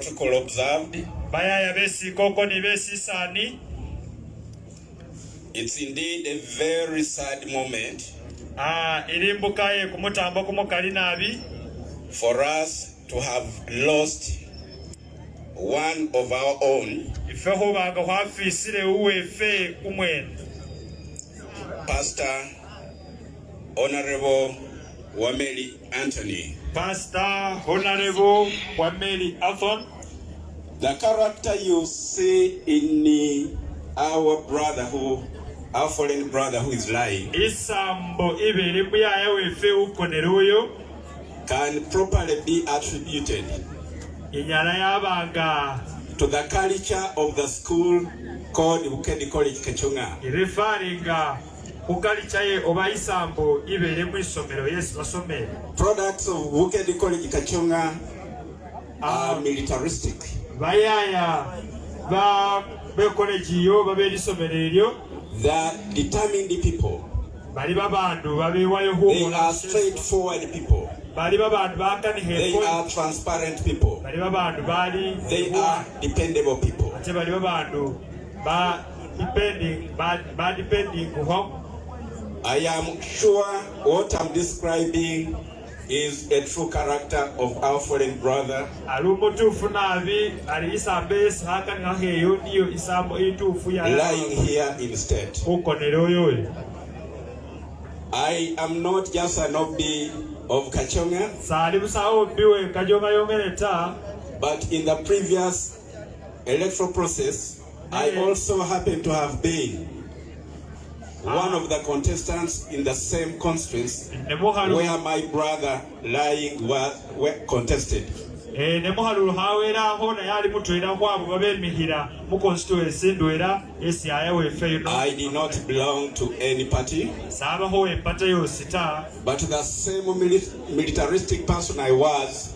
protocol observed. It's indeed a very sad moment for us to have lost one of our own, Pastor Honorable Wameli Anthony. Pastor Honorable Wameli Anthony. The character you see in our brother our fallen brother who is lying can properly be attributed to the culture of the school called Kk Tv Uganda. Products of Kk Tv Uganda are militaristic. They are determined people. They are straightforward people. They are transparent people. They are dependable people. I am sure what I'm describing is a true character of our fallen brother. Lying here instead. I am not just an Bobi of Kachonga, but in the previous electoral process, I also happen to have been one of the contestants in the same constituency where my brother lying was contested. I did not belong to any party, but the same militaristic person I was,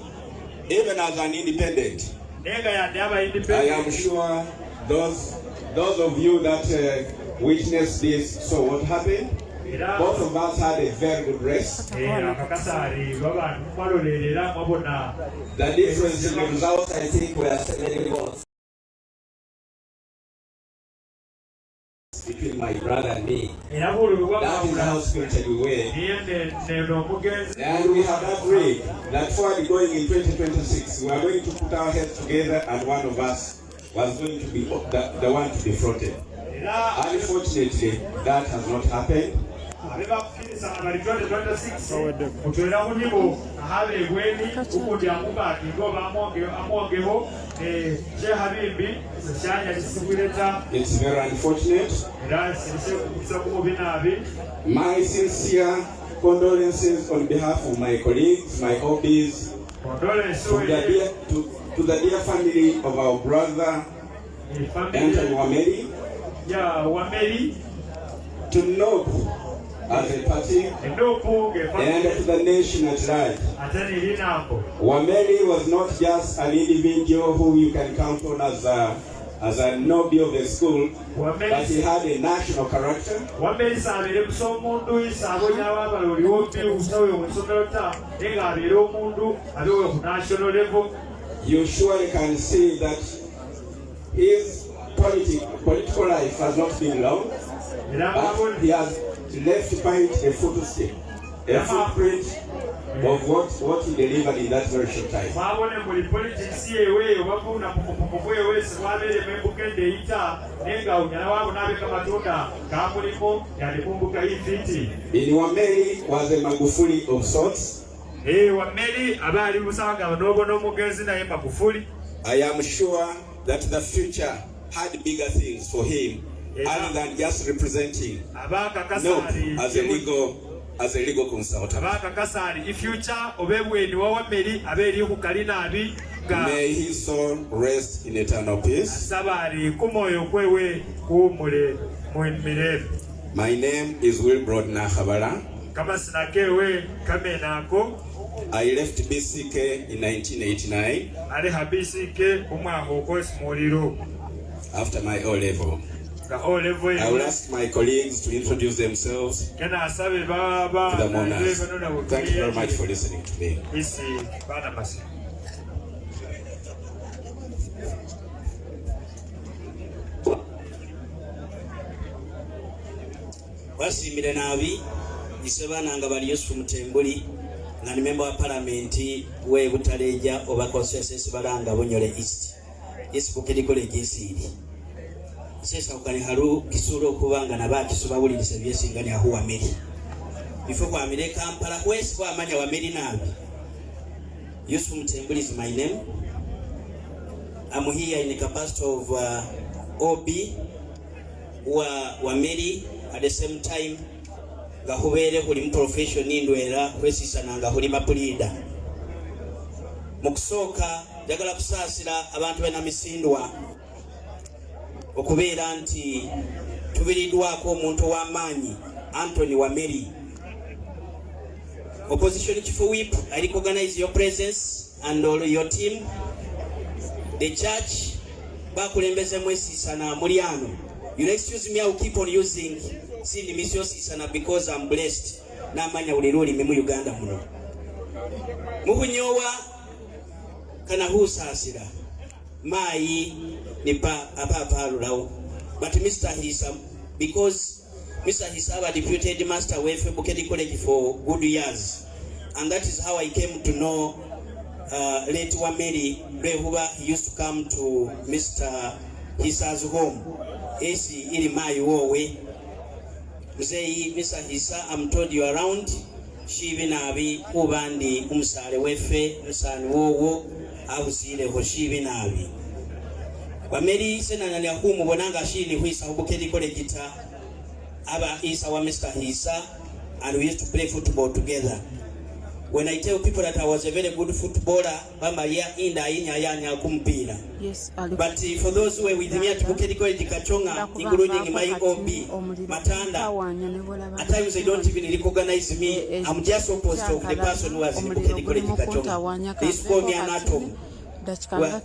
even as an independent. I am sure those of you that witnessed this, so what happened? Both of us had a very good rest. The difference in the results, I think, were 7 goals between my brother and me. That is how spirited we were. And we have agreed that forward going in 2026, we are going to put our heads together and one of us was going to be the one to be defrauded. Unfortunately, that has not happened. It's very unfortunate. My sincere condolences on behalf of my colleagues, my hobbies, to the dear family of our brother Anthony Wameli. Wameli, to NOB as a party and to the nation at large. Wameli was not just an individual who you can count on as a nobby of the school, but he had a national character. You surely can see that his political life has not been long, but he has left behind a footprint of what he delivered in that very short time. In Wameli was a Magufuli of sorts. I am sure that the future had bigger things for him other than just representing as a legal consultant. May his soul rest in eternal peace. My name is Wilbrod Nakhabala. I left BCK in 1989 after my O-level. I will ask my colleagues to introduce themselves to the mourners. Thank you very much for listening to me. basimire nabi isebana nga bali Yusufu Mutembuli nga ni member wa parliament we Butaleja oba consensus balanga Bunyole East Bukiriko legisiri sesa ukani haru kisuro kubanga na baki subabuli lisebiyesi ngani ya Wameli before kwa Wameli Kampala wesi kwa amanya Wameli nabi. Yusufu Mutembuli is my name. I'm here in the capacity of OB Wameli. At the same time gahubere kuli profession indwera kwesisa nanga kuli mapulida mukusoka jagala kusasira abantu bena misindwa okubeera nti tubiridwako omuntu w'amaanyi Anthony Wameli opposition chief whip. I recognize your presence and all your team. The church bakulembeze mwesisa na muliano. You'll excuse me, I will keep on using Cindy Mission Sisana because I'm blessed. Na manya uliruli memu Uganda muno. Mukunyowa kana husasira. Mai nipa apa rao. But Mr. Hisa, because Mr. Hisaba deputed master wefe Bukedi College for good years. And that is how I came to know late Wameli Rehuba. He used to come to Mr. Hisa's home. Esi ili mai wowe. Mzei Mr. Hisa, I'm told you around. Shibi nabi ubandi umsale wefe msani wowo awusile ho shibi nabi. Wameli sena nani akumu bonanga shini huisa Bukedi College ta aba Isa wa Mr. Hisa, and we used to play football together. When I tell people that I was a very good footballer, yes, but for those who were with me at Bukedi College Kachonga, including my OB, Matanda, at times they don't even recognize me. I'm just opposite of the person who was in Bukedi College Kachonga. They used to call me an atom.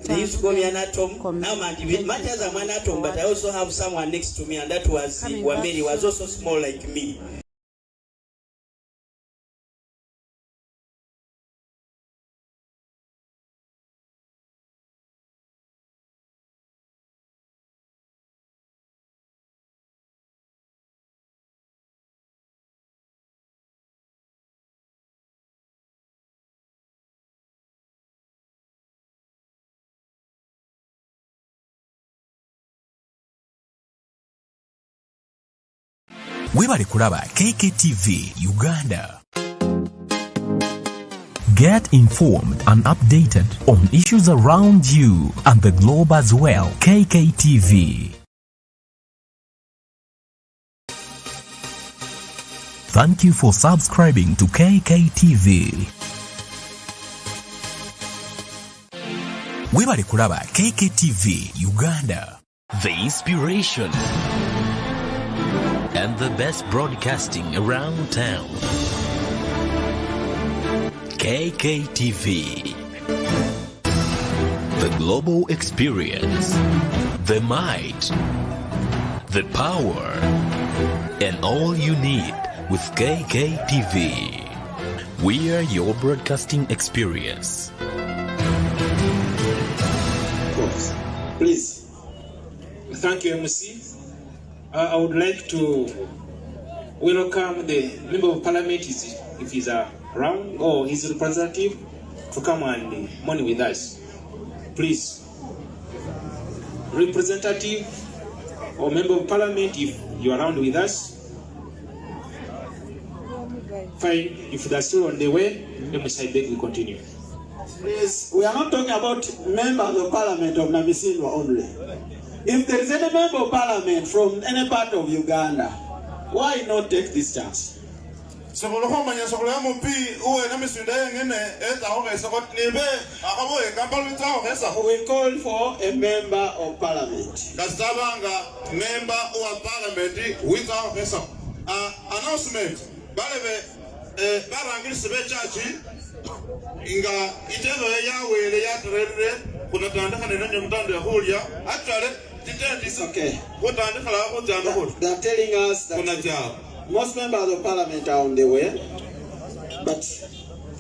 They used to call me an atom. Now much as I'm an atom, but I also have someone next to me, and that was Wameli, was also small like me. Webale kulaba Kk Tv Uganda. Get informed and updated on issues around you and the globe as well. Kk Tv. Thank you for subscribing to Kk Tv. Webale kulaba Kk Tv Uganda. The inspiration and the best broadcasting around town. Kk TV. The global experience, the might, the power, and all you need with Kk TV. We are your broadcasting experience. Please. Thank you, MC. I would like to welcome the Member of Parliament if he's around, or his representative, to come and mourn with us. Please. Representative or Member of Parliament, if you're around with us. Fine. If they're still on the way, then I beg we continue. Please, we are not talking about members of Parliament of Namisindwa only. If there is any member of Parliament from any part of Uganda, why not take this chance? We call for a member of Parliament. Member of Parliament without announcement. Inga itendo yawe ya terere kuna tandaka nene mtando ya hulia actually okay. They are telling us that most members of Parliament are on the way, but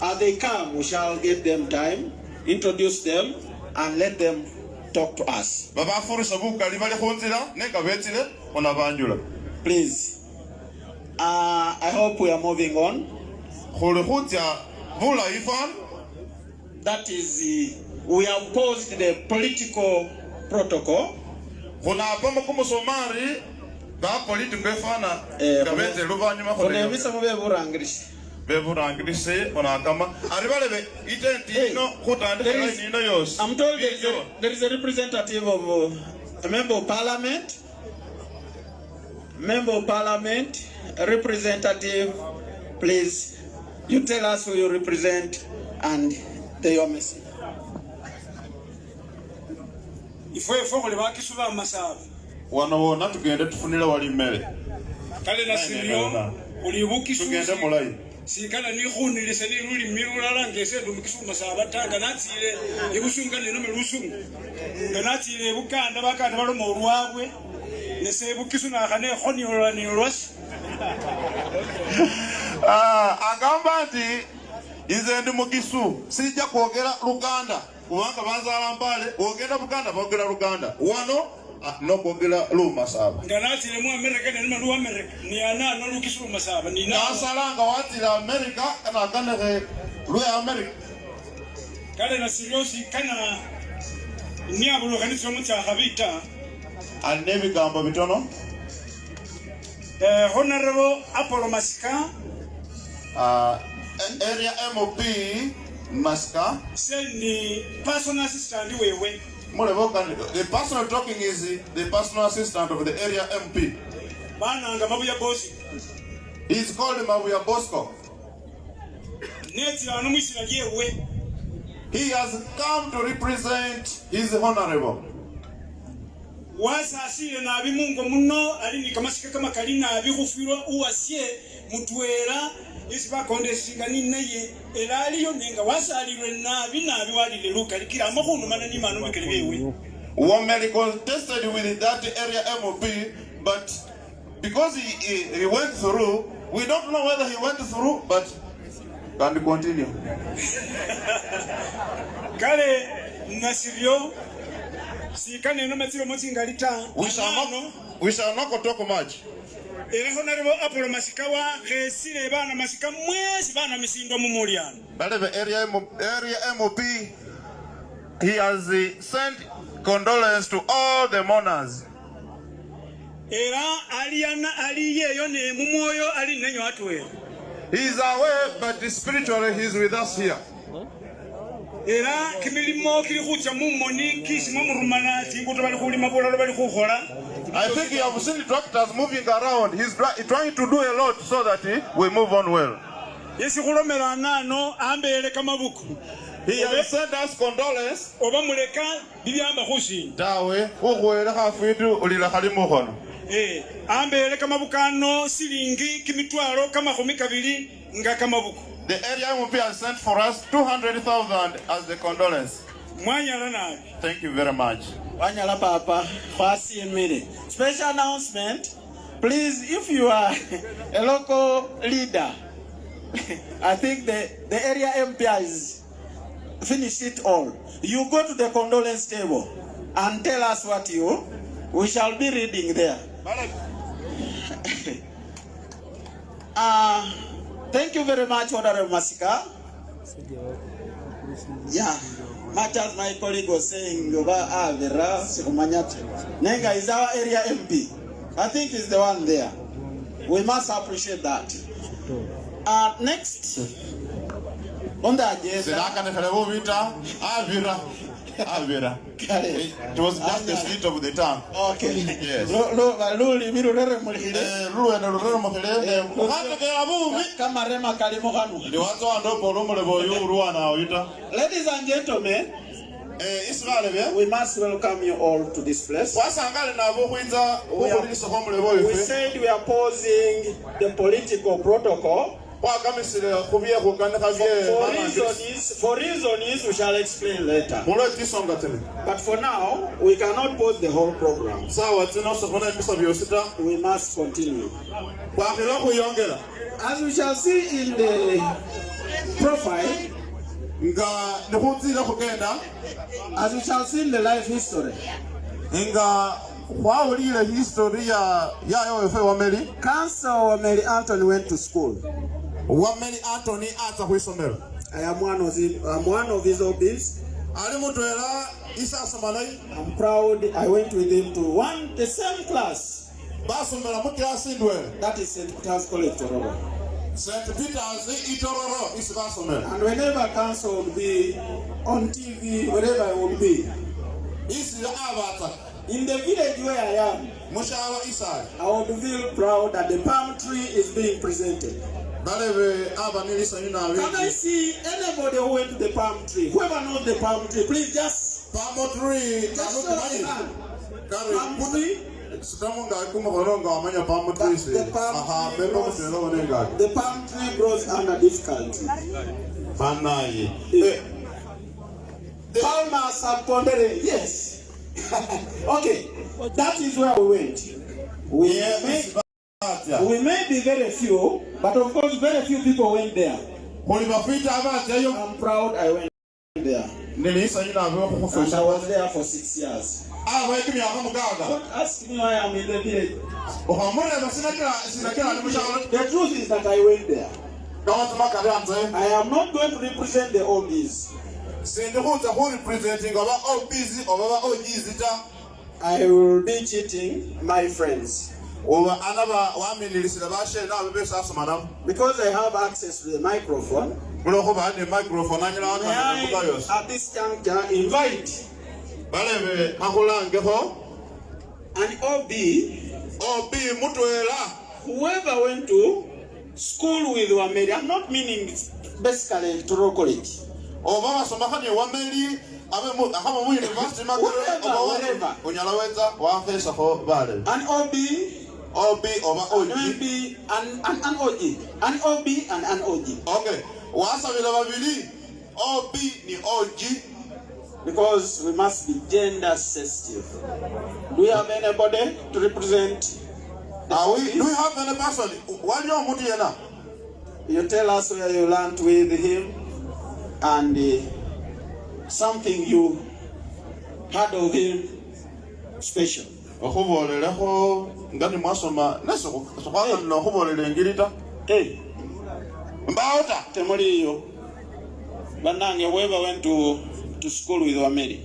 as they come, we shall give them time, introduce them, and let them talk to us. Please, I hope we are moving on. That is, we have posed the political protocol. I'm told there is a representative of a member of parliament. Member of parliament, representative, please, you tell us who you represent and your message. If we follow the Wakisuba Masab, one of not to get it from the Wameli. Kalena Sirio, Ulibuki Suga, Sikana Nihun, the Sani Mirala, and they said to Mikisu Masaba, Tanganati, Yusunga, the Numerusum, Ganati, Buka, and the Baka, Moruawe, the Sebukisuna, Hane, Honey, or any rush. Agambati is the Mukisu, Sija Kogera, Uganda, Waka Banzalambale, Ogera Buganda, Bogera Uganda, Wano, no Bogera Lumasab. Ganati, the more American and Malu American, Niana, no Lukisu Masab, and Nina Salanga, what is America, and I can America. Kalena Sirosi, Kana Niabu, Hanisomata, Havita, and Navy Gamba Vitono. Honorable Apollo Masika, area MOP Masika. Send the personal assistant away. The personal talking is the personal assistant of the area MP. Bananga Mabuya Bosi. He's called Mabuya Bosco. He has come to represent his honorable. Wasasile na abimungo muno alini kamasika kama kalina abikufirwa uwasie mutwera isiba kondesinga ninaye elaliyo nenga wasalirwe na binabi walile luka kila amakono manani manu mikelewe. Wameli contested with that area MOP, but because he went through, we don't know whether he went through, but can we continue? Kale Nasirio. We shall not talk much. Honorable Apollo Masikawa, Resile Bana Masika Mwes Bana Misindo Mumurian. But the area MOP, he has sent condolences to all the mourners. Era Aliana Aliye Yone Mumoyo Ali Nenyo Atwe. He is away, but spiritually he is with us here. Era kimilimo kilihucha mumoni kisimo murumana tinguto bali kulima bola bali kukola. I think you have seen the tractors moving around. He's trying to do a lot so that we move on well. Yesi kulomera nano ambele kama buku. He has sent us condolences. Oba muleka bibyamba kushi. Dawe ukwera hafitu ulila khalimu khono. Ambele kama bukano silingi kimitwaro kama 12 nga kama buku. The area MOP has sent for us 200,000 as the condolence. Thank you very much. Special announcement. Please, if you are a local leader, I think the area MP has finished it all. You go to the condolence table and tell us what we shall be reading there. Thank you very much, Honorable Masika. Yeah, much as my colleague was saying, Nenga is our area MP. I think he's the one there. We must appreciate that. Next, on the agenda. It was just the slip of the tongue. Okay. Yes. Ladies and gentlemen, we must welcome you all to this place. We said we are posing the political protocol. For reasons we shall explain later. But for now, we cannot pause the whole program. We must continue. As we shall see in the profile, as we shall see in the life history, Wawulire history ya yofe Wameli. Council Wameli Anthony went to school. Wameli Anthony ata kwisomero. I am one of his hobbies. Ali mutwera isa somalai. I'm proud I went with him to the same class. Basomera mu class indwe. That is St. Peter's College Torobo. St. Peter's Itororo is basomera. And whenever council would be on TV, wherever I would be, in the village where I am, I would feel proud that the palm tree is being presented. Can I see anybody who went to the palm tree? Whoever knows the palm tree, please just palm tree. Just show the hand. Palm tree. The palm tree grows under difficulty. Palmas are pondering, yes. Okay, that is where we went. We may be very few, but of course very few people went there. I'm proud I went there. And I was there for 6 years. Don't ask me why I'm in the village. The truth is that I went there. I am not going to represent the oldies. I will be cheating my friends. Because I have access to the microphone. May I, at this juncture, invite an OB, whoever went to school with Wameli. I'm not meaning basically to college. Whatever. An OB, an OB and an OG. Okay. OB ni OG. Because we must be gender sensitive. Do we have anybody to represent? Do we have any person? You tell us where you learned with him and something you heard of him special. Hey, Temoriyo. Banange, whoever went to school with Wameli.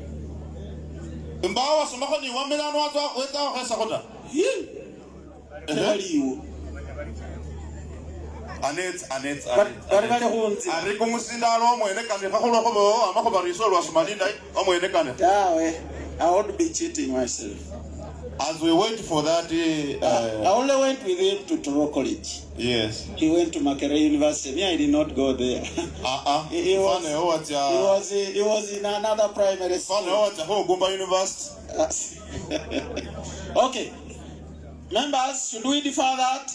I would be cheating myself. As we wait for that, I only went with him to Toro College. Yes. He went to Makerere University. Me, I did not go there. He was in another primary school. University. Okay. Members, should we defer that?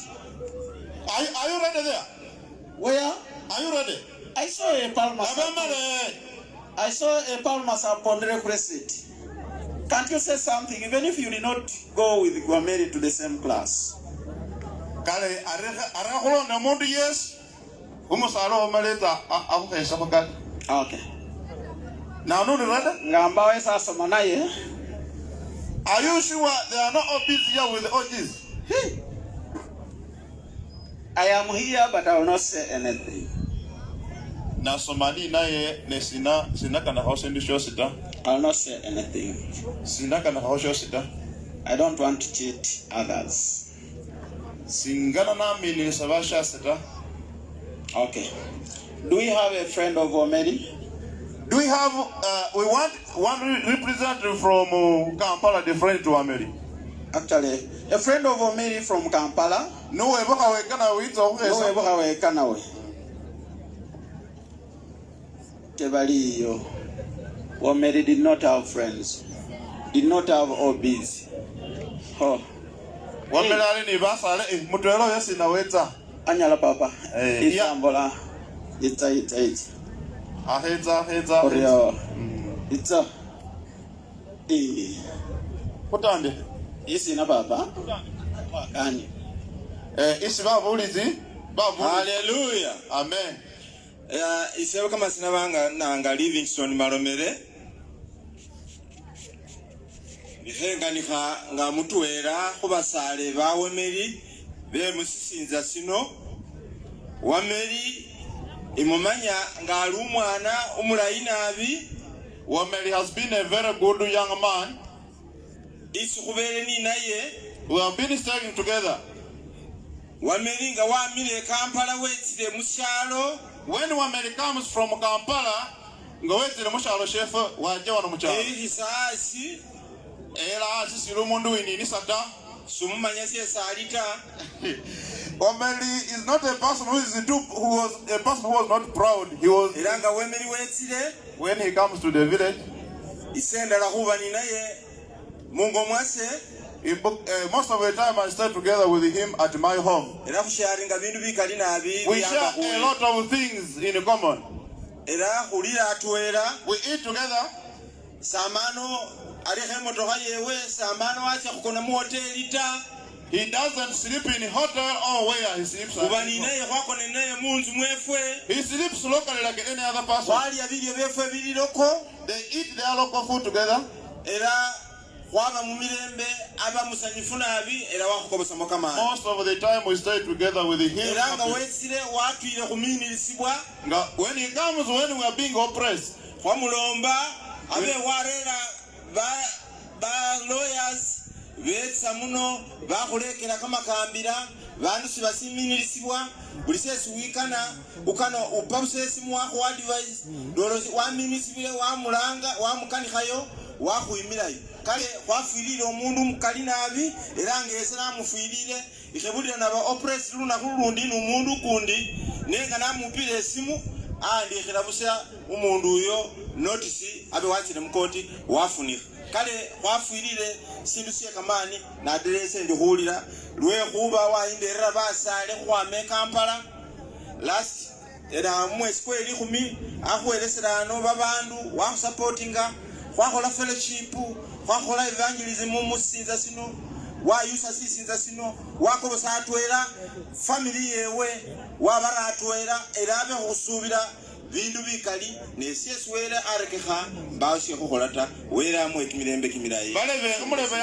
Are you ready there? Where? Are you ready? I saw a Palmas. I saw a Palmas upon request. Can't you say something, even if you did not go with Wameli to the same class? Okay. Now, no, are you sure there are no OBs here with the OGs? I am here, but I will not say anything. Na Somali na ye ne sina kana house industry sita. I will not say anything. Sina kana house sita. I don't want to cheat others. Singana na mini sabasha sita. Okay. Do we have a friend of Wameli? Do we have we want one representative from Kampala, the friend to Wameli? Actually, a friend of Wameli from Kampala. No, Tebaliyo. Wameli did not have friends. Did not have OBs. Oh. Wameli ali ni basale mutwelo yesi na weta. Anyala papa. Isambola. It's. Aheza. Orio. It's. Potande. Isi na papa. Kani. Isi babu ulizi. Babu. Hallelujah. Amen. Isebe kama sinabanga nanga Livingston Maromere. Ihenganika nga mutuera kubasale ba Wameli be musisinza sino. Wameli imumanya nga ali umwana umulayi nabi. Wameli has been a very good young man. Isukubere ni naye. We have been studying together. Wameli nga wamile Kampala wetire mushalo. When Wameli comes from Kampala, nga wetire mushalo chef waje wano muchalo. Isasi Era asisi lumundu winini sata. Sumumanya salita. Wameli is not a person who was not proud. He was. Iranga Wameli wetire. When he comes to the village, isenda la huba ni naye mungo mwase. Most of the time I stay together with him at my home. We share a lot of things in common. We eat together. He doesn't sleep in hotel or where he sleeps. He sleeps locally like any other person. They eat their local food together. Most of the time we stay together with him. When he comes, when we are being oppressed, lawyers muno bakulekera kamakambira bandusi basiminirisibwa bulisesi wikana ukano upabsesi mwako advice dorozi waminisibile wamulanga wamukanikayo wakuimirayo kale kwafirire omundu mukali nabi era ngesera mufirire ikebulira naba oppress luna kulundi n'omundu kundi nenga namupira esimu andikira busa umundu uyo notice abe wachire mukoti wafunika kale kwafirire sindu sie kamani na address ndihulira lwe kuba wainderera basale kwame Kampala last era mwezi kweli 10 akweleserano babandu wa supportinga kwakola fellowship kwakola evangelism musinza sino wa yusa sisinza sino wako basatwera family yewe wabaratwera erabe kusubira bindu bikali neseswera arekeha baashe kukolata wera mu ekimilembe kimirai baleve umuleve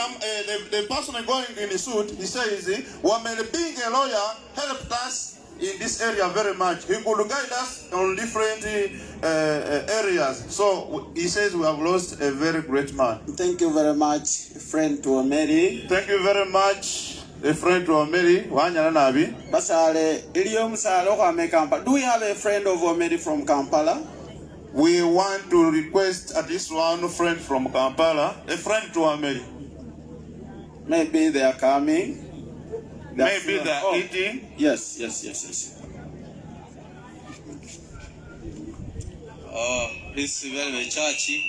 the person going in the suit, he says Wameli being a lawyer helped us in this area very much. He could guide us on different areas. So he says we have lost a very great man. Thank you very much, friend to Wameli. Thank you very much, a friend to Wameli. Wanyana nabi. Basale iliom salo kwa Kampala. Do we have a friend of Wameli from Kampala? We want to request at least one friend from Kampala, a friend to Wameli. Maybe they are coming. Maybe they are eating. Yes. Oh, this is very churchy.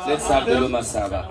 Let's have the Luma Saba.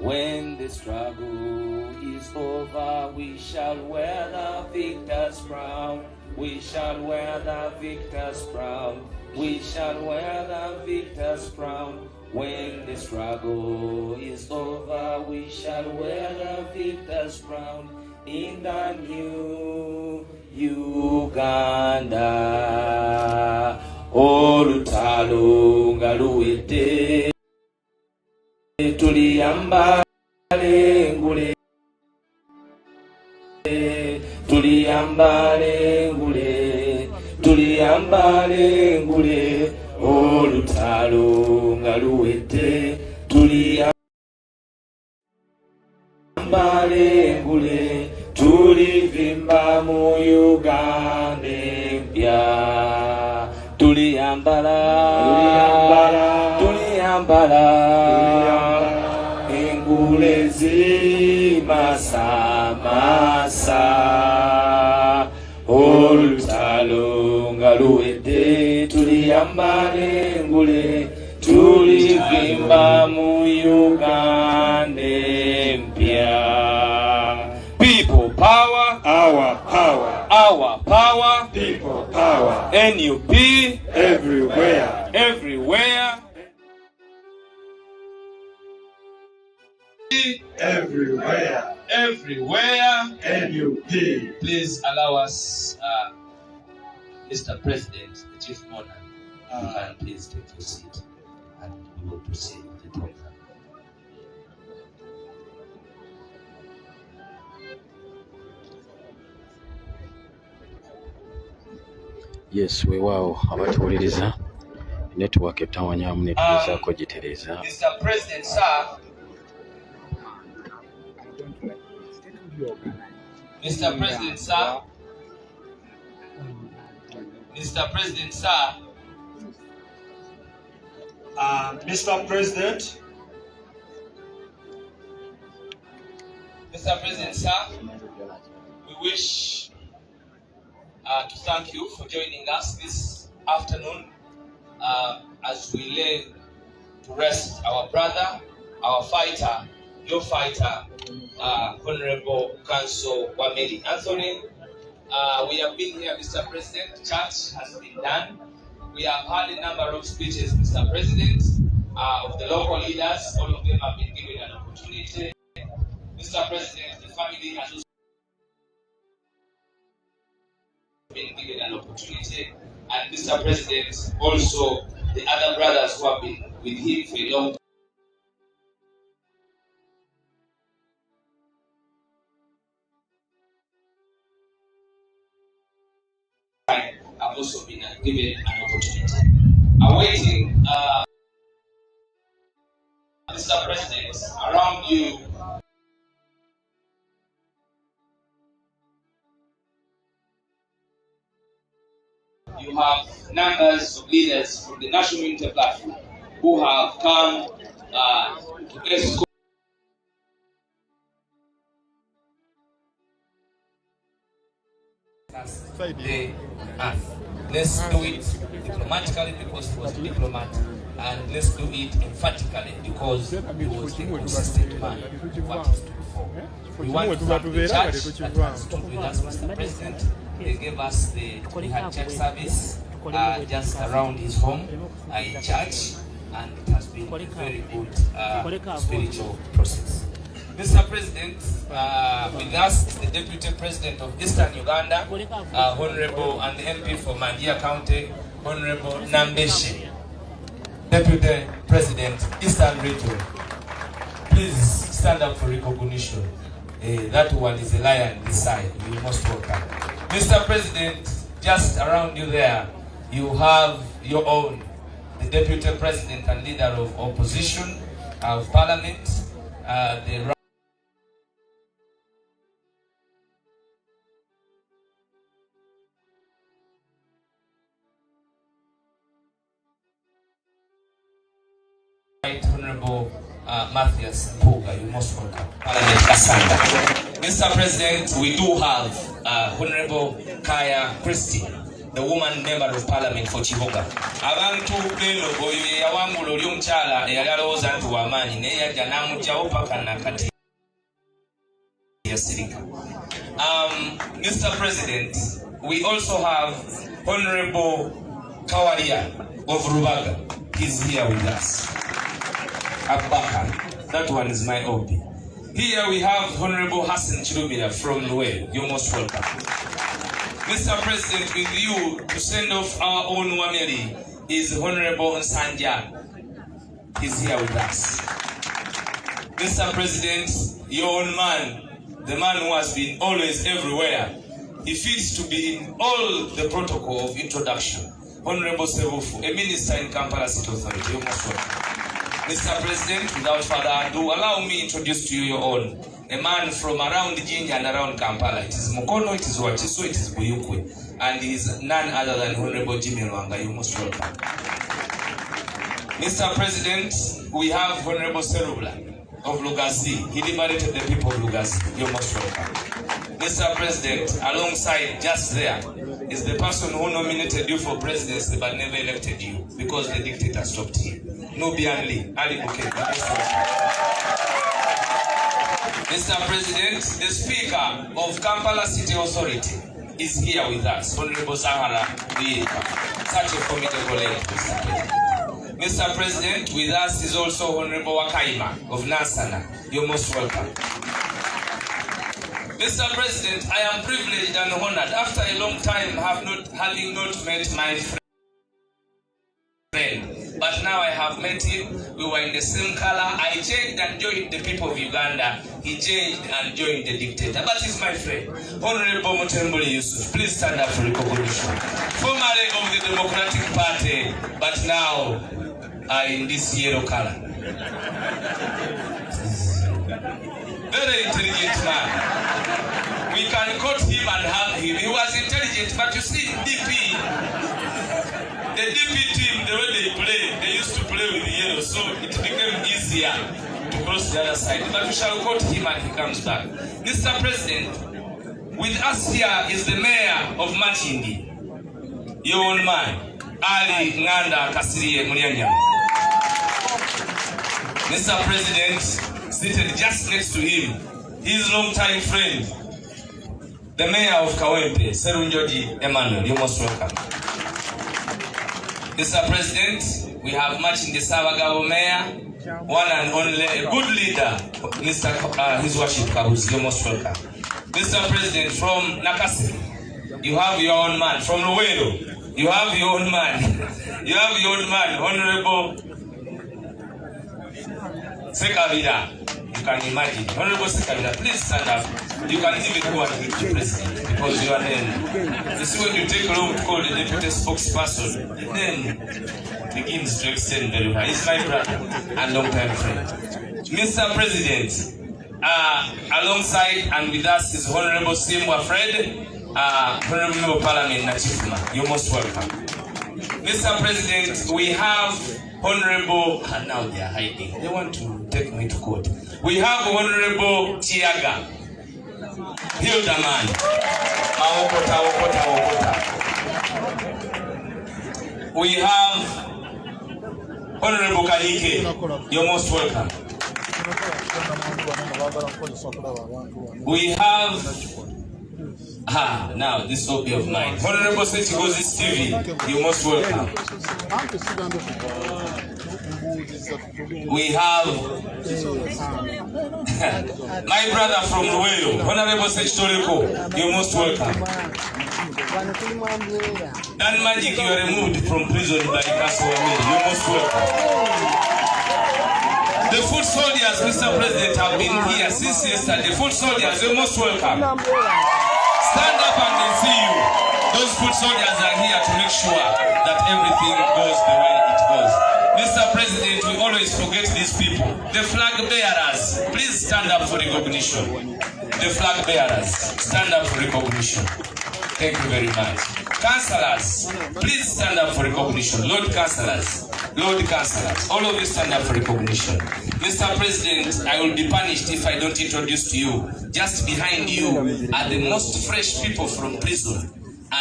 When the struggle is over, we shall wear the victor's crown. We shall wear the victor's crown. We shall wear the victor's crown. When the struggle is over, we shall wear the victor's crown in the new Uganda. Olutalo nga luwedde, tuliyambale ngule, tuliyambale ngule, tuliyambale ngule. Olutalo nga luwedde, tuliyambale ngule, tulivimba mu Uganda empya. Tuliyambala engule zimasamasa. Olutalo nga luwedde, tuliyambale engule, tulivimba mu Uganda empya. People power, our power, our power, people power. NUP everywhere, everywhere, everywhere, everywhere. NUP. Please allow us, Mr. President, the Chief Monarch, you can please take your seat and we will proceed with the program. Yes, weewaawo abatuwuliriza network etawanyamu netugezaako gitereza. Mr. President, sir. Mr. President, sir. Mr. President, sir. Mr. President. Mr. President, sir. We wish to thank you for joining us this afternoon as we lay to rest our brother, our fighter, your fighter, Honorable Council Wameli Anthony. We have been here, Mr. President. Church has been done. We have had a number of speeches, Mr. President, of the local leaders. All of them have been given an opportunity. Mr. President, the family has also been given an opportunity, and Mr. President, also the other brothers who have been with him for a long time have also been given an opportunity. Awaiting Mr. President, around you you have numbers of leaders from the National Unity Platform who have come to escort the earth. Let's do it diplomatically because he was a diplomat, and let's do it emphatically because he was a consistent man of what he stood for. We want to thank the church that has stood with us, Mr. President. They gave us we had church service just around his home in church, and it has been a very good spiritual process. Mr. President, with us, the Deputy President of Eastern Uganda, Honorable and the MP for Mandia County, Honorable Nambeshe, Deputy President, Eastern Region. Please stand up for recognition. That one is a lion this side. You most welcome. Mr. President, just around you there, you have your own, the Deputy President and Leader of Opposition of Parliament, the Right Honorable Matthias Puga, you most welcome. Mr. President, we do have Honorable Kaya Christie, the woman member of parliament for Chiboga. Abantu beno oyo yawangula oli omukyala eyali alowooza nti w'amaanyi naye yajja n'amugyawo paka nakati yasirika. Mr. President, we also have Honorable Kawaria of Rubaga. He's here with us. Abaka, that one is my OB. Here we have Honorable Hassan Chirubira from Luwe. You're most welcome. Mr. President, with you to send off our own Wameli is Honorable Nsanja. He's here with us. Mr. President, your own man, the man who has been always everywhere, he fits to be in all the protocol of introduction. Honorable Sebufu, a minister in Kampala City Authority. You're most welcome. Mr. President, without further ado, allow me to introduce to you your own. A man from around Jinja and around Kampala. It is Mukono, it is Wachiso, it is Buyukwe. And he is none other than Honorable Jimmy Lwanga. You're most welcome. Mr. President, we have Honorable Serubla of Lugazi. He liberated the people of Lugazi. You're most welcome. Mr. President, alongside just there is the person who nominated you for presidency but never elected you because the dictator stopped him. Nubian Lee, Ali Bukit. Mr. President, the Speaker of Kampala City Authority is here with us, Honorable Zahara Bieka. Such a formidable lady, Mr. President. Mr. President, with us is also Honorable Wakaima of Nansana. You're most welcome. Mr. President, I am privileged and honored after a long time having not met my friend. But now I have met him. We were in the same color. I changed and joined the people of Uganda. He changed and joined the dictator. But he's my friend. Honorable Mutembule Yusuf, please stand up for recognition. Formerly of the Democratic Party, but now in this yellow color. Very intelligent man. We can quote him and have him. He was intelligent, but you see, DP, the DP team, the way they play, they used to play with the yellow, so it became easier to cross the other side. But we shall quote him and he comes back. Mr. President, with us here is the mayor of Machindi, your own man, Ali Nganda Kasiriye Munyanya. Mr. President, seated just next to him, his longtime friend, the mayor of Kawempe, Serunjoji Emmanuel. You're most welcome. Mr. President, we have Machindi Sabagabo Mayor, one and only, a good leader, Mr. His Worship Kabuz. You're most welcome. Mr. President, from Nakasi, you have your own man. From Luwedo, you have your own man. You have your own man, Honorable Sekavira. You can imagine. Honorable Sekavira, please stand up. You can even go and meet the president because you are then. You see, when you take long to call the deputy spokesperson, the name begins to extend very well. He's my brother and long-time friend. Mr. President, alongside and with us is Honorable Simwa Fred, Honorable Member of Parliament Nachifuma. You're most welcome. Mr. President, we have Honorable, now they are hiding. They want to take me to court. We have Honorable Chiaga, Hildaman, Okota. We have Honorable Kahike. You're most welcome. We have now this will be of mine. Honorable Sechigozi TV, you're most welcome. We have my brother from Luweyo, Honorable Sechitoreko, you're most welcome. Dan Magic, you are removed from prison by Castle Wameli, you're most welcome. The foot soldiers, Mr. President, have been here since yesterday. The foot soldiers, you're most welcome. Stand up and they see you. Those foot soldiers are here to make sure that everything goes the way it goes. Mr. President, we always forget these people. The flag bearers, please stand up for recognition. The flag bearers, stand up for recognition. Thank you very much. Councillors, please stand up for recognition. Lord Councillors, all of you stand up for recognition. Mr. President, I will be punished if I don't introduce to you. Just behind you are the most fresh people from prison.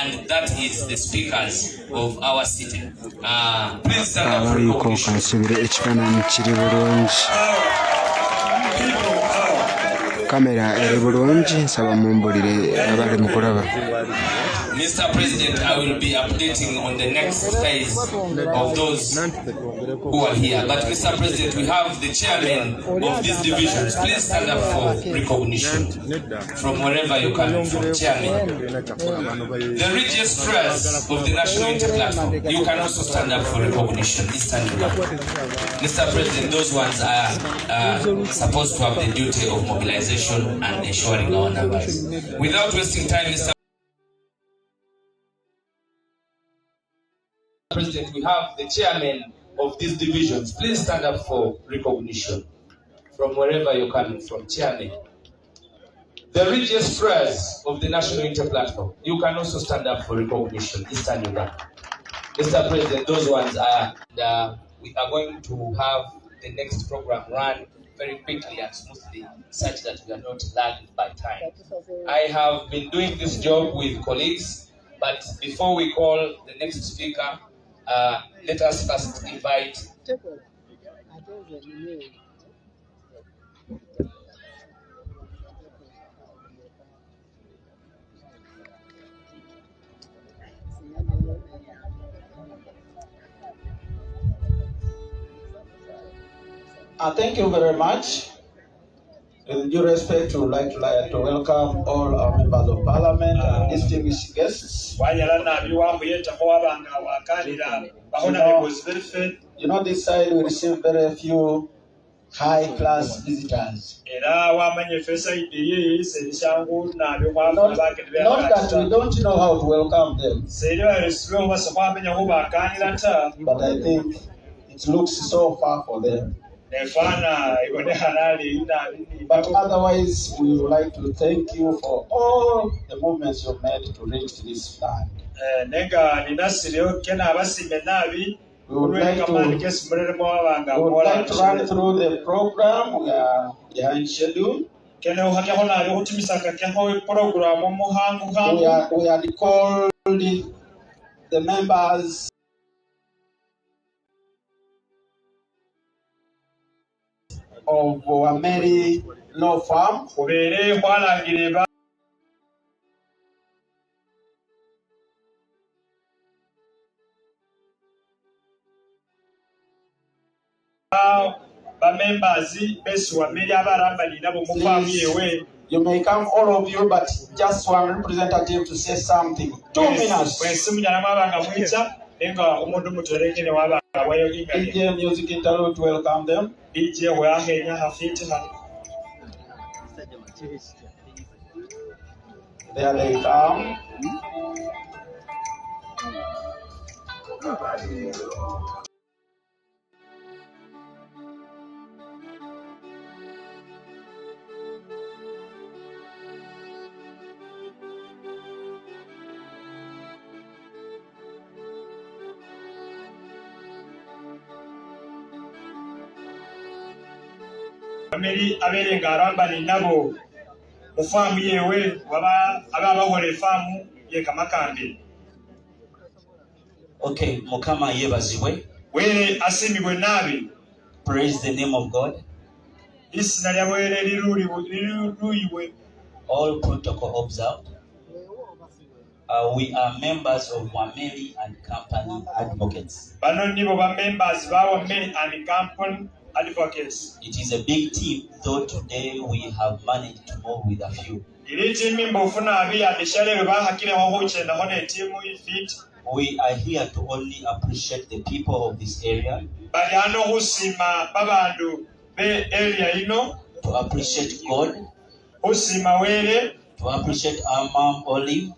and that is the speakers of our city. Please stand up for recognition. Mr. President, I will be updating on the next phase of those who are here. But Mr. President, we have the chairman of these divisions. Please stand up for recognition from wherever you're coming from, chairman. The registrars of the National Unity Platform, you can also stand up for recognition. Eastern Uganda. Mr. President, those ones are supposed to have the duty of mobilization and ensuring our numbers. Without wasting time, Mr. President, we have the chairman of these divisions. Please stand up for recognition from wherever you're coming from, chairman. The registrars of the National Unity Platform, you can also stand up for recognition. Eastern Uganda. Mr. President, those ones are, we are going to have the next program run very quickly and smoothly, such that we are not lagged by time. I have been doing this job with colleagues, but before we call the next speaker, let us first invite thank you very much. With due respect, we would like to welcome all our members of parliament and distinguished guests. You know, this side we receive very few high-class visitors. Not that we don't know how to welcome them, but I think it looks so far for them. But otherwise, we would like to thank you for all the movements you've made to reach this plan. We would like to run through the program. We are behind schedule. We are called the members of Wameli law firm. You may come, all of you, but just one representative to say something. 2 minutes. DJ Music Interlude to welcome them. There they come. Wameli aberenga arambani nabo mufamu yewe waba ababahore famu ye kamakambi. Okay, mukama yebaziwe. Were asimibwe nabi. Praise the name of God. Isina lya were liruliwe. All protocol observed. We are members of Wameli and Company Advocates. Bano nibo ba members ba Wameli and Company Advocates. It is a big team, though today we have managed to move with a few. We are here to only appreciate the people of this area, to appreciate God, to appreciate our mom Olive,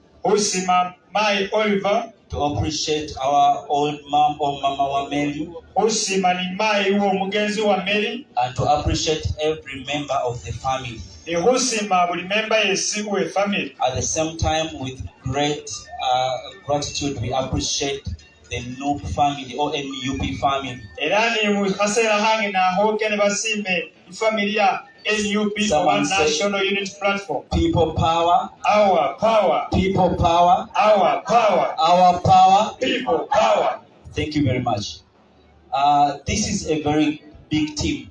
to appreciate our old mom or Mama Wameli, and to appreciate every member of the family. At the same time, with great gratitude, we appreciate the NUP family or NUP family. NUP One National Unity Platform. People power. Our power. People power. Our power. Our power. People power. Thank you very much. This is a very big team.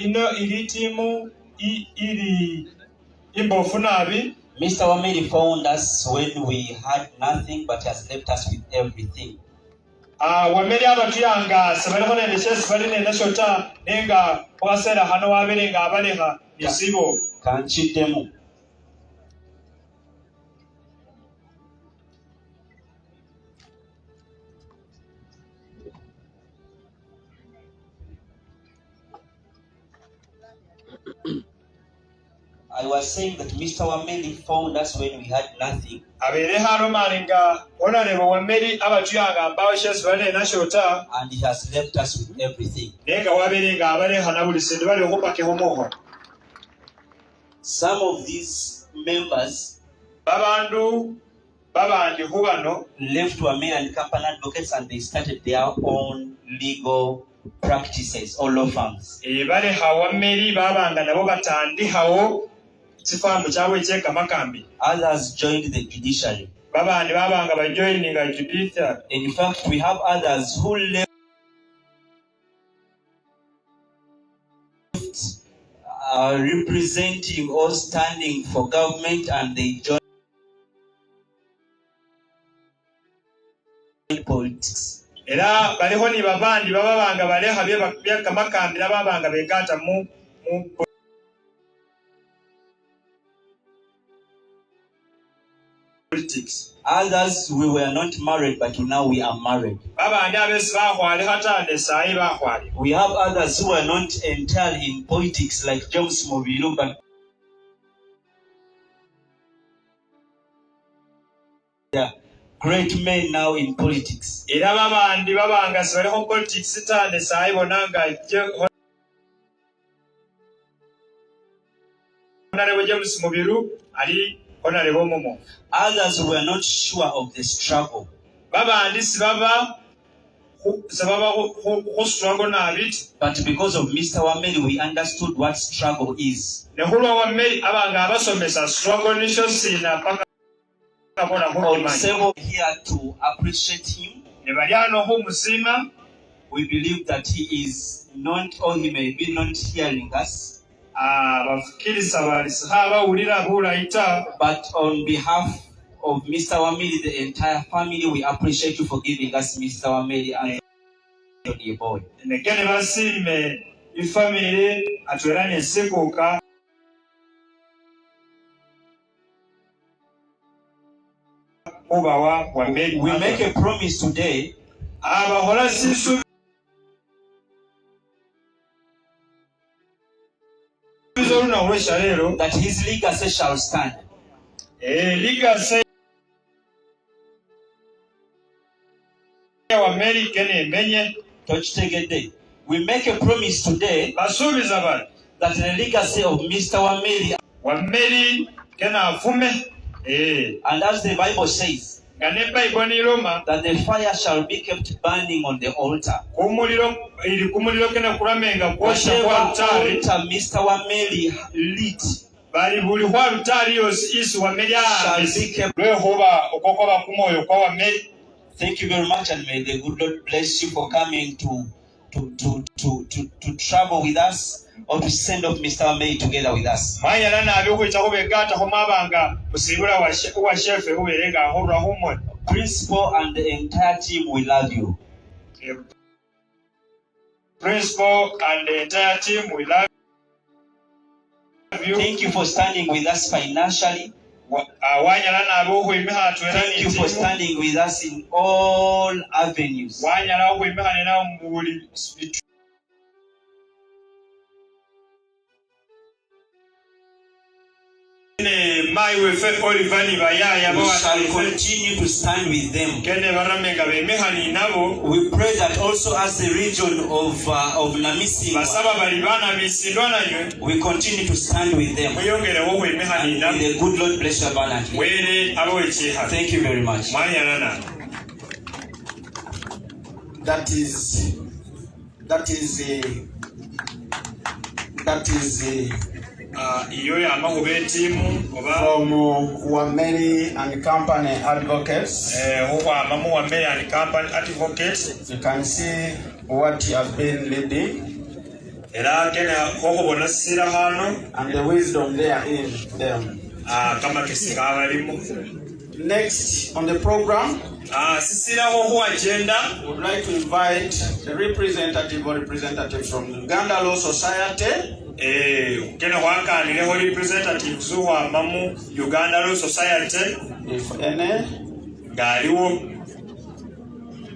Ili timu ili imbofunabi. Mr. Wameli found us when we had nothing but has left us with everything. Wameli abatuyanga sabaliho n'ebishesi bali n'endashota nenga wasera hano wabere nga abaleha isibo kanchiddemu. I was saying that Mr. Wameli found us when we had nothing. And he has left us with everything. Some of these members left Wameli and company advocates and they started their own legal practices or law firms. Others joined the judiciary. In fact, we have others who left representing or standing for government and they joined politics. Politics. Others, we were not married, but now we are married. We have others who are not entirely in politics, like James Mobilu, but yeah, great men now in politics. Others were not sure of the struggle. But because of Mr. Wameli, we understood what struggle is. Several here to appreciate him. We believe that he is not, or he may be not hearing us. But on behalf of Mr. Wameli, the entire family, we appreciate you for giving us Mr. Wameli and your boy. We make a promise today that his legacy shall stand. We make a promise today that the legacy of Mr. Wameli, and as the Bible says, that the fire shall be kept burning on the altar. Whatever altar Mr. Wameli lit shall be kept. Thank you very much, and may the good Lord bless you for coming to travel with us or to send off Mr. Wameli together with us. Principal and the entire team, we love you. Principal and the entire team, we love you. Thank you for standing with us financially. Thank you for standing with us in all avenues. We shall continue to stand with them. We pray that also as the region of Namisi, we continue to stand with them. And may the good Lord bless you abundantly. Thank you very much. That is That is from Wameli and Company Advocates. You can see what he has been leading and the wisdom there in them. Next on the program, would like to invite the representative from Uganda Law Society. Uganda Law Society. If any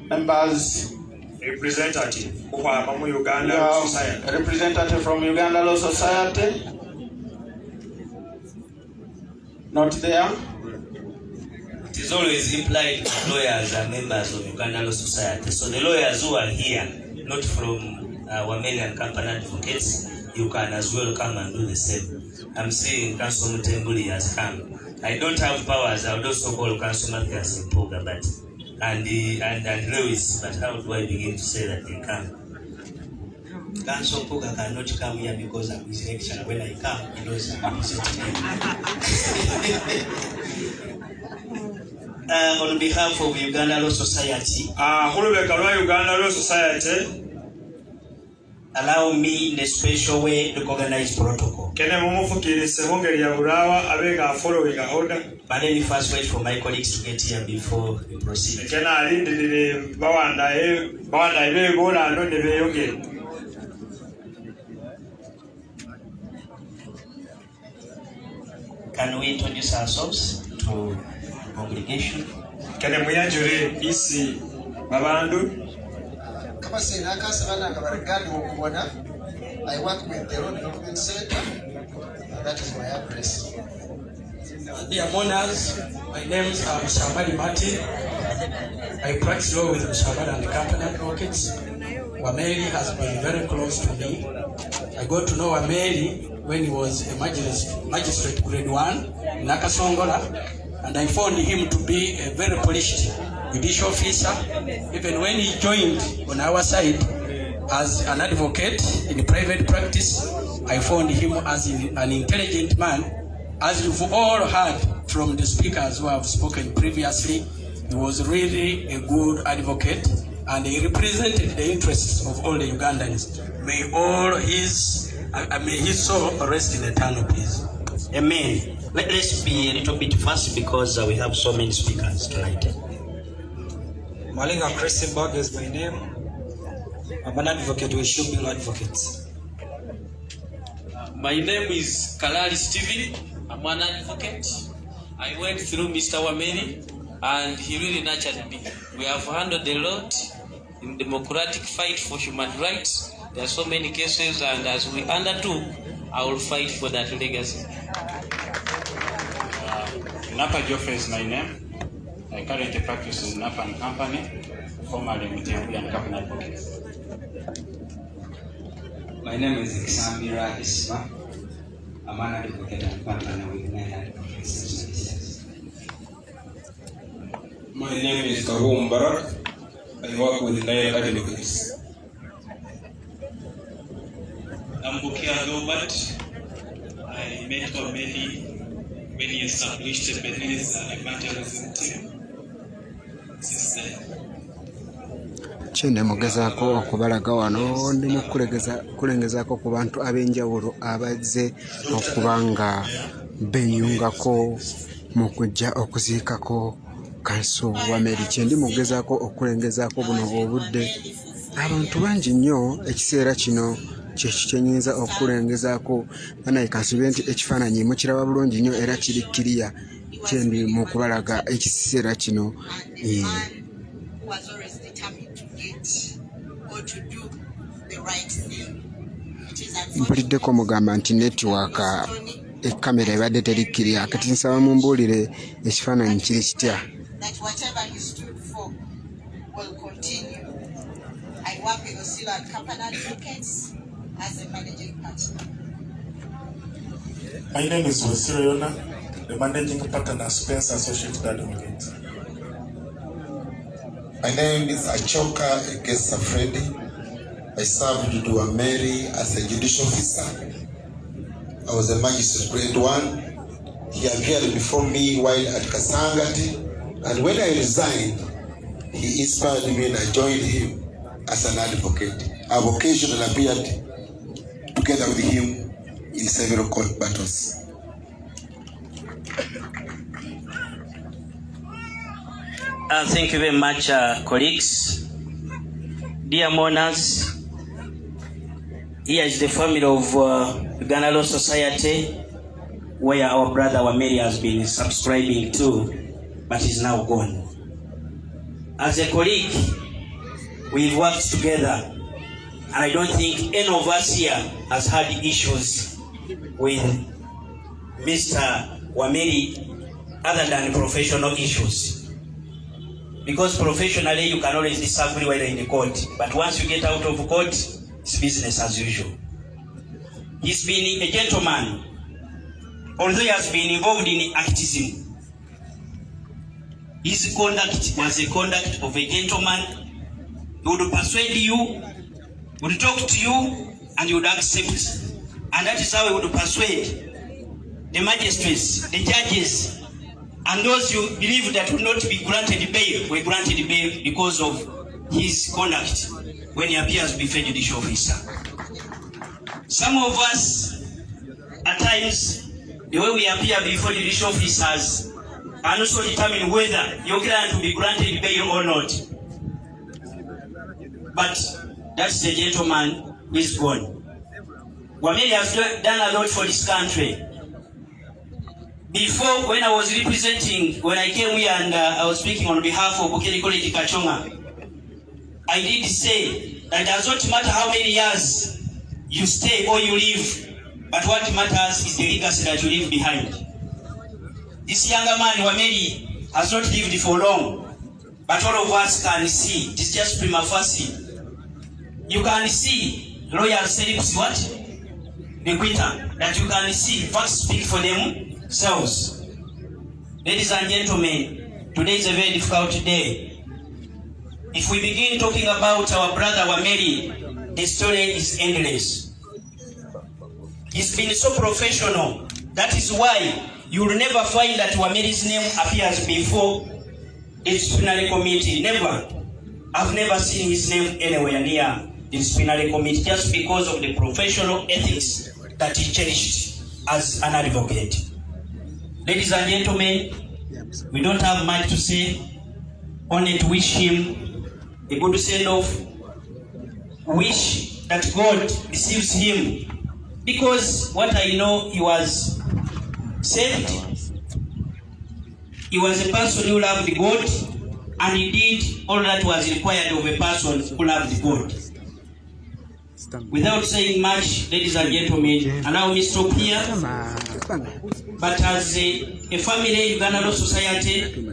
members, representative from Uganda Law Society. Representative from Uganda Law Society. Not there. It is always implied that lawyers are members of Uganda Law Society. So the lawyers who are here, not from Wameli and Company Advocates, you can as well come and do the same. I'm seeing Council Mutembuli has come. I don't have powers. I would also call Council Mathias in Poga, but and Lewis, but how do I begin to say that they come? Council Poga cannot come here because of his lecture. When I come, he knows I'm on behalf of Uganda Law Society, Uganda Law Society, allow me in a special way to organize protocol. But let me first wait for my colleagues to get here before we proceed. Can we introduce ourselves to the congregation? I work with the Road Development Center. That is my address. Dear mourners, my name is Shamali Martin. I practice law with Shamali and the Company Advocates. Wameli has been very close to me. I got to know Wameli when he was a magistrate grade 1 in Nakasongola, and I found him to be a very polished judicial officer. Even when he joined on our side as an advocate in private practice, I found him as an intelligent man. As you've all heard from the speakers who have spoken previously, he was really a good advocate and he represented the interests of all the Ugandans. May his soul rest in eternal peace. Amen. Let's be a little bit fast because we have so many speakers tonight. Malinga Christenberg is my name. I'm an advocate with Shumbil Advocates. My name is Kalali Steven. I'm an advocate. I went through Mr. Wameli and he really nurtured me. We have handled a lot in democratic fight for human rights. There are so many cases, and as we undertook, I will fight for that legacy. Napa Joffrey is my name. I currently practice in Napa and Company, formerly Mukuziika and Company Advocates. My name is Xambira Isma. I'm an advocate and partner with many advocates. My name is Kahum Barak. I work with Nile Advocates. I'm Bukia Gilbert. I met Wameli when he established the Benin's evangelism team. Since then. Chende mugezaako okubalaga wano ndi mukulengezaako ku bantu ab'enjawulo abazze okubanga beeyungako mu kujja okuziikako Kanso Wameli. Kyendi mugezaako okulengezaako buno obudde abantu bangi nnyo ekiseera kino kyekyo kyenyinza okulengezaako banaye kansibe nti ekifaananyi mukiraba bulungi nnyo era kiri kiriya kyendi mu kubalaga ekiseera kino mpuliddeko mugamba nti netiwaaka ekamera ebadde terikkirira kati nsaba mumbuulire ekifaananyi kiri kitya. My name is Wesiriona, the managing partner Spencer Associated Advocates. My name is Achoka Egesa Freddy. I served to Wameli as a judicial officer. I was a magistrate grade 1. He appeared before me while at Kasangati, and when I resigned, he inspired me and I joined him as an advocate. I've occasionally appeared together with him in several court battles. Thank you very much, colleagues. Dear mourners, here is the family of Uganda Law Society, where our brother Wameli has been subscribing to, but is now gone. As a colleague, we've worked together, and I don't think any of us here has had issues with Mr. Wameli other than professional issues. Because professionally you can always disagree while in the court, but once you get out of court, it's business as usual. He's been a gentleman, although he has been involved in activism. His conduct was a conduct of a gentleman. He would persuade you, would talk to you, and you would accept. And that is how he would persuade the magistrates, the judges, and those you believe that will not be granted bail were granted bail because of his conduct when he appears before judicial officer. Some of us, at times, the way we appear before judicial officers and also determine whether your client will be granted bail or not. But that's the gentleman who is gone. Wameli has done a lot for this country. Before, when I was representing, when I came here and I was speaking on behalf of Bukele College Kachonga, I did say that it does not matter how many years you stay or you live, but what matters is the legacy that you leave behind. This younger man, Wameli, has not lived for long, but all of us can see, it is just prima facie. You can see, lawyers say it's what? The quitter, that you can see, facts speak for themselves. Ladies and gentlemen, today is a very difficult day. If we begin talking about our brother Wameli, the story is endless. He's been so professional. That is why you will never find that Wameli's name appears before the disciplinary committee. Never. I've never seen his name anywhere near the disciplinary committee just because of the professional ethics that he cherished as an advocate. Ladies and gentlemen, we don't have much to say, only to wish him a good send-off. Wish that God receives him, because what I know, he was saved. He was a person who loved God, and he did all that was required of a person who loved God. Without saying much, ladies and gentlemen, allow me to stop here. But as a family Uganda Law Society,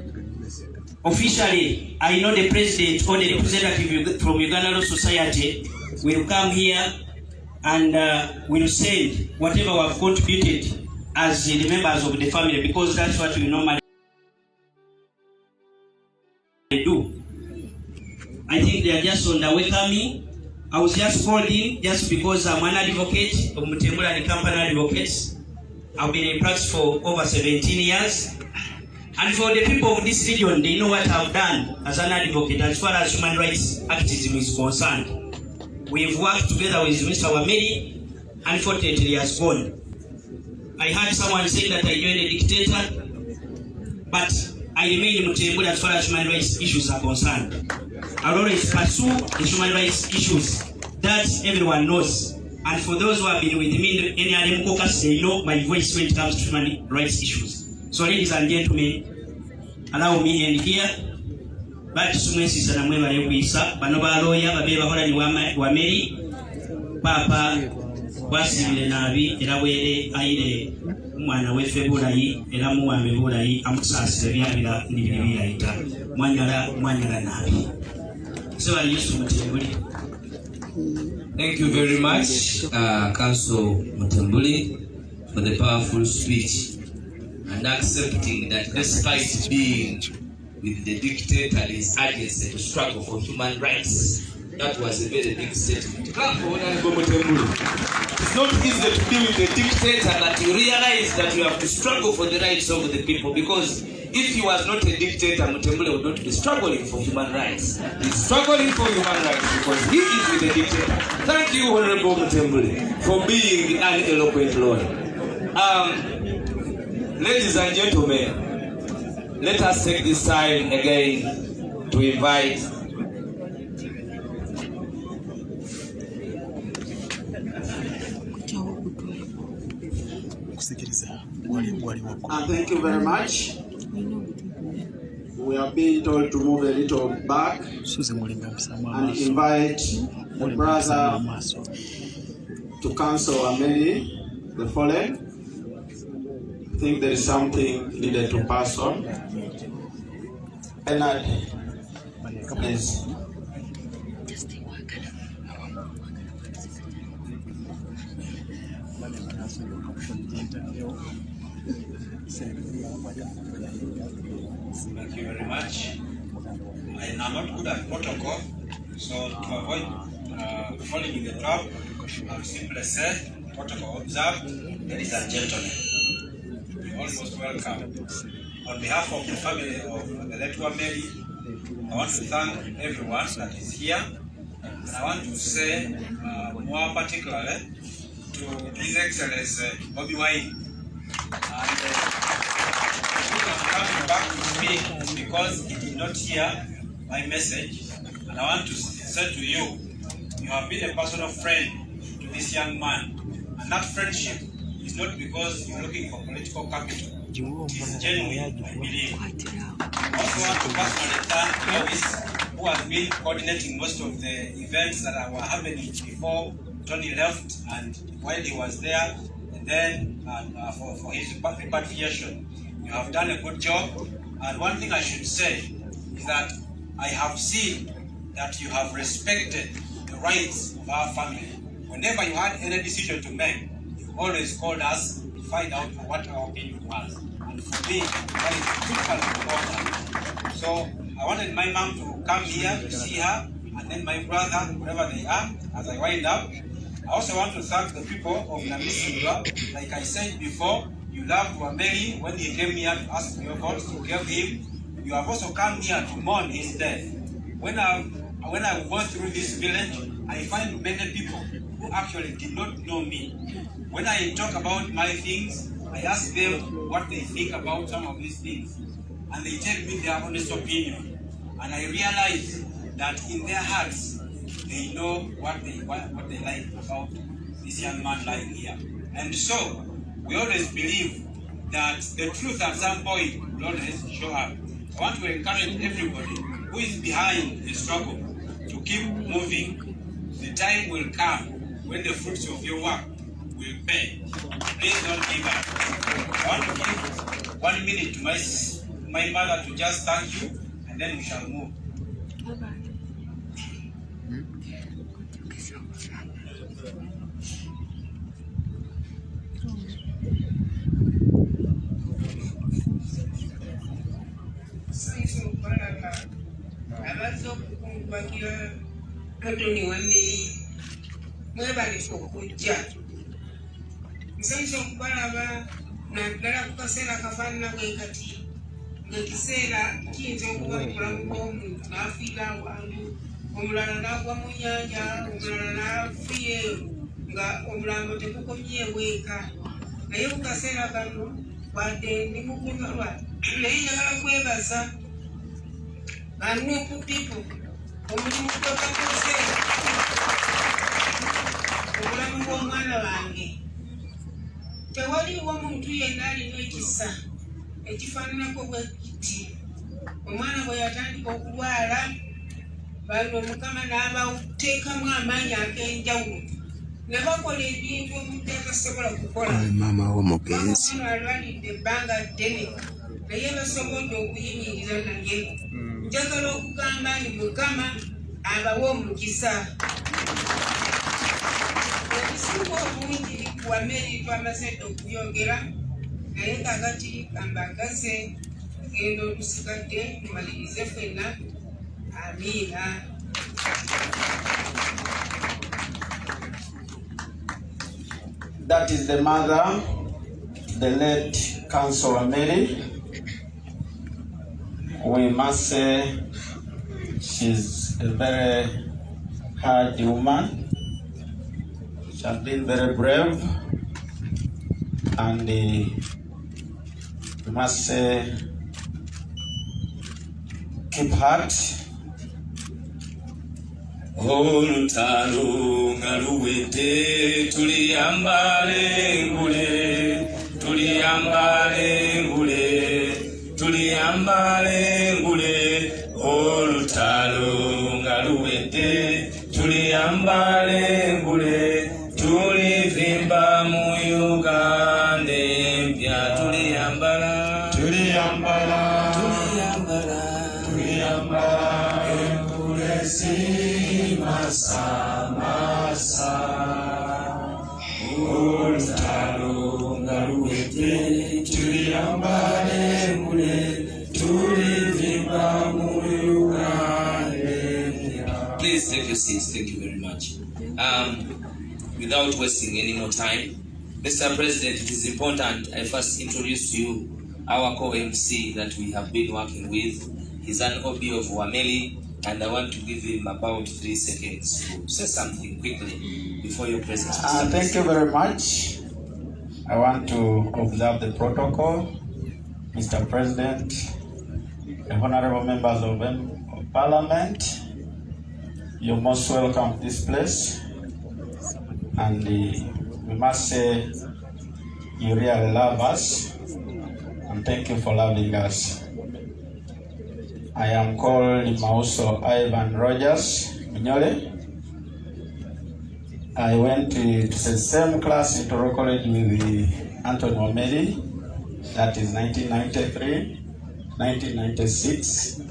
officially, I know the president or the representative from Uganda Law Society will come here and will send whatever we have contributed as the members of the family, because that's what we normally do. I think they are just on the way coming. I was just called in just because I'm an advocate of Mutembula and Company Advocates. I've been in practice for over 17 years. And for the people of this region, they know what I've done as an advocate as far as human rights activism is concerned. We've worked together with Mr. Wameli. Unfortunately, he has gone. I heard someone saying that I joined a dictator, but I remain in Mutembula as far as human rights issues are concerned. I'll always pursue the human rights issues that everyone knows. And for those who have been with me in any caucus, they know my voice when it comes to human rights issues. So ladies and gentlemen, allow me end here. But sumwesi sana mwe bale kuisa bano ba lawyer babe bahola ni Wameli papa wasibile nabi era wele aire mwana wefe bulayi era muwambe bulayi amusasire byabira nibira ita mwanyala nabi. So I used to Mutembuli. Thank you very much, Council Mutembuli, for the powerful speech and accepting that despite being with the dictator and his agency to struggle for human rights, That was a very big statement. Clap for Honorable Mutembule. It's not easy to be with a dictator that you realize that you have to struggle for the rights of the people, because if he was not a dictator, Mutembule would not be struggling for human rights. He's struggling for human rights because he is with a dictator. Thank you, Honorable Mutembule, for being an eloquent lawyer. Ladies and gentlemen, let us take this time again to invite thank you very much. We are being told to move a little back and invite the brother to counsel Wameli the fallen. I think there is something needed to pass on. Bernard, please. Thank you very much. I am not good at protocol, so to avoid falling in the trap, I'll simply say, protocol observed, ladies and gentlemen. You're almost welcome. On behalf of the family of the late Wameli, I want to thank everyone that is here, and I want to say more particularly to His Excellency Bobi Wine. And coming back to speak because he did not hear my message, and I want to say to you, you have been a personal friend to this young man, and that friendship is not because you're looking for political capital. It is genuine, I believe. I also want to personally thank Lois, who has been coordinating most of the events that were happening before Tony left and while he was there, and then for his repatriation. You have done a good job, and one thing I should say is that I have seen that you have respected the rights of our family. Whenever you had any decision to make, you always called us to find out what our opinion was. And for me, that is critical important. So I wanted my mom to come here to see her, and then my brother, wherever they are, as I wind up. I also want to thank the people of Namisimba. Like I said before, you loved Wameli when he came here to ask for your votes, you gave him. You have also come here to mourn his death. When I go through this village, I find many people who actually did not know me. When I talk about my things, I ask them what they think about some of these things. And they tell me their honest opinion. And I realize that in their hearts, they know what they like about this young man lying here. And so, we always believe that the truth at some point will always show up. I want to encourage everybody who is behind the struggle to keep moving. The time will come when the fruits of your work will pay. Please don't give up. I want to give 1 minute to my mother to just thank you, and then we shall move. Antoni Wameli mwebalisa okujja nsanyusa okubalaba naddala ku kaseera kafaanana bwe kati ng'ekiseera kiyinza okuba mukulamu bw'omuntu n'afiira awantu, omulala n'agwa mu nnyanja, omulala n'afiireyo nga omulambo tegukomyewo eka. Naye ku kaseera kano wadde ndi mu kunyolwa, naye njagala kwebaza Nuku people, omulimu gw'abakoze obulamu bw'omwana wange. Tewaliwo muntu yenna alina ekisa ekifaananako bwe kiti. Omwana bwe yatandika okulwala, bano Mukama n'abateekamu amaanyi ag'enjawulo ne bakola ebintu omuntu atasobola kukola. Maama w'omugenzi alwalidde ebbanga ddene naye basobodde okuyimirira naye. Njagala okugamba nti Mukama abawe omukisa. Ebisinga obungi Wameli twamaze okubyogera, naye kakati kambagaze tugenda olusigadde tumalirize ffenna. Amiina. that is the mother, the late Council Wameli. We must say she's a very hard woman. She has been very brave, and we must say keep heart. Olutalo ngaluwete tuliyambale ngule tuliyambale ngule tuliyambale ngule olutalo ngaluwete tuliyambale ngule tulivimba mu Uganda empya tuliyambala tuliyambala tuliyambala tuliyambala engule masa masa olutalo ngaluwete tuliyambale ngule tulivimba mu Uganda. Please take your seats. Thank you very much. Without wasting any more time, Mr. President, it is important I first introduce to you our co-MC that we have been working with. He's an OB of Wameli, and I want to give him about 3 seconds to say something quickly before your presence. Thank you very much. I want to observe the protocol. Mr. President, the honorable members of Parliament, you're most welcome to this place. And we must say you really love us, and thank you for loving us. I am called Mauso Ivan Rogers Minyole. I went to the same class in Toro College with Anthony Wameli. That is 1993, 1996,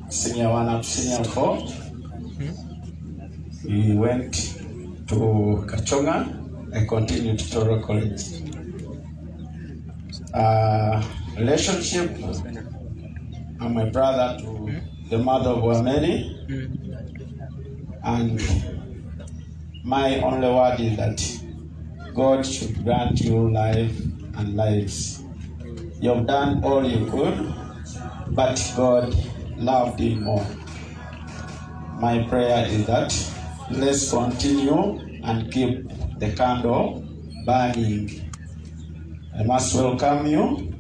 senior 1 up to senior 4. We went to Kachonga. I continued to Toro College. Relationship. I'm a brother to the mother of Wameli, and my only word is that God should grant you life and lives. You've done all you could, but God loved you more. My prayer is that let's continue and keep the candle burning. I must welcome you,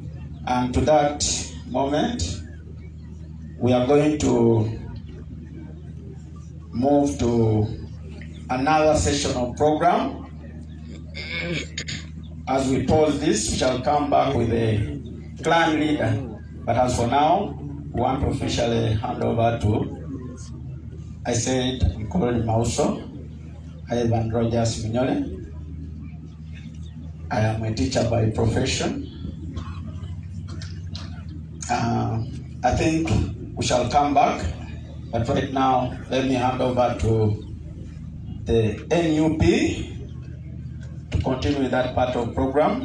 and to that moment, we are going to move to another session of program. As we pause this, we shall come back with a clan leader. But as for now, we want to officially hand over to, I said, I'm called Mauso Ivan Rogers Minyole. I am a teacher by profession. I think we shall come back, but right now, let me hand over to the NUP to continue with that part of program,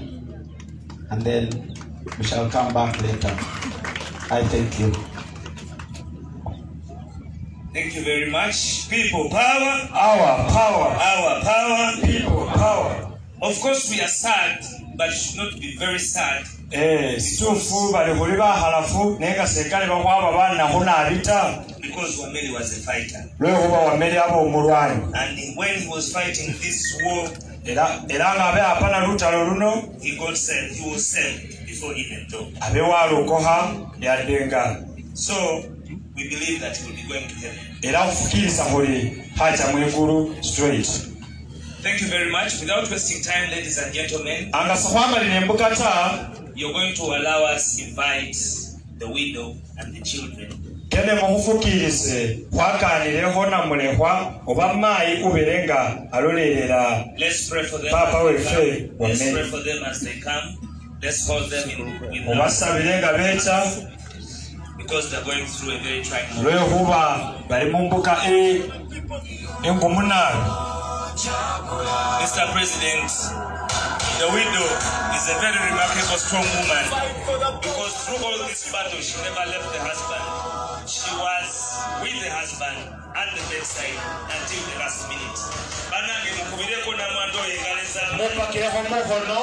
and then we shall come back later. I thank you. Thank you very much. People power. Our power. Our power. People power. Of course, we are sad, but should not be very sad. Because Wameli was a fighter. And when he was fighting this war, he got saved. He was saved before even though. So we believe that he will be going to heaven. Thank you very much. Without wasting time, ladies and gentlemen, you're going to allow us invite the widow and the children. Let's pray for them. Let's pray for them as they come. Let's hold them in love, because they're going through a very trying moment. Mr. President, the widow is a very remarkable, strong woman, because through all this battle, she never left the husband. She was with the husband at the bedside until the last minute. Banange mukubireko namwando yengaleza. Mupakireko mukono.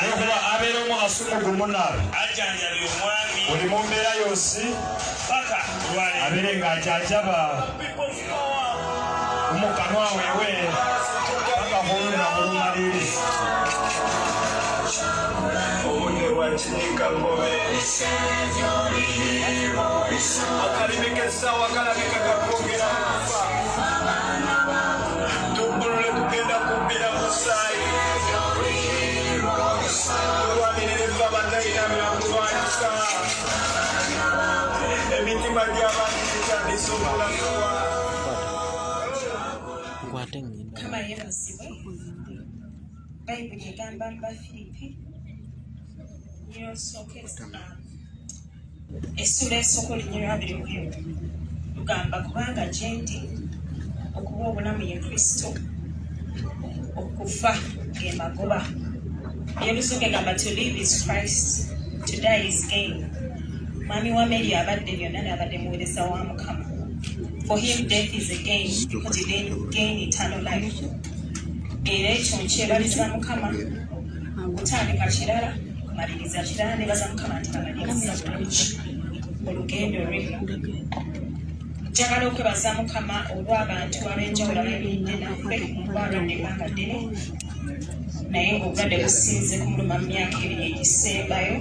Nekuba abeeremu asuku gumunaabe. Ajjanjabye omwami. Buli mu mbeera yonsi. Paka lwale. Abeere ng'ajjanjaba. Omukanwa weewe. Paka kulunda mulumalirizi. Obudde bwakinyika ngobe. Akalimi k'essaawa kalabika kakwogera kufa. Tubbulule tugenda kubbira musaayi. Tulwanirire ffe abadayina byakulwanyisa. Emitima gy'abantu gitandise okulakuwa. Kama yebazibwe. Bayibuli egamba mu Bafiripi essula esooka olunyirwa 21 lugamba kubanga gye ndi okuba obulamu ye Kristo okufa ge magoba. Ey'Oluzungu egamba to live is Christ, to die is gain. Mwami Wameli abadde byonna n'abadde muweereza wa Mukama. For him death is a gain because he didn't gain eternal life. Era ekyo nkyebaliza Mukama kutandika kirala kumaliriza kirala nebaza Mukama nti amaliriza bulungi olugendo lwe. Njagala okwebaza Mukama olw'abantu ab'enjawulo abayimiridde naffe olwalwadde ebbanga ddene naye ng'obulwadde businze kumuluma mu myaka ebiri egisembayo.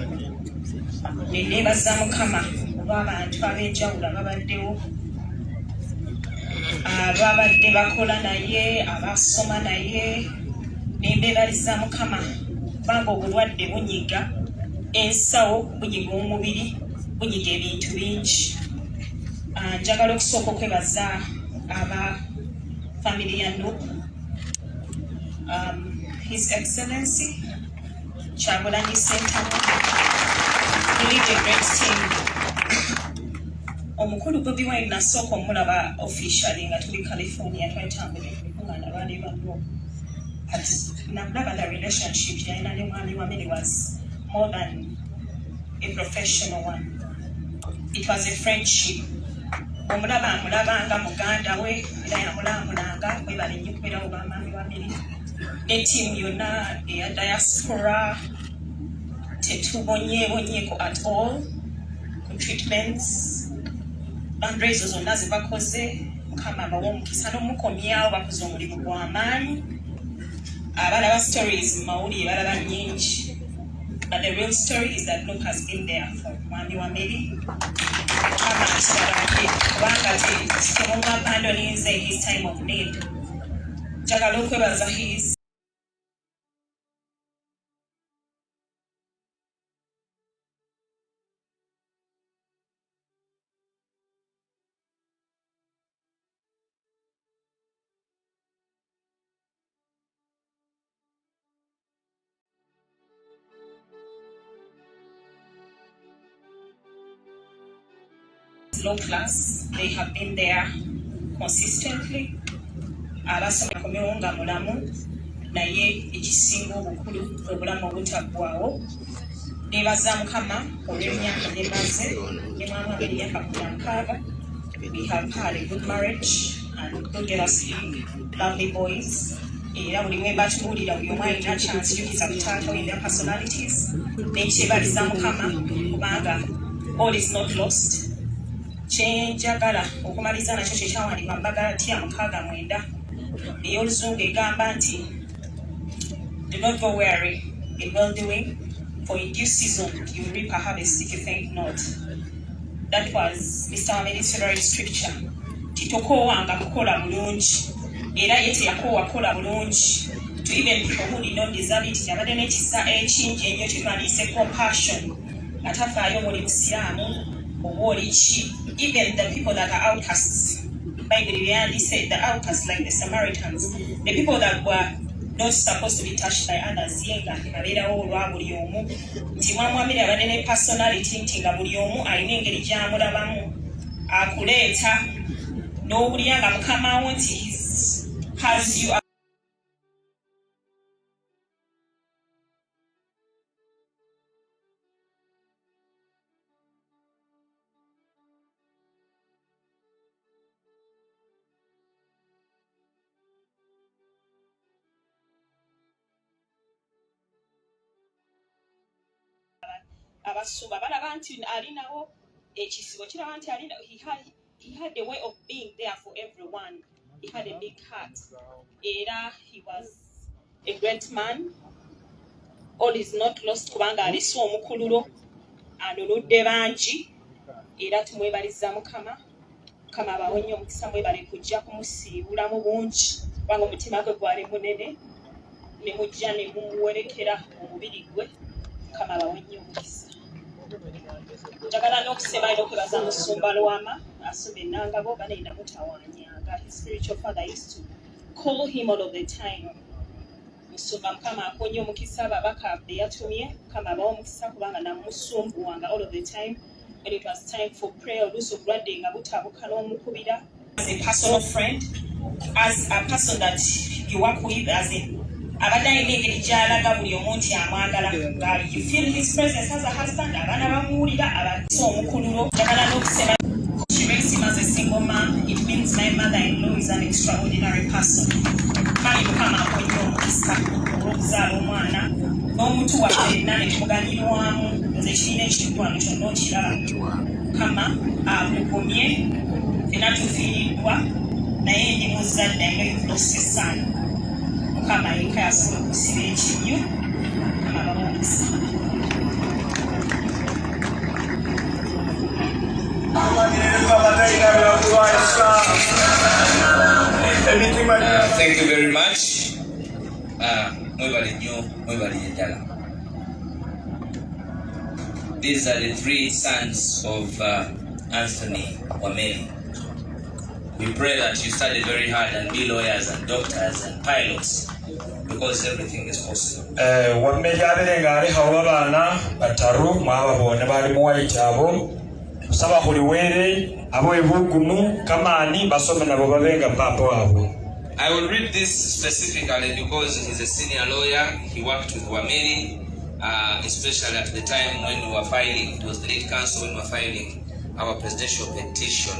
Ne neebaza Mukama olw'abantu ab'enjawulo ababaddewo, ababadde bakola naye, abasoma naye. Nembeebaliza Mukama kubanga obulwadde bunyiga ensawo, bunyiga omubiri, bunyiga ebintu bingi. Njagala okusooka okwebaza aba family ya Nuupu, His Excellency Kyagulanyi Ssentamu. We lead a great team. Omukulu Bobi Wine nasooka omulaba officially nga tuli California twetambula kuŋŋaana lwali lwaliwo. Namulaba the relationship yalina ne mwami Wameli was more than a professional one. It was a friendship. Omulaba amulabanga muganda we era yamulambulanga webale nnyo kubeerawo ba mwami Wameli. Ne ttiimu yonna eya diaspora tetubonyeebonyeeko at all ku treatments. Bandera ezo zonna ze bakoze Mukama abawa omukisa n'omukomyawo bakoze omulimu gw'amaanyi. Abalaba stories mu mawulire balaba nnyingi. But the real story is that Luke has been there for Mwami Wameli. Mukama akirabake kubanga temumwabandoninze in his time of need. Njagala okwebaza his low class. They have been there consistently. Abasoma komyewo nga mulamu naye ekisinga obukulu obulamu obutaggwaawo. Neebaza Mukama olw'emyaka gye maze ne mwami Wameli emyaka 16. We have had a good marriage and good lovely boys. Era buli mwe batubuulira buli omu alina chance yukiza kutaata in their personalities. Nekyebaliza Mukama kubanga all is not lost. Kyenjagala okumaliza nakyo kyekyawandiikwa mu Bagalaatiya 6:9 ey'Oluzungu egamba nti do not go weary in well doing, for in due season you will reap a harvest if you faint not. That was Mr. Wameli's favorite scripture. Titokoowanga kukola bulungi era ye teyakoowa kukola bulungi. To even people who did not deserve it, yabadde n'ekisa ekingi ennyo kyetwandiise compassion. Atafaayo muli Musiraamu oba oli ki. Even the people that are outcasts, Bible said the outcasts like the Samaritans, the people that were not supposed to be touched by others, yenga babeerawo olwa buli omu. Nti Mwami Wameli abadde ne personality nti nga buli omu alina engeri gy'amulabamu akuleeta n'owulira nga Mukama wo nti has you abasumba balaba nti alinawo ekisibo kiraba nti alina he had a way of being there for everyone. He had a big heart. Era he was a great man. All is not lost kubanga aliso omukululo anonudde bangi era tumwebaliza mukama kama bawonye omukisa mwebale kujja kumusiibula mu bungi kubanga omutima gwe gwali munene ne mujja ne mumuwerekera omubiri gwe kama bawonye omukisa. Njagala n'okusema era okwebaza musumba Lwama asumba ennangabo banayina mutawanyanga. His spiritual father used to call him all of the time. Musumba mukama akonye omukisa babaka be yatumye mukama abawa omukisa kubanga namusumbuwanga all of the time when it was time for prayer oluusi obulwadde nga butabuka n'omukubira. As a personal friend, as a person that you work with, as in abadde alina engeri gy'alaga buli omu nti amwagala. You feel his presence as a husband, abaana bamuwulira abadde omukululo. Njagala n'okusema she raised him as a single man. It means my mother-in-law is an extraordinary person. Mali mukama akonye omukisa olw'okuzaala omwana n'omuntu wafenna ne tumuganyirwamu nze kirina ekirwano kyonna okiraba mukama akukumye fenna tufiiriddwa naye ndi muzadde nga you've son mukama yekka yasobola okusiba ekinyu mukama bamomukisa. Thank you very much. These are the three sons of Anthony Wameli. We pray that you study very hard and be lawyers and doctors and pilots because everything is possible. Wameli abelenga ali hawabana bataru mwababone bali muwaiti abo saba kuliwere abo ebugumu kamani basome nabo babenga papa wabo. I will read this specifically because he's a senior lawyer. He worked with Wameli, especially at the time when we were filing. It was the lead counsel when we were filing our presidential petition,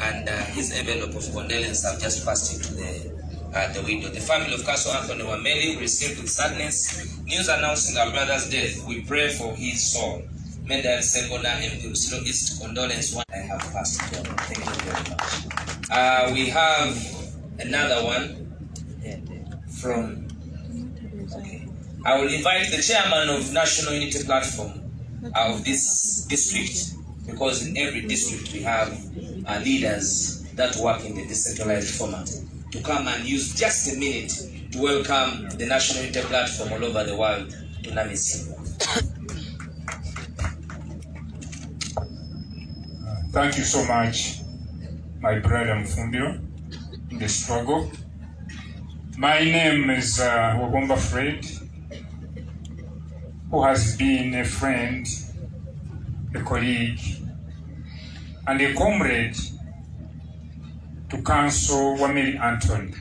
and his envelope of condolence have just passed into the window. The family of Counsel Anthony Wameli received with sadness news announcing our brother's death. We pray for his soul. Mendel Segona MP Slow East condolence one I have passed it on. Thank you very much. We have another one from, okay. I will invite the chairman of National Unity Platform of this district, because in every district we have leaders that work in the decentralized format, to come and use just a minute to welcome the National Unity Platform all over the world to Namisimba. Thank you so much, my brother Mfumbio, in the struggle. My name is Wagomba Fred, who has been a friend, a colleague, and a comrade to Counsel Wameli Anthony.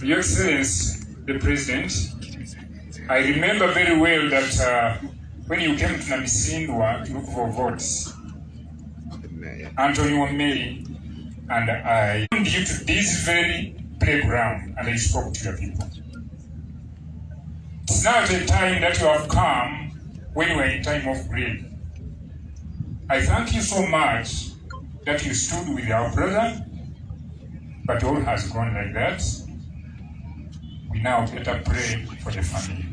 Your Excellency, the President, I remember very well that when you came to Namisindwa to look for votes, Anthony Wameli and I came you to this very playground and I spoke to your people. It's now the time that you have come when you are in time of grief. I thank you so much that you stood with our brother, but all has gone like that. We now better pray for the family.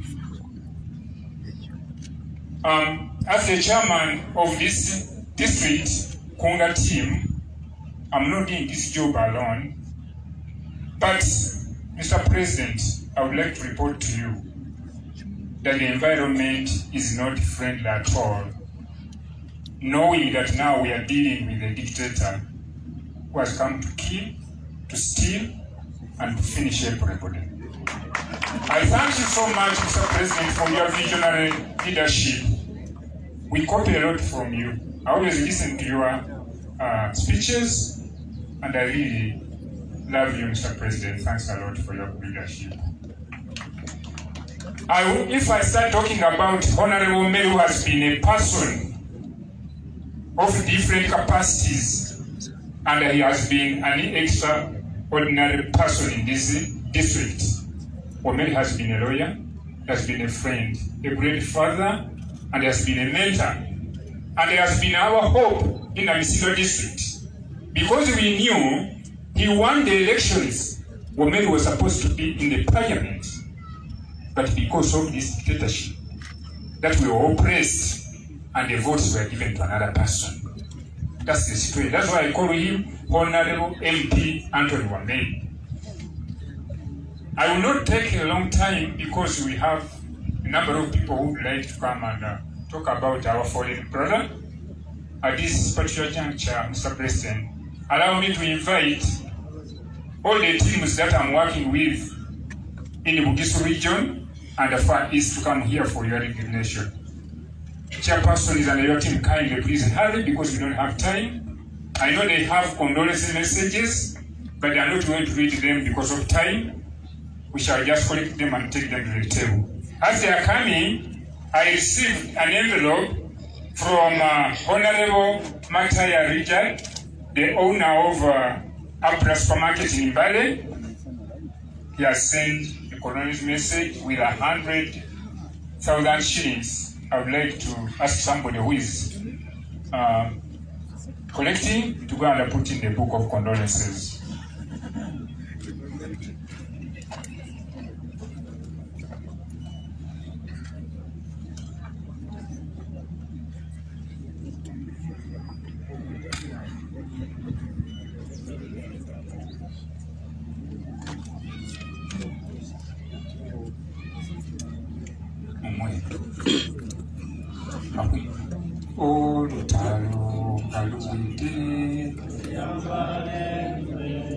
As the chairman of this district Konga team, I'm not doing this job alone, but Mr. President, I would like to report to you that the environment is not friendly at all, knowing that now we are dealing with a dictator who has come to kill, to steal, and to finish everybody. I thank you so much, Mr. President, for your visionary leadership. We copy a lot from you. I always listen to your speeches, and I really love you, Mr. President. Thanks a lot for your leadership. If I start talking about Honorable Wameli, who has been a person of different capacities, and he has been an extraordinary person in this district. Wameli has been a lawyer, has been a friend, a great father, and has been a mentor. And he has been our hope in the Misigo district. Because we knew he won the elections, Wameli was supposed to be in the parliament. But because of this dictatorship, that we were oppressed and the votes were given to another person. That's the story. That's why I call him Honorable MP Anthony Wameli. I will not take a long time because we have a number of people who would like to come and talk about our fallen brother. At this particular juncture, Mr. President, allow me to invite all the teams that I'm working with in the Bugisu region and the Far East to come here for your recognition. Chairperson is under your team, kindly please hurry because we don't have time. I know they have condolence messages, but they are not going to read them because of time. We shall just collect them and take them to the table. As they are coming, I received an envelope from Honorable Mataya Richard, the owner of Abra Supermarket in Mbale. He has sent a condolence message with 100,000 shillings. I would like to ask somebody who is collecting to go and put in the book of condolences.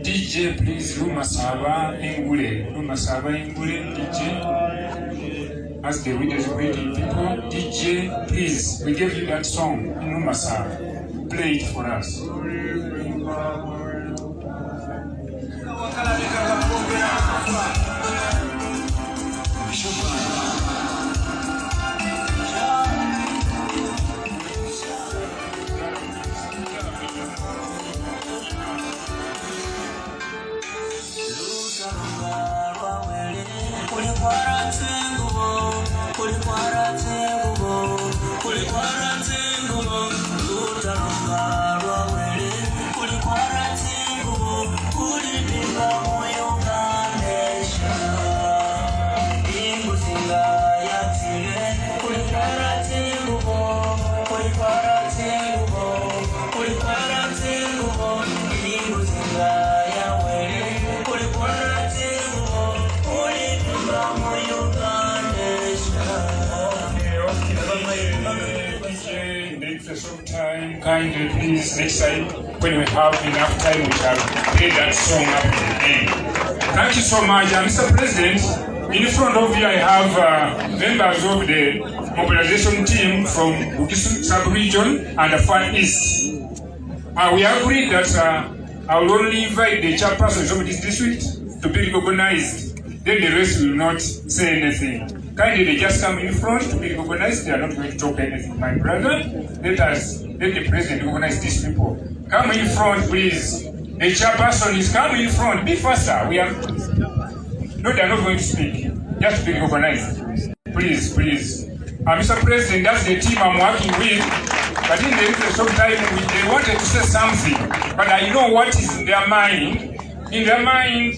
DJ, please, Lumasaba Ingule, DJ. As the winners greeting people, DJ, please, we gave you that song in Lumasaba. Play it for us. Kindly, please, next time, when we have enough time, we shall play that song up to the end. Thank you so much. Mr. President, in front of you, I have members of the mobilization team from Bugisu sub-region and the Far East. We agreed that I will only invite the chairpersons of this district to be recognized. Then the rest will not say anything. Kindly, they just come in front to be recognized. They are not going to talk anything. My brother, let the president recognize these people. Come in front, please. The chairperson is coming in front. Be faster. No, they are not going to speak. Just to be recognized. Please, please. Mr. President, that's the team I'm working with. But in the interest of time, they wanted to say something. But I know what is in their mind. In their mind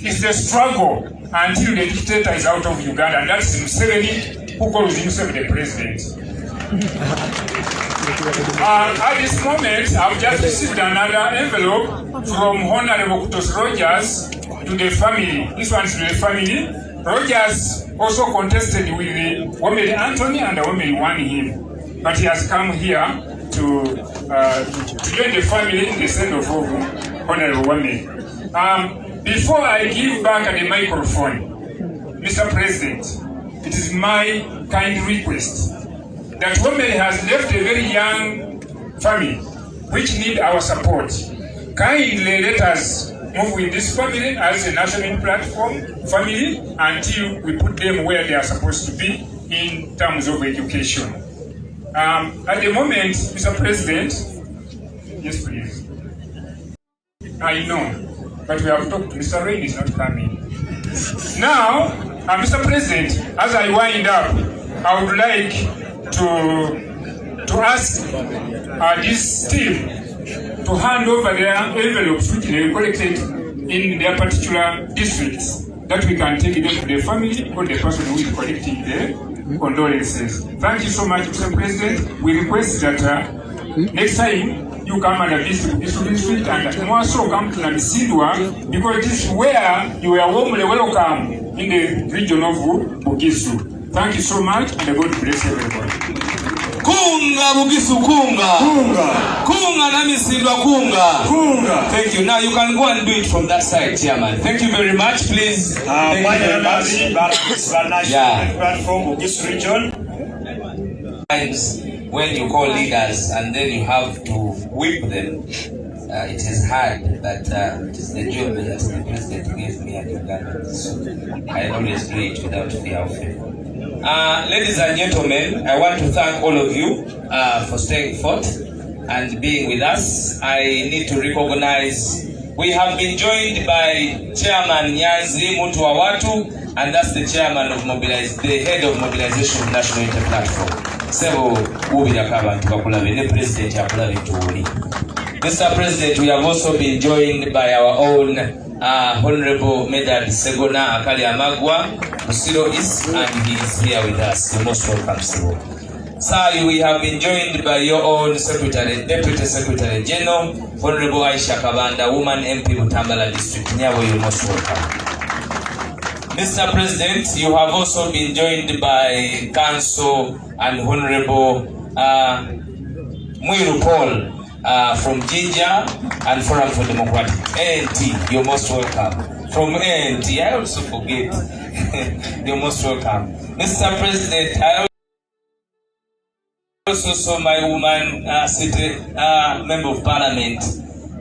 is the struggle until the dictator is out of Uganda. And that's Museveni, who calls himself the president. At this moment, I've just received another envelope from Honorable Rogers to the family. This one's to the family. Rogers also contested with the Wameli Anthony and the Wameli won him. But he has come here to join the family in the send-off of Honorable Wameli. Before I give back the microphone, Mr. President, it is my kind request that Wameli has left a very young family which need our support. Kindly let us move with this family as a national platform family until we put them where they are supposed to be in terms of education. At the moment, Mr. President, yes please. I know, but we have talked to Mr. Rain is not coming. Now, Mr. President, as I wind up, I would like to ask this team to hand over their envelopes which they collected in their particular districts, that we can take them to the family or the person who is collecting the condolences. Thank you so much, Mr. President. We request that next time you come and visit this district and also come to Namisindwa, because this is where you are warmly welcome in the region of Bugisu. Thank you so much, and God bless everybody. Kunga Bugisu kunga. Kunga. Kunga Namisindwa kunga. Kunga. Thank you. Now you can go and do it from that side, Chairman. Thank you very much, please. Thank you very much. From Bugisu region. When you call leaders and then you have to whip them, it is hard, but it is the job that the President gave me at Uganda. So I always do it without fear of favor. Ladies and gentlemen, I want to thank all of you for staying forth and being with us. I need to recognize we have been joined by Chairman Nyanzi Muntu wa Watu, and that's the chairman of the head of Mobilization of National Unity Platform. So, Mr. President, we have also been joined by our own Honorable Medal Segona Akali Amagwa, Musiro is, and he is here with us. You're most welcome, Siro. Sir, we have been joined by your own Secretary, Deputy Secretary General, Honorable Aisha Kabanda, Woman MP Mutambala District. Nyawo, you're most welcome. Mr. President, you have also been joined by Council and Honorable Mwiru Paul from Jinja and Forum for Democratic. ANT, you're most welcome. From ANT, I also forget. You're most welcome. Mr. President, I also saw my woman, Member of Parliament,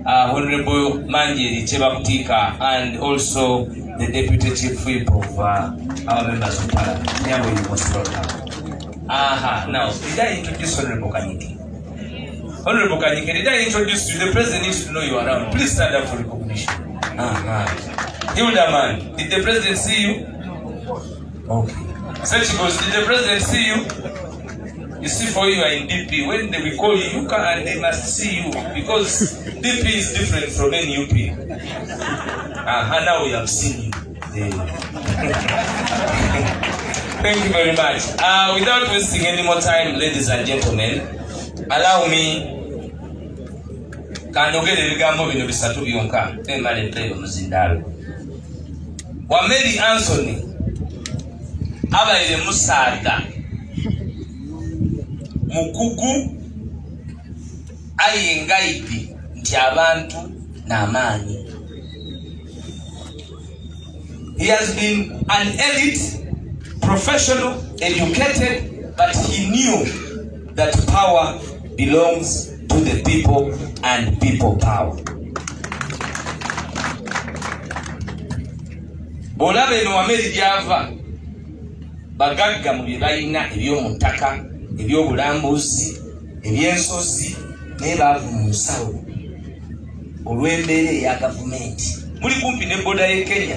Honorable Manjeri Chebakutika, and also the Deputy Chief Whip of our members of Parliament. Here you most welcome. Now, did I introduce Honorable Kanyike? Honorable Kanyike, did I introduce you? The President needs to know you around. Please stand up for recognition. Hildaman, did the President see you? Okay. So she goes, did the President see you? You see, for you are in DP. When they will call you, you can, and they must see you, because DP is different from any UP. Now we have seen you. Thank you very much. Without wasting any more time, ladies and gentlemen, allow me kanogere bigambo bino bisatu byonka emale mpero muzindalo. Wameli Anthony abaire musaga mukugu ayengaidi nti abantu n'amaanyi. He has been an elite, professional, educated, but he knew that power belongs to the people and people power. Bolabe no Wameli gyava bagagga mu bibayina ebyomuntaka, ebyobulambuzi, ebyensozi, naye baavu mu nsawo olw'embeera eya gavumenti. Muli kumpi ne boda y'e Kenya.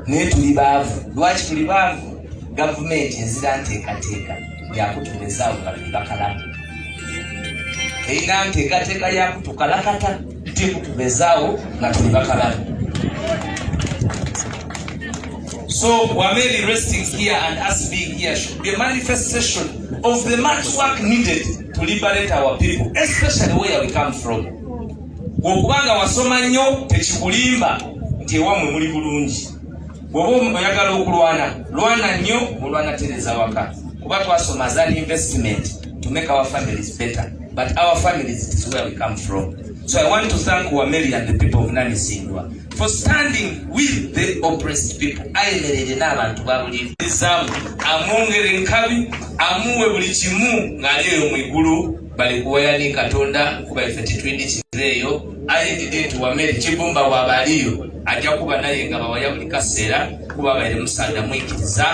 Naye tuli baavu. Lwaki tuli baavu? Gavumenti enzira nteekateeka yakutuwezaawo nga tuli bakalamu. Erina nteekateeka yakutukalakata tekutuwezaawo nga tuli bakalamu. So Wameli resting here and us being here should be a manifestation of the much work needed to liberate our people, especially where we come from. Okubanga wasoma nnyo tekikulimba nti ewamwe muli bulungi. Bw'oba oyagala okulwana, lwana nnyo, mulwana tereza waka. Kuba twasoma as an investment to make our families better. But our families is where we come from. So I want to thank Wameli and the people of Namisindwa for standing with the oppressed people. Ayemerere n'abantu babulirizamu, amwongere nkabi, amuwe buli kimu ng'ali mu igulu, bali kuwayani Katonda kuba ife titwindikireeyo. Ayendidde nti Wameli Kibumba wabaliyo ajja kuba naye nga bawaya buli kaseera kuba baire musanda mwikiriza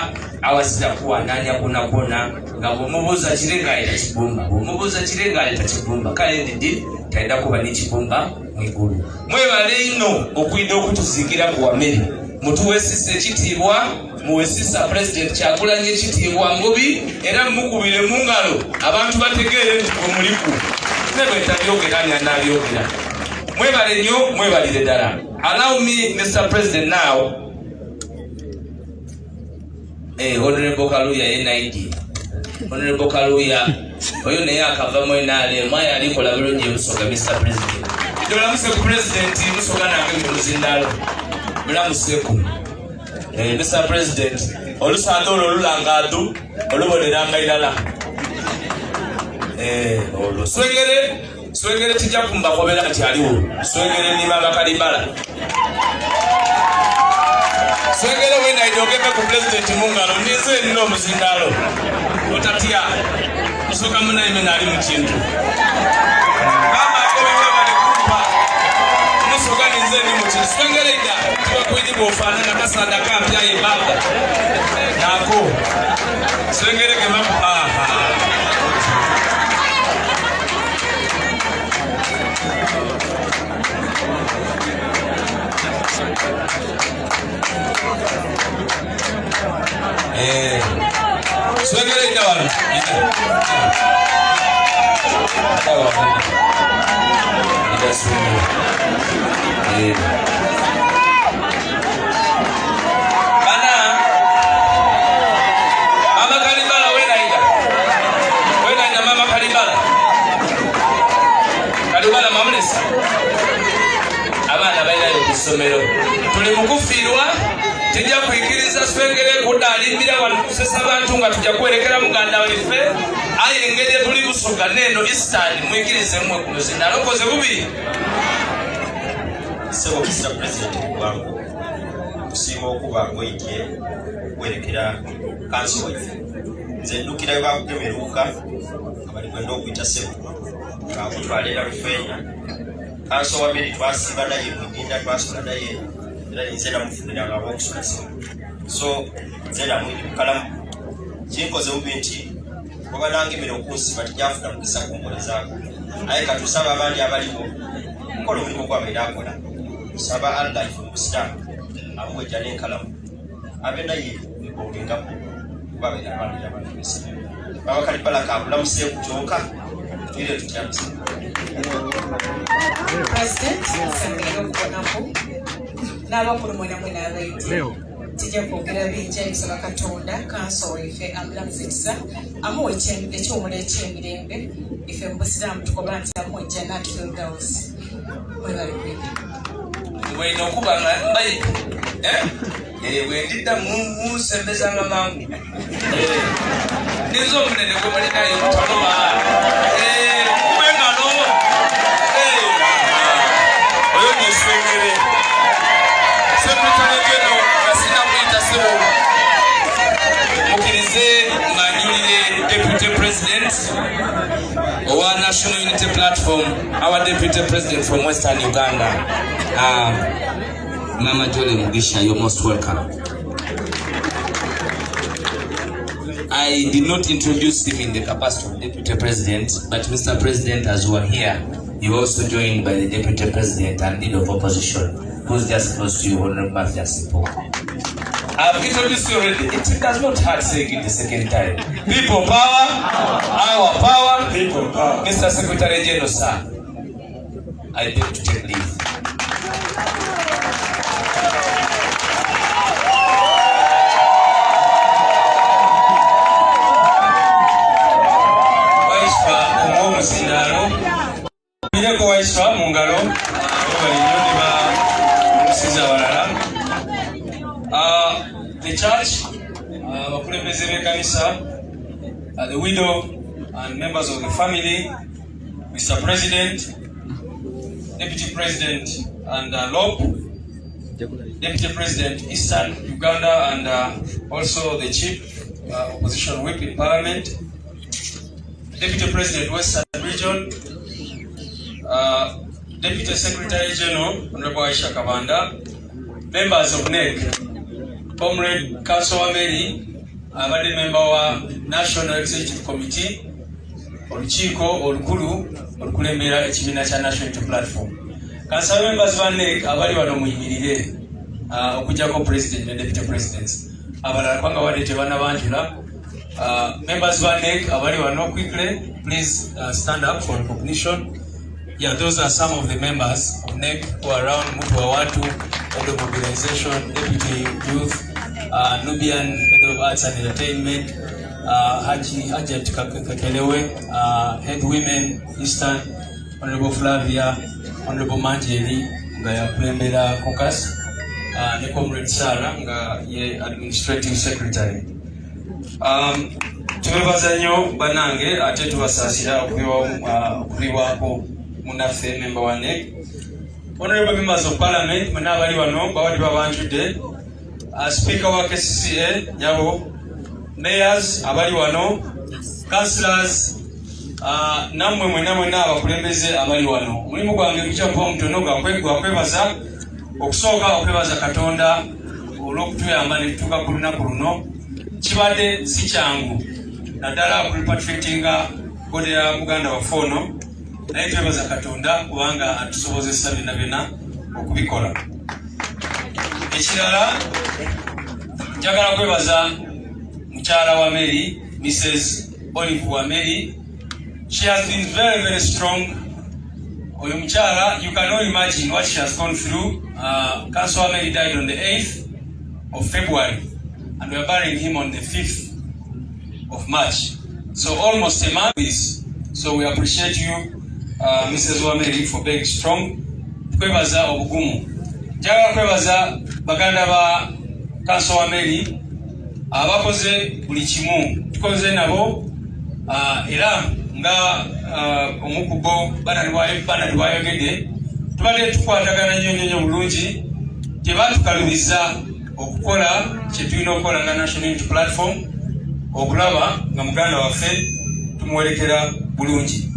awazira kuwananya kona nga bw'omubuuza kirenga ayita Kibumba, bw'omubuuza kirenga ayita Kibumba. Kale ndidi taida kuba ne Kibumba mwigulu. Mwebale ino okwidde okutuziikira ku Wameli mutuwesisa ekitiibwa muwesisa President Kyagulanyi ekitiibwa Bobi era mukubire mu ngalo abantu bategeere nti muliku nebwetabyogera nanabyogera mwebale nnyo mwebalire ddala. Allow me Mr. President now Honorable Kaluya NID Honorable Kaluya oyo naye akava mwenale mwaye alikola bulungi Musoga Mr. President ndola Musoga President Musoga nange muluzindalo mulamuseku Mr. President olusando olulangadu olubonera ilala swengere tijja kumba kobera kati aliwo swengere ni baba kalibala swengere wena idogebe ku President mungalo nize nino muzindalo otatia Musoga muna imena ali mu kintu baba akobewe bali kumpa Musoga nize ni mu kintu swengere ida tubakwidi bofana na kasanda kampya ye baba nako swengere kema swengere ida wano ida swengere bana mama kalibala wena ida mama kalibala mamlesa abana bainayo kusomero tuli mukufirwa tujja kuyikiriza swengere kudalimbira wano kusesa abantu nga tujja kwerekera muganda waffe aye engeri tuli Busoga neno Eastern muyikirize mmwe ku muzinda lokoze bubi sebo Mr. President wangu kusima okuba ngoyitye kwerekera kanso waffe nze ndukira bakutemeruka abali kwenda okuyita sebo kakutwalira Rufenya kanso Wameli twasiba naye mudinda twasula naye era nzera mufunira ngabo okusula sebo so nzera mukalamu kinkoze ubinti kuba nange mero kunsiba tijafuna mukisa kumoleza aye katusaba abandi abaliwo mukolo mulimu kwabaira akola saba Allah ifumusita amwe jale kalamu abenda ye olinga babaira abandi abandi baba kalipala kabula muse kujoka ile tukyamsa President Sangero Konapo n'abakulu mwena mwena abaiti tijja kwogera bingi ebisaba Katonda kanso ife amulamuzikiza amuwa ekyomula ekyemirembe ife mubusiraamu tukoba nti amuwa Jannat Firdaus mwebali kwega wena okuba mbayi wendidda musembezanga mangu nizo omunene gwemulinayo mutonoba kubengano oyo niswengere Secretary General kasina kuyita sebo mukirize nganyulire Deputy President our National Unity Platform, our Deputy President from Western Uganda, Mama Jolly Mugisha, you're most welcome. I did not introduce him in the capacity of Deputy President, but Mr. President, as you are here, you also joined by the Deputy President and Leader of Opposition, who's just close to you, Honorable Mathias Simpo. I've introduced you already. It does not hurt saying it the second time. People power, our power, people power. Mr. Secretary General, sir, I beg to take leave. Waiswa mungalo the church, the widow and members of the family, Mr. President, Deputy President and LOP, Deputy President Eastern Uganda, and also the Chief Opposition Whip in Parliament, Deputy President Western Region, Deputy Secretary General Honorable Aisha Kabanda, members of NEC, Comrade Council Wameli, abadde member wa National Executive Committee, olukiiko olukulu olukulembera ekibiina kya National Unity Platform. Council members ba NEC abali wano muyimirire okujjako president ne deputy presidents abalala kwanga wadde tebannabanjula. Members of NEC abali wano quickly please stand up for recognition. Yeah, those are some of the members of NEC who are around. Mutu Wawatu, Head of Mobilization, Deputy Youth, Nubian, Head of Arts and Entertainment, Hajat Kakelewe, Head Women, Eastern, Honorable Flavia, Honorable Manjeri, Ngaya Plembera Caucus, ne Comrade Sarah, nga ye Administrative Secretary. Tumebaza nnyo banange ate tubasasira okubiwaako munaffe member wa NEC. Honorable members of parliament muna abali wano bawali babanjudde, speaker wa KCCA nyabo, mayors abali wano, councillors, nammwe mwena abakulembeze abali wano. Mulimu gwange gujja kuba mutono gwakwebaza, okusooka okwebaza Katonda olw'okutuyamba ne tutuuka ku lunaku luno. Kibadde si kyangu naddala okurepatriatinga bode ya Buganda waffe ono, naye twebaza Katonda kubanga atusobozesa byonna okubikola. Ekirala njagala kwebaza mukyala Wameli, Mrs. Olive Wameli. She has been very, very strong. Oyo mukyala, you can only imagine what she has gone through. Council Wameli died on the 8th of February and we are burying him on the 5th of March. So almost a month is. So we appreciate you, Mrs. Wameli, for being strong. Kwebaza obugumu. Njagala kwebaza baganda ba Council Wameli abakoze buli kimu. Tukoze nabo era nga omukubo bana liwayogedde tubadde tukwatagana nnyo bulungi, tebatukalubiza okukola kyetulina okukola nga National Unity Platform okulaba nga muganda waffe tumuwerekera bulungi.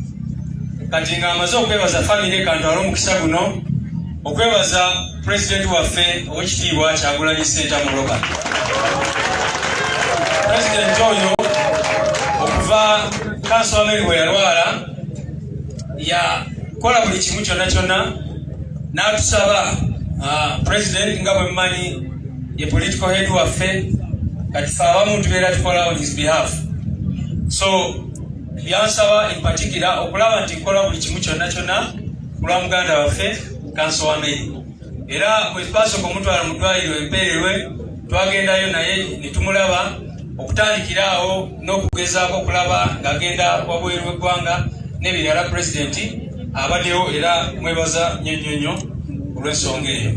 Kati nga amaze okwebaza family kantwala omukisa guno okwebaza president waffe owekitiibwa Kyagulanyi Ssentamu Robert. President oyo okuva Council Wameli bwe yalwala yakola buli kimu kyonna n'atusaba president nga bwe mmanyi ye political head waffe, kati ffe abamu tubeera tukola on his behalf. So yansaba in particular okulaba nti nkola buli kimu kyonna kulwa muganda waffe Council Wameli. Era bwe twasooka omutwala mu ddwaliro empeererwe twagendayo naye ne tumulaba okutandikira awo n'okugezaako okulaba ng'agenda wabweru w'eggwanga n'ebirala president abaddeyo, era mwebaza nnyo olw'ensonga eyo.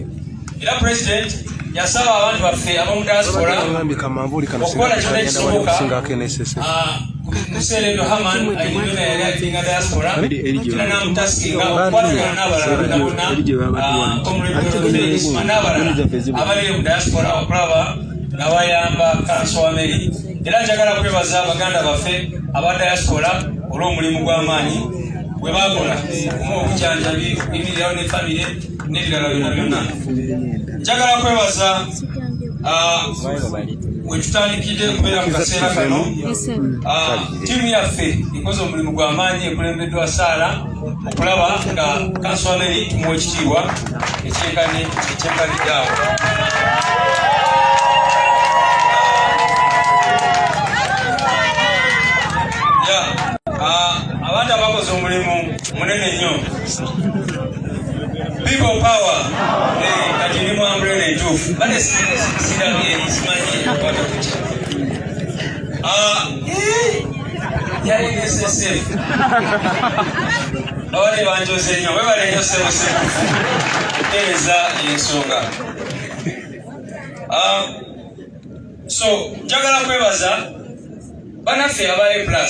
Era president yasaba abantu baffe ab'omu diaspora okukola kyonna ekisoboka museera ebyo Haman ayinona yali alinga diaspora era namutasikinga okukwatagana n'abalala n'abalala abali mu diaspora okulaba nga bayamba Council Wameli. Era njagala kwebaza baganda baffe aba diaspora olw'omulimu gw'amaanyi bwe bakola okumuwa obujjanjabi okuyimirirawo ne famire n'ebirala byonna. Njagala kwebaza we tutandikidde okubeera mu kaseera kano ttiimu yaffe ekoze omulimu gw'amaanyi ekulembeddwa Saara okulaba nga Council Wameli tumuwa ekitiibwa ekyenkanidde awo. Abantu abakoze omulimu munene nnyo. People power. Kati ndi mu umbrella entuufu. Bale simanyi ekwata kutya. Yali SSF. Abali banjoze nnyo. Webale nnyo sebusebu. Kutereeza ensonga. So njagala kwebaza banaffe aba A+.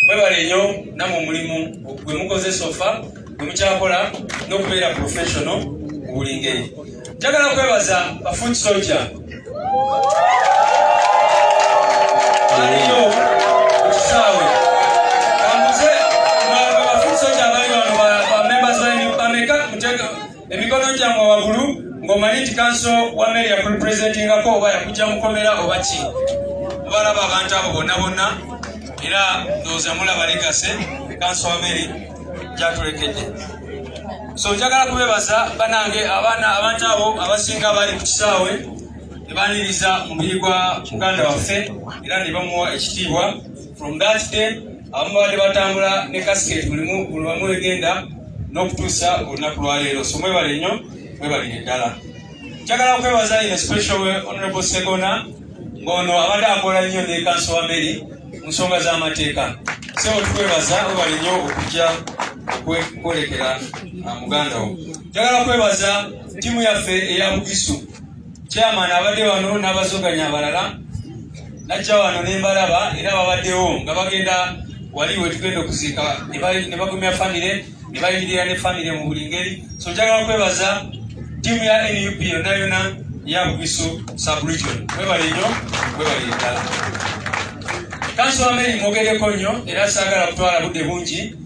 Mwebale nnyo namwe omulimu gwe mukoze sofa gwe mukyakola n'okubeera professional mu buli ngeri. Njagala kwebaza ba foot soldier baliyo ku kisaawe kambuze ba foot soldier bali wano ba members bameka mutega emikono gyammwe waggulu ng'omanyi nti Council Wameli yakurepresentingako oba yakujja mukomera oba ki. Mubalaba abantu abo bonna era ndowooza mulaba legase Council Wameli gyatulekedde. So njagala kubebaza banange abantu abo abasinga bali ku kisaawe ne baniriza mubiri gwa muganda waffe era ne bamuwa ekitiibwa. From that day abamu badde batambula ne casket buli wamu egenda n'okutuusa olunaku lwaleero. So mwebale nnyo, mwebalire ddala. Njagala okwebaza in a special way Honorable Segona ng'ono abadde akola nnyo ne Council Wameli mu nsonga z'amateeka. So tukwebaza webale nnyo okujja okwolekera muganda wo. Njagala kwebaza ttiimu yaffe eya Bugisu. Chairman abadde wano n'abazoganya abalala. Najja wano ne mbalaba era babaddewo nga bagenda wali we tugenda okuziika ne bagumya famire ne bayimirira ne famire mu buli ngeri. So njagala kwebaza ttiimu ya NUP yonna ya Bugisu sub-region. Mwebale nnyo, mwebale ddala. Council Wameli mwogereko nnyo era saagala kutwala budde bungi.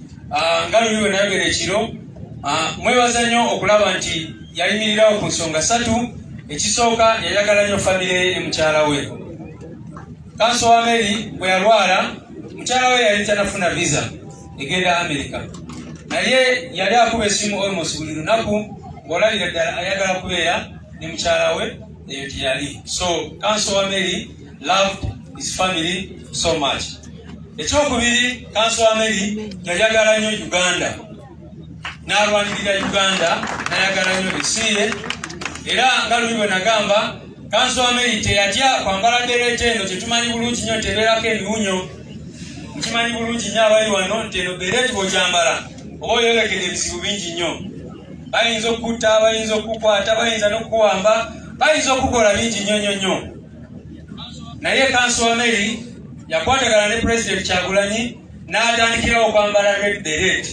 Nga luliwe nayogera ekiro. Mwebaza nnyo okulaba nti yayimirirawo ku nsonga 3. Ekisooka yayagala nnyo famire ye mukyala we. Council Wameli bwe yalwala mukyala we yali tanafuna visa egenda America. Naye yali akuba esimu almost buli lunaku ng'olabira ddala ayagala kubeera ne mukyala we eyo teyali. So Council Wameli loved his family so much. Ekyokubiri, Council Wameli yayagala nnyo Uganda. N'alwanirira Uganda, n'ayagala nnyo ensi. Era nga luli bwe nagamba, Council Wameli teyatya kwambala delegation eno tetumanyi bulungi nnyo tebeerako ebiwunyo. Mukimanyi bulungi nnyo abali wano nti eno beereti bw'ogyambala oba oyolekera ebizibu bingi nnyo. Bayinza okutta, bayinza okukwata, bayinza n'okukuwamba, bayinza okukola bingi nnyo. Naye Council Wameli yakwatagana ne President Kyagulanyi n'atandikirawo okwambala red beret.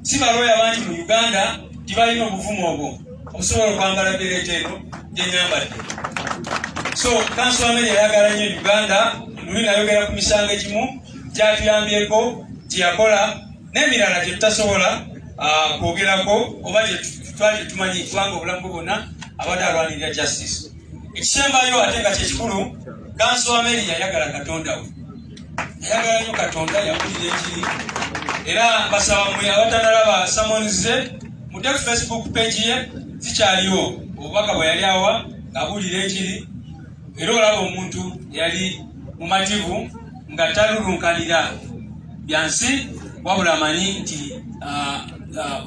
Si balooya bangi mu Uganda tibalina obuvumu obwo okusobola okwambala beret eno gyenyambadde. So Council Wameli yayagala nnyo Uganda. Luli nayogera ku misango egimu gyatuyambyeko gyeyakola n'emirala gye tutasobola kwogerako oba gye twali tumanyi kubanga obulamu bwonna abadde alwanirira justice. Ekisembayo ate nga kyekikulu, Council Wameli yayagala Katonda we. Yayagala nnyo Katonda, yawulira enjiri. Era basaba mmwe abatanalaba sermons ze muteke Facebook page ye zikyaliwo obubaka bwe yali awa ng'abuulira enjiri. Era olaba omuntu yali mumativu nga talulunkanira byansi wabula amanyi nti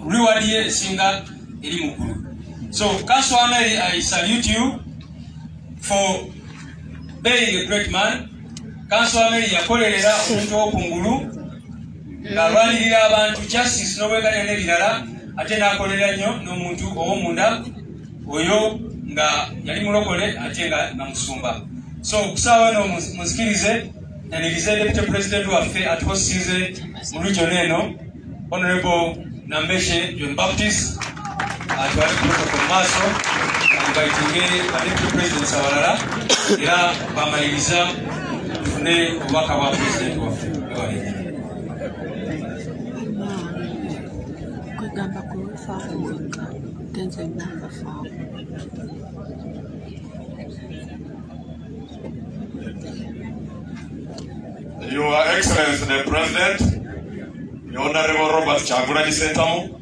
reward ye esinga eri mukulu. So Council Wameli, I salute you for being a great man. Council Wameli yakolerera omuntu w'okungulu ng'alwanirira abantu justice n'obweganya n'ebirala, ate n'akolera nnyo n'omuntu ow'omunda oyo nga yali mulokole ate nga musumba. So kusaawa eno muzikirize nanirize Deputy President waffe atuhosize mu region eno Honorable Nambeshe John Baptist atwale protocol maaso ngaitinge Deputy President abalala era bamaliriza tufune obubaka bwa President waffe. Kwegamba kufaako tenze ngamba faako. Your Excellency the President, the Honorable Robert Kyagulanyi Ssentamu,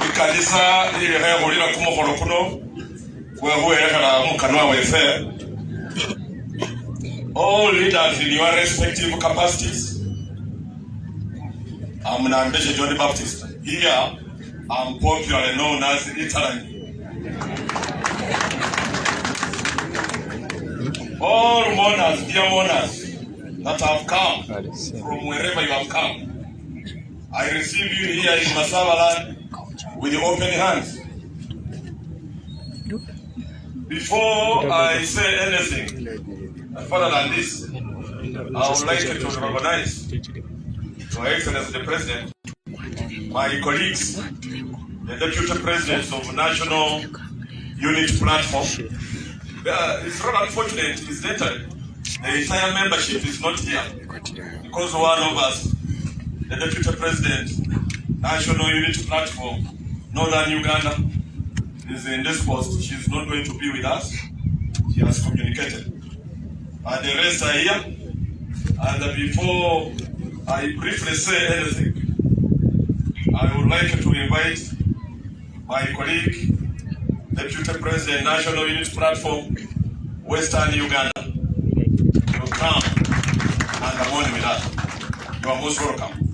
ikanisa lirihehulira kumukolo kuno wehuwerekera mukanwa wefe, all leaders in your respective capacities. I'm Nambeshe John Baptist. Here, I'm popularly known as Italy. All mourners, dear mourners, that have come from wherever you have come, I receive you here in Masabaland with open hands. Before I say anything further than this, I would like to recognize Your Excellency the President, my colleagues, the Deputy Presidents of National Unit Platform. It's rather unfortunate is that the entire membership is not here because one of us, the Deputy President, National Unity Platform, Northern Uganda, is in this post. She's not going to be with us. She has communicated. And the rest are here. And before I briefly say anything, I would like to invite my colleague, Deputy President, National Unity Platform, Western Uganda, to come and among with us. You are most welcome.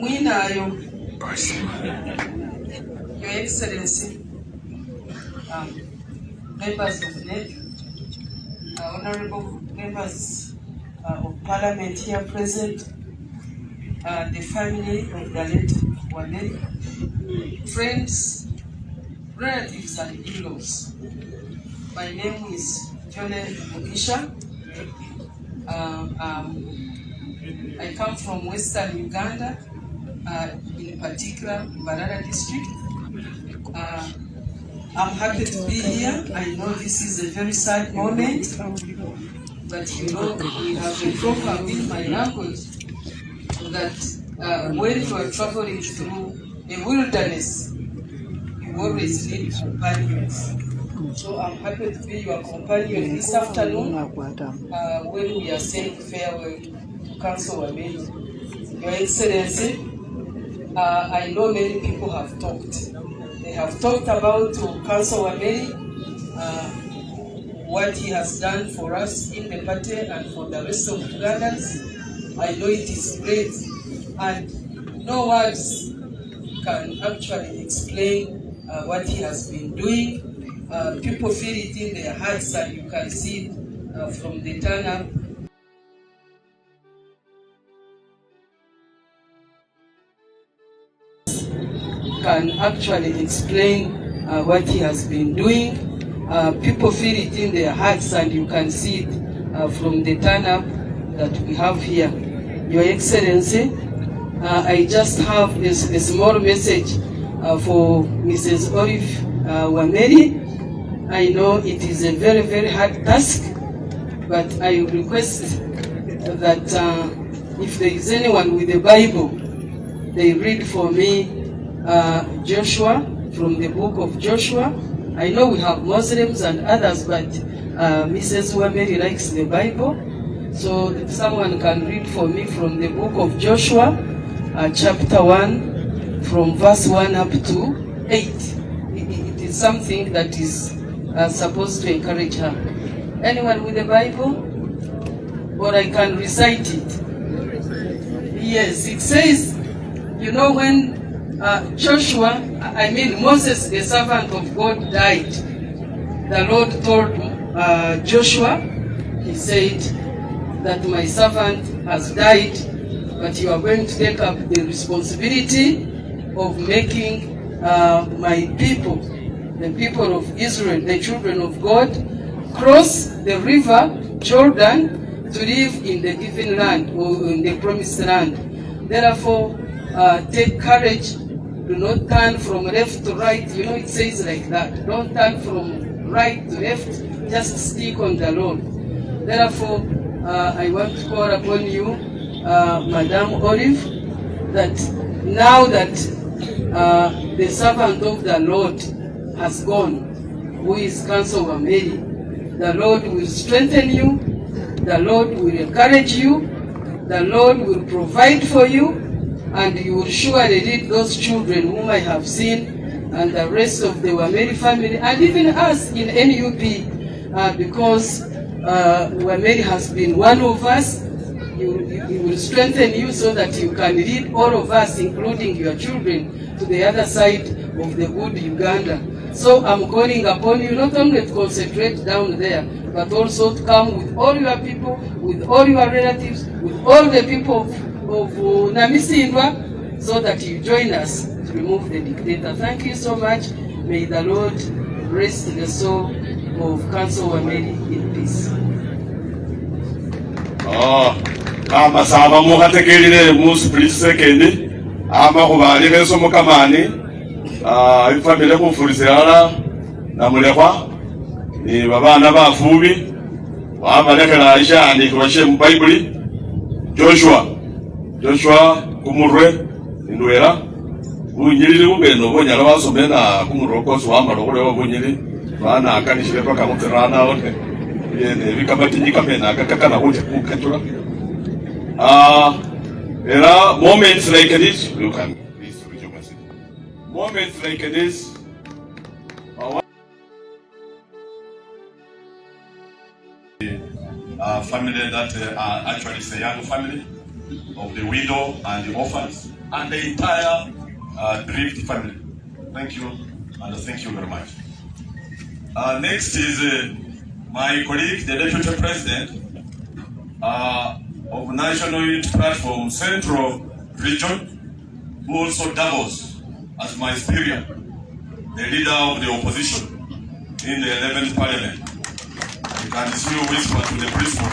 Mwinayo, Your Excellency, members of NEC, honorable members of Parliament here present, the family of the late Wameli, friends, relatives and in-laws. My name is Johnny Mukuziika. I come from Western Uganda, in particular, Barara district. I'm happy to be here. I know this is a very sad moment, but you know, we have a proverb in my language that when you are traveling through a wilderness, you always need companions. So I'm happy to be your companion this afternoon when we are saying farewell to Council Wameli. Your Excellency, I know many people have talked. They have talked about Council Wameli, what he has done for us in the party and for the rest of Ugandans. I know it is great, and no words can actually explain what he has been doing. People feel it in their hearts, and you can see it from the turn-up. Can actually explain what he has been doing. People feel it in their hearts, and you can see it from the turn-up that we have here. Your Excellency, I just have a small message for Mrs. Olive Wameli. I know it is a very, very hard task, but I request that if there is anyone with the Bible, they read for me Joshua, from the book of Joshua. I know we have Muslims and others, but Mrs. Wameli likes the Bible. So if someone can read for me from the book of Joshua, chapter 1, from verse 1 up to 8. It is something that is supposed to encourage her. Anyone with the Bible? Or I can recite it. Yes, it says, you know, when Moses, the servant of God, died, the Lord told Joshua, he said that my servant has died, but you are going to take up the responsibility of making my people, the people of Israel, the children of God, cross the river Jordan to live in the given land, or in the promised land. Therefore, take courage. Do not turn from left to right. You know, it says like that. Don't turn from right to left. Just stick on the Lord. Therefore, I want to call upon you, Madam Olive, that now that the servant of the Lord has gone, who is Council Wameli, the Lord will strengthen you, the Lord will encourage you, the Lord will provide for you, and you will surely lead those children whom I have seen, and the rest of the Wameli family, and even us in NUP, because Wameli has been one of us. He will strengthen you so that you can lead all of us, including your children, to the other side of the good Uganda. So I'm calling upon you not only to concentrate down there, but also to come with all your people, with all your relatives, with all the people of Namisindwa, so that you join us to remove the dictator. Thank you so much. May the Lord rest the soul of Council Wameli in peace. Amasaba muhategelire mu split second amakubali beso mukamani ifamile kufulizala na mulekwa ni babana bafubi wabalekera ishaandikibwa she mu Bayibuli Joshua kumurwe indwera bunyiriri bugendo bonyala basomena kumurwe kosi wamala okulewa bunyiri bana akanishire paka muterana ote yene bikabatiji kamena akakana kuti kukatula era moments like this you can please read your message. Moments like this family that actually is a young family of the widow and the orphans and the entire bereaved family. Thank you and thank you very much. Next is my colleague, the Deputy President of National Unity Platform Central Region, who also doubles as my superior, the leader of the opposition in the 11th Parliament. You can see you whisper to the principal,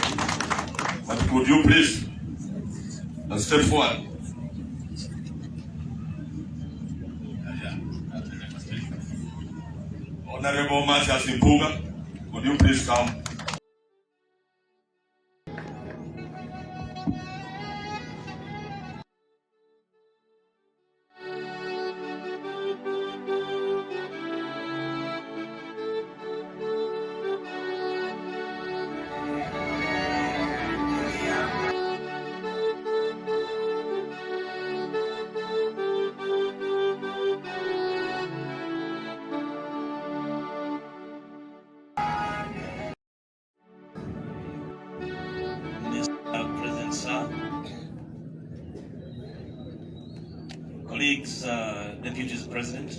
but could you please step forward? Honorable Mathias Impuga, would you please come? Colleagues, Deputy President.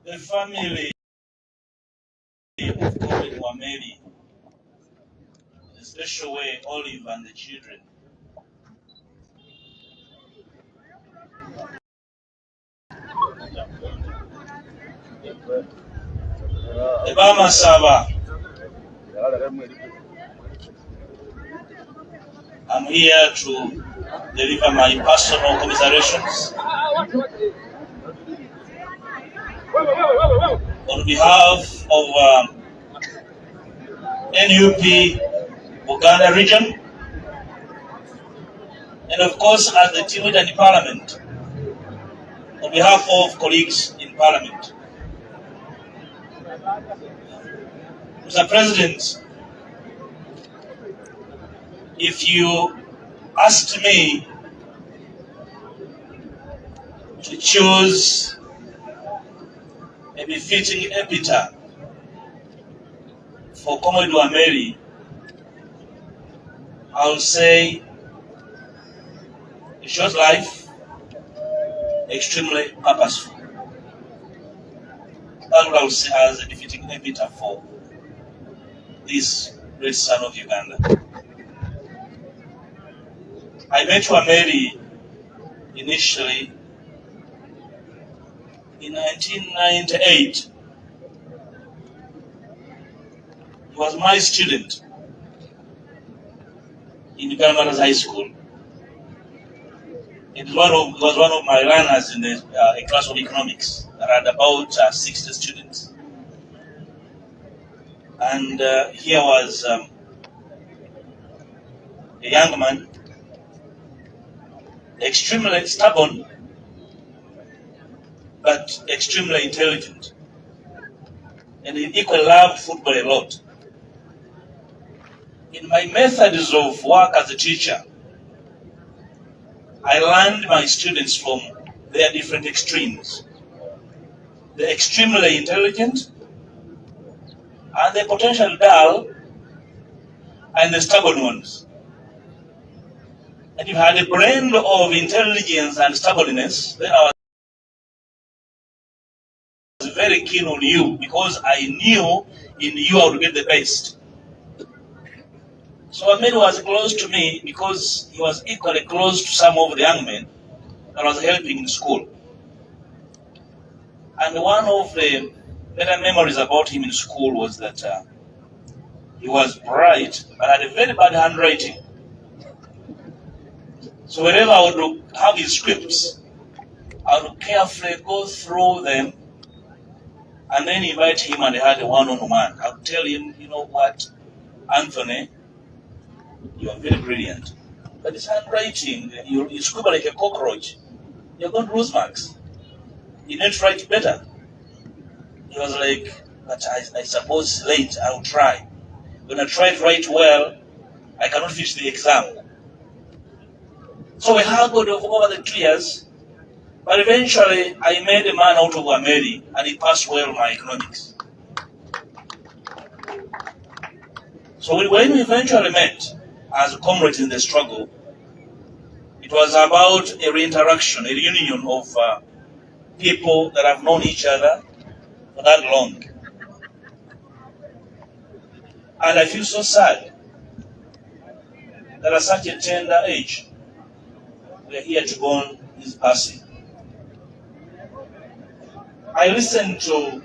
The family of Kk Wameli, in a special way, Olive and the children. Ebama Saba. I'm here to deliver my personal commiserations on behalf of NUP Uganda region, and of course as the team leader in Parliament, on behalf of colleagues in Parliament. Mr. President, if you asked me to choose a befitting epitaph for Kk Wameli, I'll say a short life, extremely purposeful. That's what I would say as a befitting epitaph for this great son of Uganda. I met Wameli initially in 1998. He was my student in Uganda High School. It was one of my learners in a class of economics. There had about 60 students. And here was a young man, extremely stubborn, but extremely intelligent. And he equally loved football a lot. In my methods of work as a teacher, I learned my students from their different extremes. The extremely intelligent, and the potential dull, and the stubborn ones. And if I had a blend of intelligence and stubbornness, then I was very keen on you, because I knew in you I would get the best. So Wameli was close to me because he was equally close to some of the young men that I was helping in school. And one of the better memories about him in school was that he was bright, but had a very bad handwriting. So whenever I would have his scripts, I would carefully go through them and then invite him and I had a one-on-one. I would tell him, you know what, Anthony, you are very brilliant. But his handwriting, you scribble like a cockroach. You're going to lose marks. You need to write better. He was like, but I suppose late, I'll try. When I try to write well, I cannot finish the exam. So we haggled over the 2 years, but eventually I made a man out of Wameli and he passed well my economics. So when we eventually met as comrades in the struggle, it was about a reinteraction, a reunion of people that have known each other for that long. And I feel so sad that at such a tender age, we are here to mourn his passing. I listened to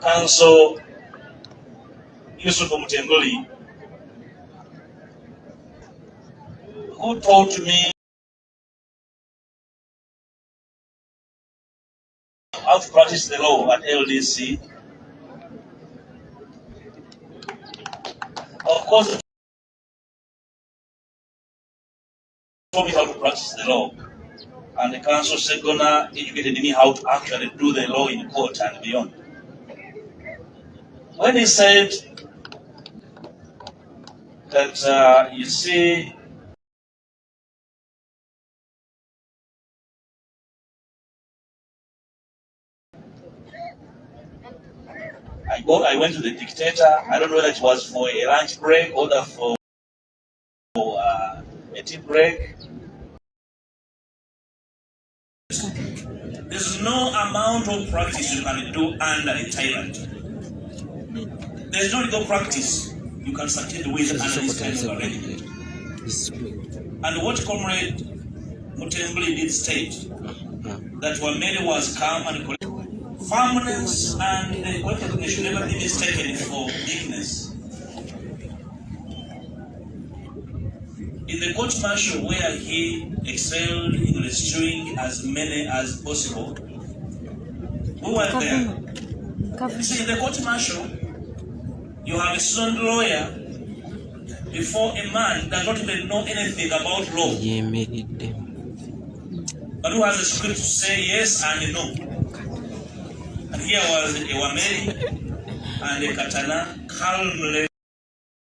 Council Yusuf Mutembuli, who told me how to practice the law at LDC. Of course, he told me how to practice the law. And the council second educated me how to actually do the law in court and beyond. When he said that, you see, I went to the dictator. I don't know whether it was for a lunch break or for a tea break. There's no amount of practice you can do under a tyrant. There's no legal practice you can succeed with under this kind of arrangement. And what Comrade Mutembuli did state, that Wameli was calm and collected. Firmness and the should never be mistaken for weakness. In the court martial where he excelled in rescuing as many as possible, who were there? You see, in the court martial, you have a seasoned lawyer before a man does not even know anything about law, but who has a script to say yes and no. And here was a Wameli and a Katana calmly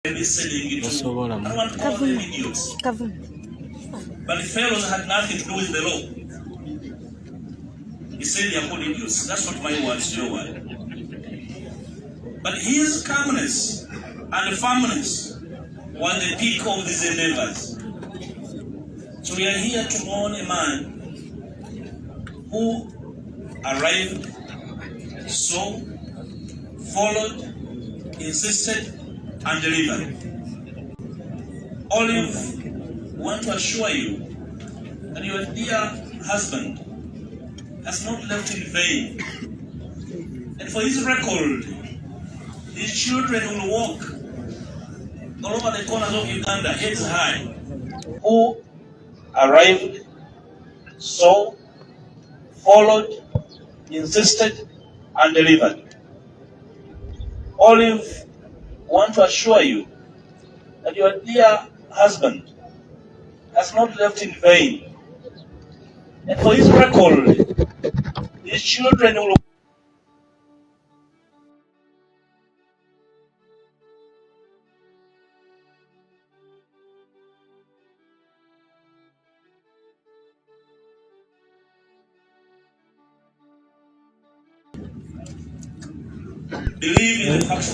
listening to, I don't want to call them idiots, but the fellows had nothing to do with the law. He said they are called idiots. That's not my words, your word. But his calmness and firmness was the peak of these endeavors. So we are here to mourn a man who arrived, saw, followed, insisted, and delivered. Olive, want to assure you that your dear husband has not left in vain. And for his record, these children will walk all over the corners of Uganda, heads high, who arrived, saw, followed, insisted, and delivered. Olive, want to assure you that your dear husband has not left in vain. And for his record, these children will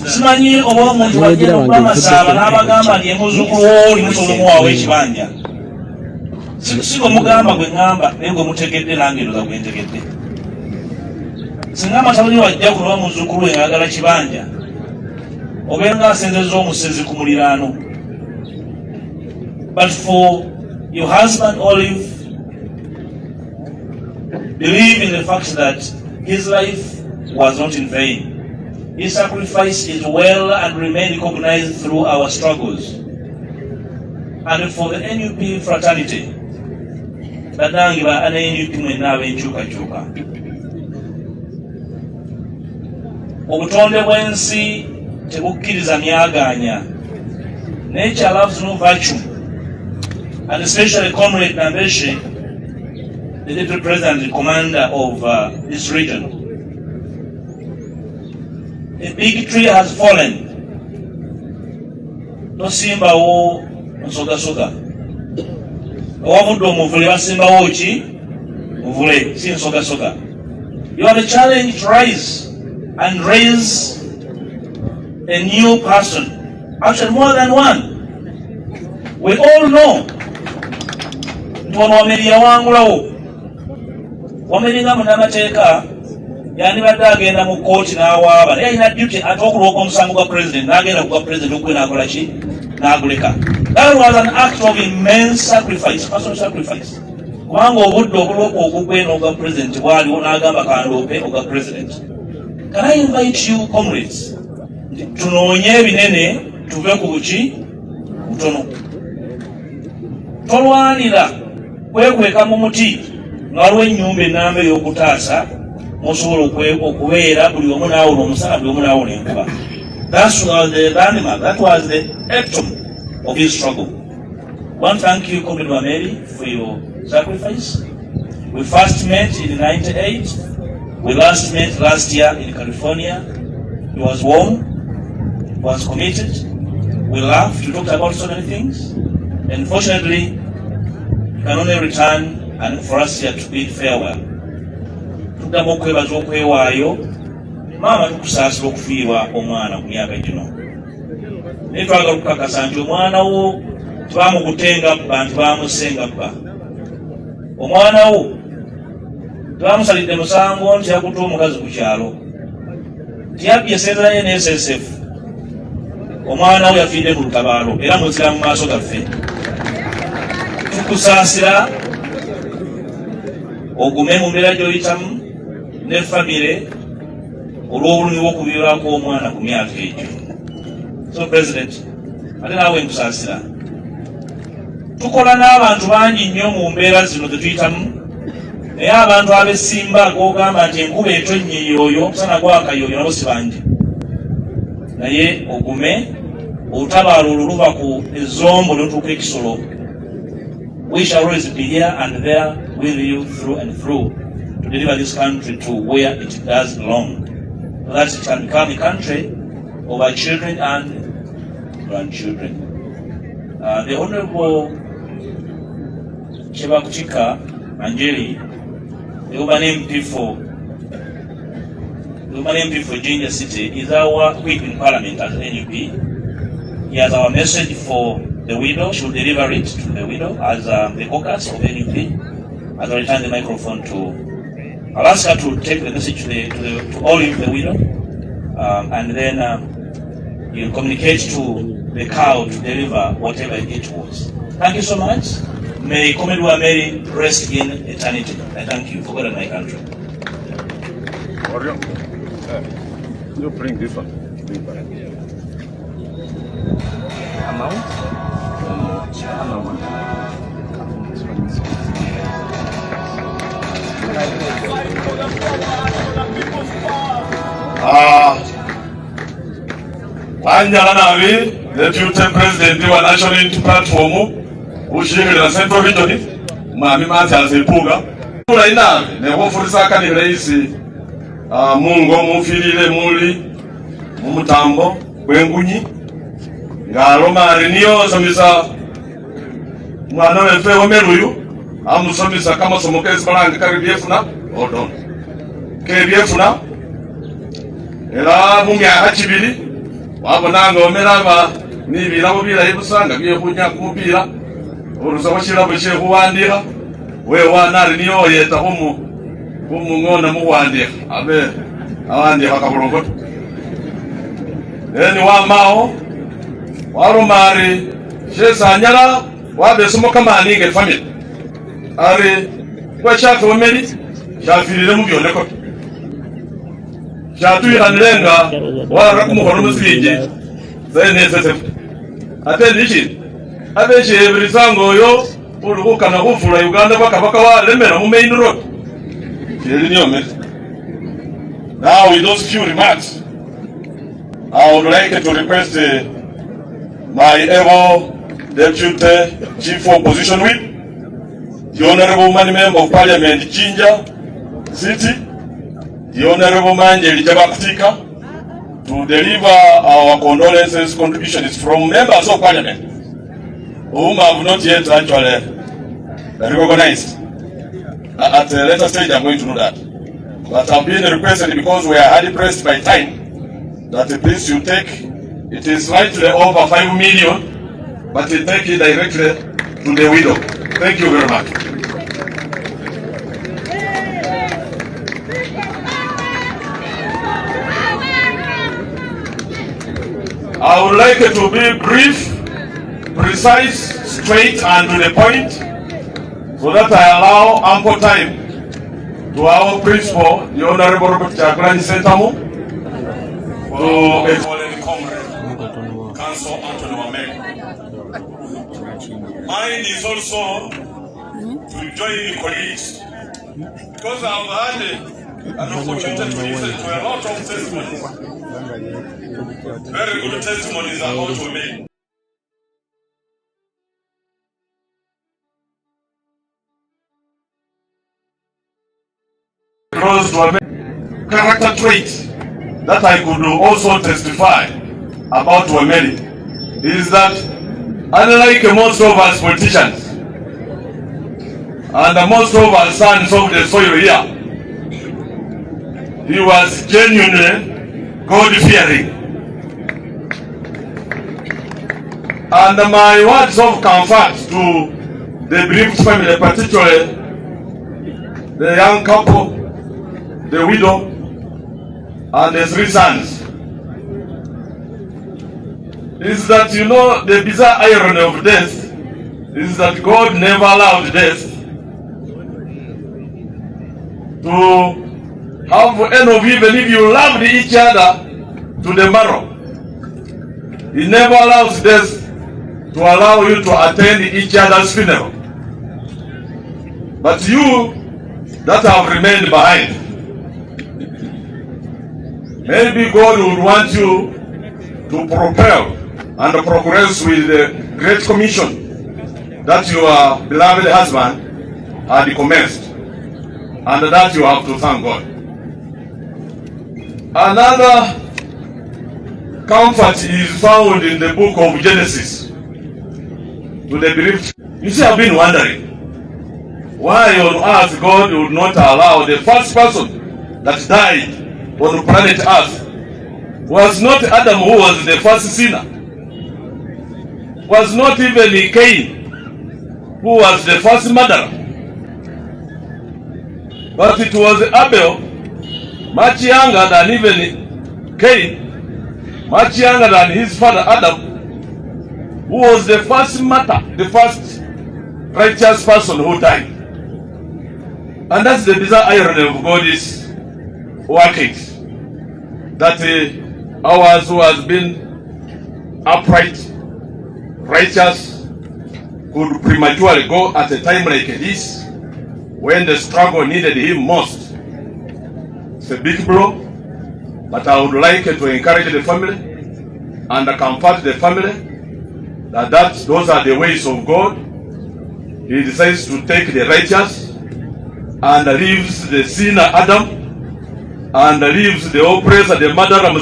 simanyi oba omuntu wagenda okubamasaba n'abagamba nti emuzukulu w'oli musobola omuwaawo ekibanja. Si gwe mugamba gwe ŋŋamba naye gwe mutegedde nange ndoza gwe ntegedde. Singa amatabuli wajja kuloba muzzukulu we ng'ayagala kibanja obenga asenzezza omusezi ku muliraano. But for your husband Olive, believe in the fact that his life was not in vain. His sacrifice is well and remain recognized through our struggles. and for the NUP fraternity. Badangi ba NUP mwenawe enkyukakyuka. Obutonde bw'ensi tebukkiriza myaganya. Nature loves no virtue. And especially Comrade Nambeshe, the Deputy President and Commander of this region. A big tree has fallen. No simba wo soga soga. Owavudo muvule basimba wo chi muvule si soga soga. You are the challenge to rise and raise a new person. Actually, more than one. We all know. Wameli yawangulawo. Wameli nga munamateeka yani badde agenda mu kooti n'awaaba naye alina duty ate okulooka omusango gwa president n'agenda ku gwa president okwe n'akola ki n'aguleka. That was an act of immense sacrifice, personal sacrifice. Kubanga obudde okulooka ogugwe n'ogwa president bwaliwo n'agamba kandoope ogwa president. Can I invite you, comrades, tunoonye ebinene tuve ku buki butono. Tolwanira kwekweka mu muti nga waliwo ennyumba ennamba ey'okutaasa musobola okubeera buli omu n'awona omusana buli omu n'awona enkuba. That was the landmark, that was the epitome of his struggle. One, thank you, Comrade Wameli, for your sacrifice. We first met in 98. We last met last year in California. He was warm, he was committed. We laughed, we talked about so many things. And fortunately, we can only return and for us here to bid farewell. Tuddamu okwebaza okwewaayo, maama tukusaasira okufiirwa omwana ku myaka gino. Naye twagala okukakasa nti omwana wo tebaamukutenga bba nti baamusenga bba. Omwana wo tebaamusalidde musango nti yakutte omukazi ku kyalo. Tiyabbye esente ye ne SSF. Omwana wo yafiidde mu lutabaalo era muzira mu maaso gaffe. Tukusaasira ogume mu mbeera gy'oyitamu ne famire olw'obulumi bw'okubiirwako omwana ku myaka egyo. So President, ate naawe nkusaasira. Tukola n'abantu bangi nnyo mu mbeera zino zetuyitamu, naye abantu abesimba g'ogamba nti enkuba etonnye yooyo omusana gwaka yooyo nabo si bangi. Naye ogume olutabaalo olwo luva ku ezzombo n'otuuka ekisolo. We shall always be here and there with you through and through to deliver this country to where it does belong, so that it can become a country of our children and grandchildren. The Honorable Kk Angeli, the Urban MP for Ginger City, is our whip in Parliament as NUP. He has our message for the widow. She will deliver it to the widow as the caucus of NUP. As I return the microphone to, I'll ask her to take the message to all of the widow, and then you'll communicate to the cow to deliver whatever it was. Thank you so much. May Comrade Wameli rest in eternity. I thank you for God and my country. You bring this one. Amount? Wanjala nabi, the Deputy President wa National Unity Platform, ushirikira Central Region, mwami mati azipuga. Kula inabe, ne wofurisa kani raisi, mungo mufilile muli, mumutambo, kwengunyi, ngaloma niyo somisa, mwana wefe Wameluyu, amusomisa kama somokezi balanga KBFuna, hold on. KBFuna, era mumyaka kibiri, wabonanga omeraba n'ibirabo birayi busanga byekunya kumupira olusa washirabo kyekuwandika wewanali niyo oyeta kumung'ona muwandika abe awandika kabulongoto eni wamao warumari shesanyala wabesomo kamaninga family ari kwa chaka Wameli shafirire mu byoneko Shatuiranlenga wara kumuhono musije zene sese ate ndichi abeche ebisango yo ulukana kufula Uganda baka wa lemera mu main road. Now with those few remarks, I would like to request my able Deputy Chief Opposition Whip, the Honorable Member of Parliament Jinja City, the Honorable Manjeli Jabakutika, to deliver our condolences contributions from members of Parliament whom have not yet actually recognized. At a later stage, I'm going to do that. But I've been requested because we are hard pressed by time that please you take, it is slightly over 5 million, but you take it directly to the widow. Thank you very much. I would like it to be brief, precise, straight, and to the point, so that I allow ample time to our principal, the Honorable Robert Chagrani Sentamu, to a fallen comrade, Council Anthony Wameli. Mine is also to join the colleagues, because I've had an opportunity to listen to a lot of testimonies. Very good testimonies about Wameli. Because character trait that I could also testify about Wameli is that, unlike most of us politicians and most of our sons of the soil here, he was genuinely God-fearing. And my words of comfort to the bereaved family, particularly the young couple, the widow, and the 3 sons, is that, you know, the bizarre irony of death is that God never allowed death to have any of you, even if you loved each other to the marrow. He never allows death to allow you to attend each other's funeral. But you that have remained behind, maybe God would want you to propel and progress with the great commission that your beloved husband had commenced, and that you have to thank God. Another comfort is found in the book of Genesis to the bereaved. You see, I've been wondering why on earth God would not allow the first person that died on planet Earth was not Adam, who was the first sinner, was not even Cain, who was the first murderer, but it was Abel, much younger than even Cain, much younger than his father Adam, who was the first martyr, the first righteous person who died. And that's the bizarre irony of God's workings, that ours who has been upright, righteous, could prematurely go at a time like this, when the struggle needed him most. It's a big blow, but I would like to encourage the family and comfort the family that those are the ways of God. He decides to take the righteous and leaves the sinner Adam, and leaves the oppressor, the murderer,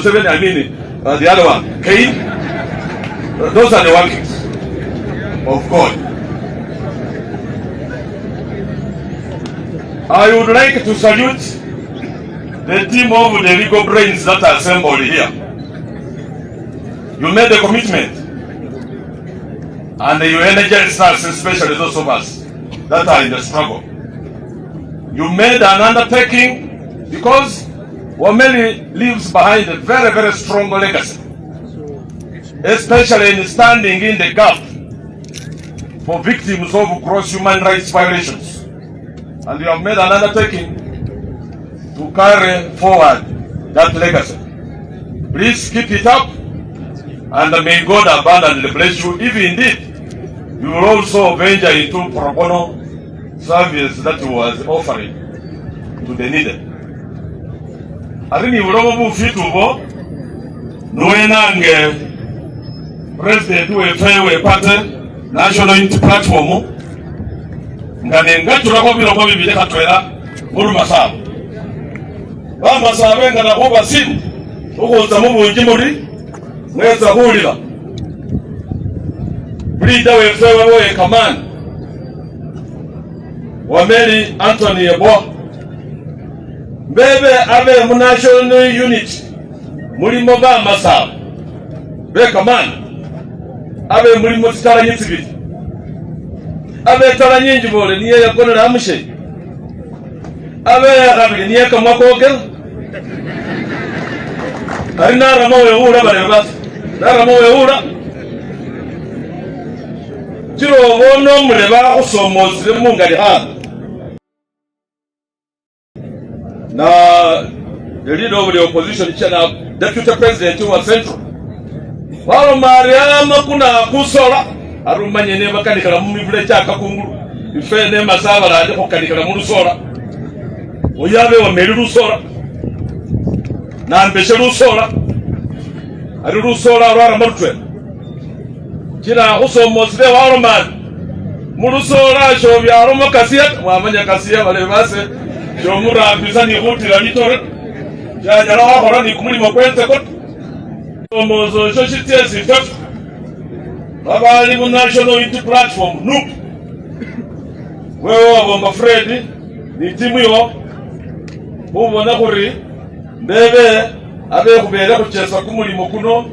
the other one, Cain. Those are the workings of God. I would like to salute the team of the legal brains that are assembled here. You made a commitment, and you energized us, especially those of us that are in the struggle. You made an undertaking, because Wameli leaves behind a very, very strong legacy, especially in standing in the gap for victims of gross human rights violations. And you have made an undertaking to carry forward that legacy. Please keep it up, and may God abundantly bless you if indeed you will also venture into pro bono service that was offering to the needed. Arini ulomo bufitubo nuenange President we party National Unity Platform ngane ngatulako biloko bibile katwera muri masabo bamasabe ngana kuba simu ukuza mu bungi muri mweza hulira Brida we command Wameli Anthony Ebo Bebe abe mu National Unity muri mo bamasabe be command abe muri mo sitara nyitsibiri abe tara nyingi bole niye yakonera amushe abe yakabiri niye kamakoke ari naramo yehura bare basi naramo yehura kiro bono mureba usomozire mu ngari ha na the leader of the opposition chana deputy president wa central walo mariama kuna kusora arumanye ne bakandikala mu mivule cyaka kunguru ife ne masaba rade kokandikala mu rusora oyabe wa meri rusora na mbeshe rusora ari rusora rwara marutwe kira usomozire walo mari mu rusora sho byaro mo kasiya mwamanya kasiya bale base sho murambisa ni hutira litore jajara wakora ni kumuli mokwenze ko Mozo Shoshitesi Fef Babali mu National Unity Platform NUP wewe wabomba Fred ni timu yo ubona kuri mbebe abe kubera kuchesa kumulimo kuno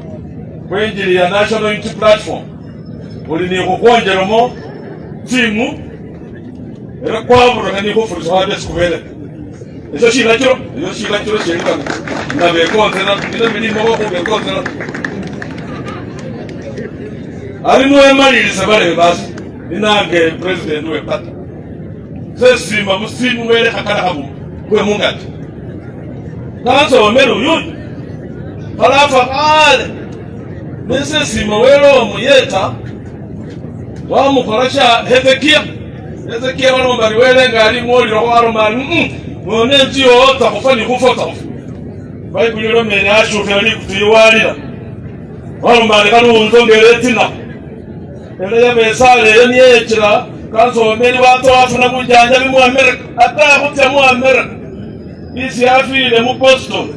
kwenjiri ya National Unity Platform uli ni kukonjeromo timu era kwabura kandi ko furso hade sikubele eso shirachiro shirika na be kontena ina minimo ko be kontena ari no emali sabare bas inange president we pata sesima musimu wele akana habu kwe mungati kanso Wameli yuni alafa ale nesesima welo muyeta wa mukorasha Hezekia wano mbari wele ngali mwoli roho aromani mwone ntiyo ota kufani kufota Bible lo mene asho feli kutiwalira wano mbari kanu unzongere tina ele ya besale yeni yechira kanso Wameli wato afuna kujanja bimu Amerika ata kutia mu Amerika isi afile mu Boston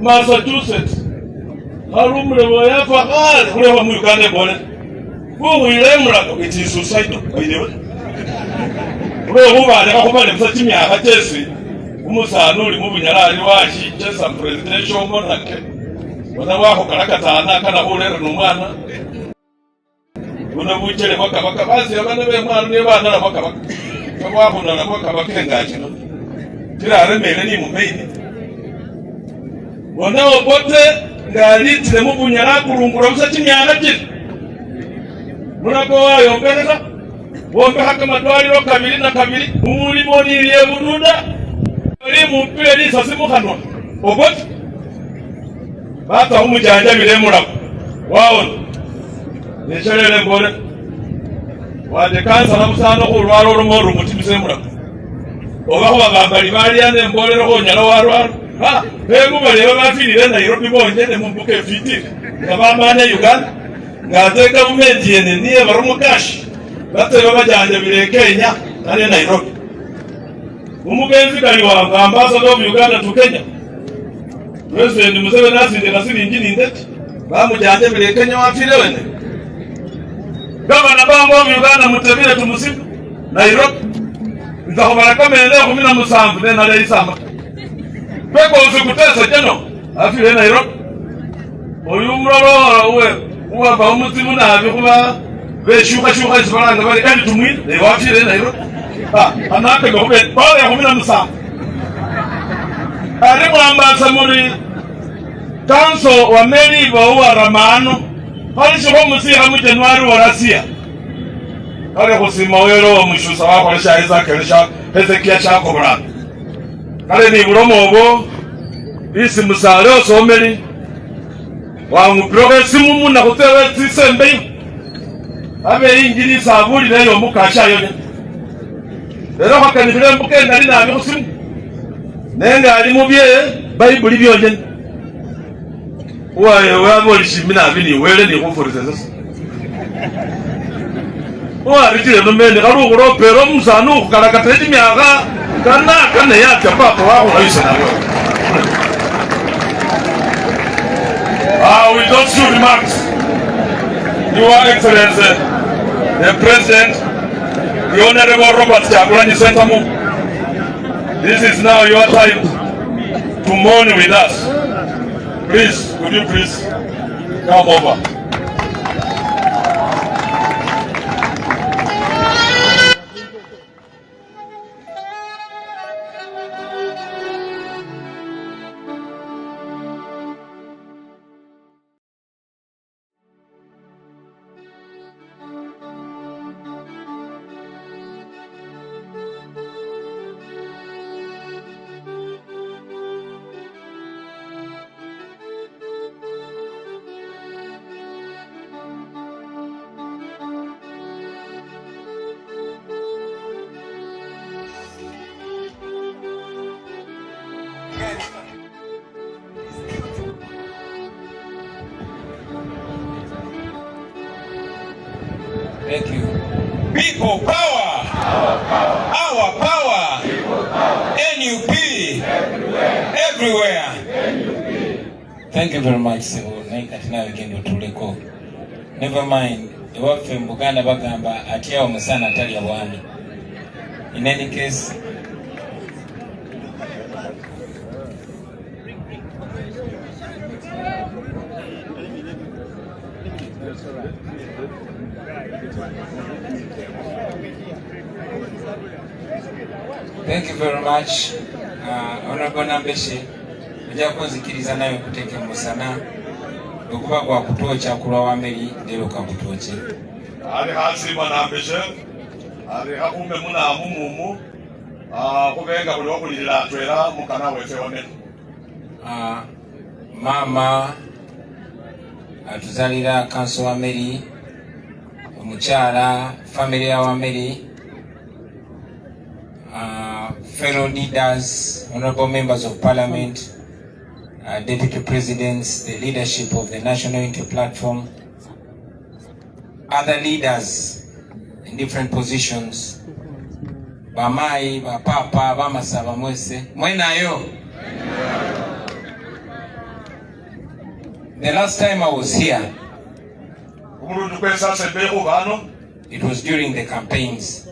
Massachusetts harumre boyafa kale kule wa mu Uganda bone kuwilemra it is suicide by the way wewe ubale kakubale msatimi akatesi umusano uli mu bunyarari washi chesa presidential monarchy wana wako karakatana kana hulera numwana una buchere baka basi abana be mwana ne bana na baka wako na baka bakengaje no tira remele ni mumeini wana obote ngali tire mu bunyara kurungura msatimi akatesi munako wayo mbeleka wombe haka madwaliro kabiri na kabiri umulimo niliye bududa limu mpeli sasimu kanwa obote bata umujanja bilemura waona nechelele mbone wade kansa na musano kulwaro rumoru mutibisemura obaho bagambali baliane mbole ro nyalo warwaro ha bego bale babafirire na Nairobi bonje ne mumbuke fiti ngabamane Uganda ngaze government yene niye barumo cash batebe bajanje bire Kenya nane Nairobi umugenzi kali wa ambassador of Uganda to Kenya President Museveni asinde kasiri injini ndeti bamujanje bire Kenya wafire wene Governor bango of Uganda mutebile tumusiku Nairobi nzakobara kamende 17 nena le isamba beko uzikutesa jeno afire Nairobi oyumroro uwa ba umuzimu nabi kuba beshuka zibaranga bali kandi tumwine ne wafire Nairobi anake gobe bale ya 17 ari mwambasa muri tanso Wameli bo ramano hali sho musira mu January wa Russia kale kusima wero mushusa wako lisha kelesha Hezekia chako bra kale ni buromo obo isi musale Wameli wangu progressimu muna kutewe tisembe abe injilisa abulire yo mukasha yo era bakanibire mukenda lina amusimu nenga ali mubye Bible byonye waye wabolisi mina abini wele ni kuforeza sasa waritire no mende karugo pero musanu kukalakateti myaka kana yake papa wako naisha nayo. We don't shoot remarks. Your Excellency, the President, the Honorable Robert Chakulani Sentamu, this is now your time to mourn with us. Please, could you please come over? Thank you. People power. Our power. NUP. Everywhere. Thank you very much, Sebo. Never mind. Ewaffe mu Buganda bagamba atyawo musana atalya bwami. In any case, thank you very much, Honorable Nambeshe. Ojja kunzikiriza nayo kuteeka musana okuba kwa kutocha kulwa Wameli lero kakutoche. Ali hasima Nambeshe. Ali hakume muna amumumu. Kubenga buli okulira atwera mukana wefe Wameli. Mama atuzalira kanso Wameli, omukyala, family ya Wameli, fellow leaders, honorable members of parliament, deputy presidents, the leadership of the National Unity Platform, other leaders in different positions, bamai, bapapa, bamasa, bamwese, mwenayo. The last time I was here, it was during the campaigns.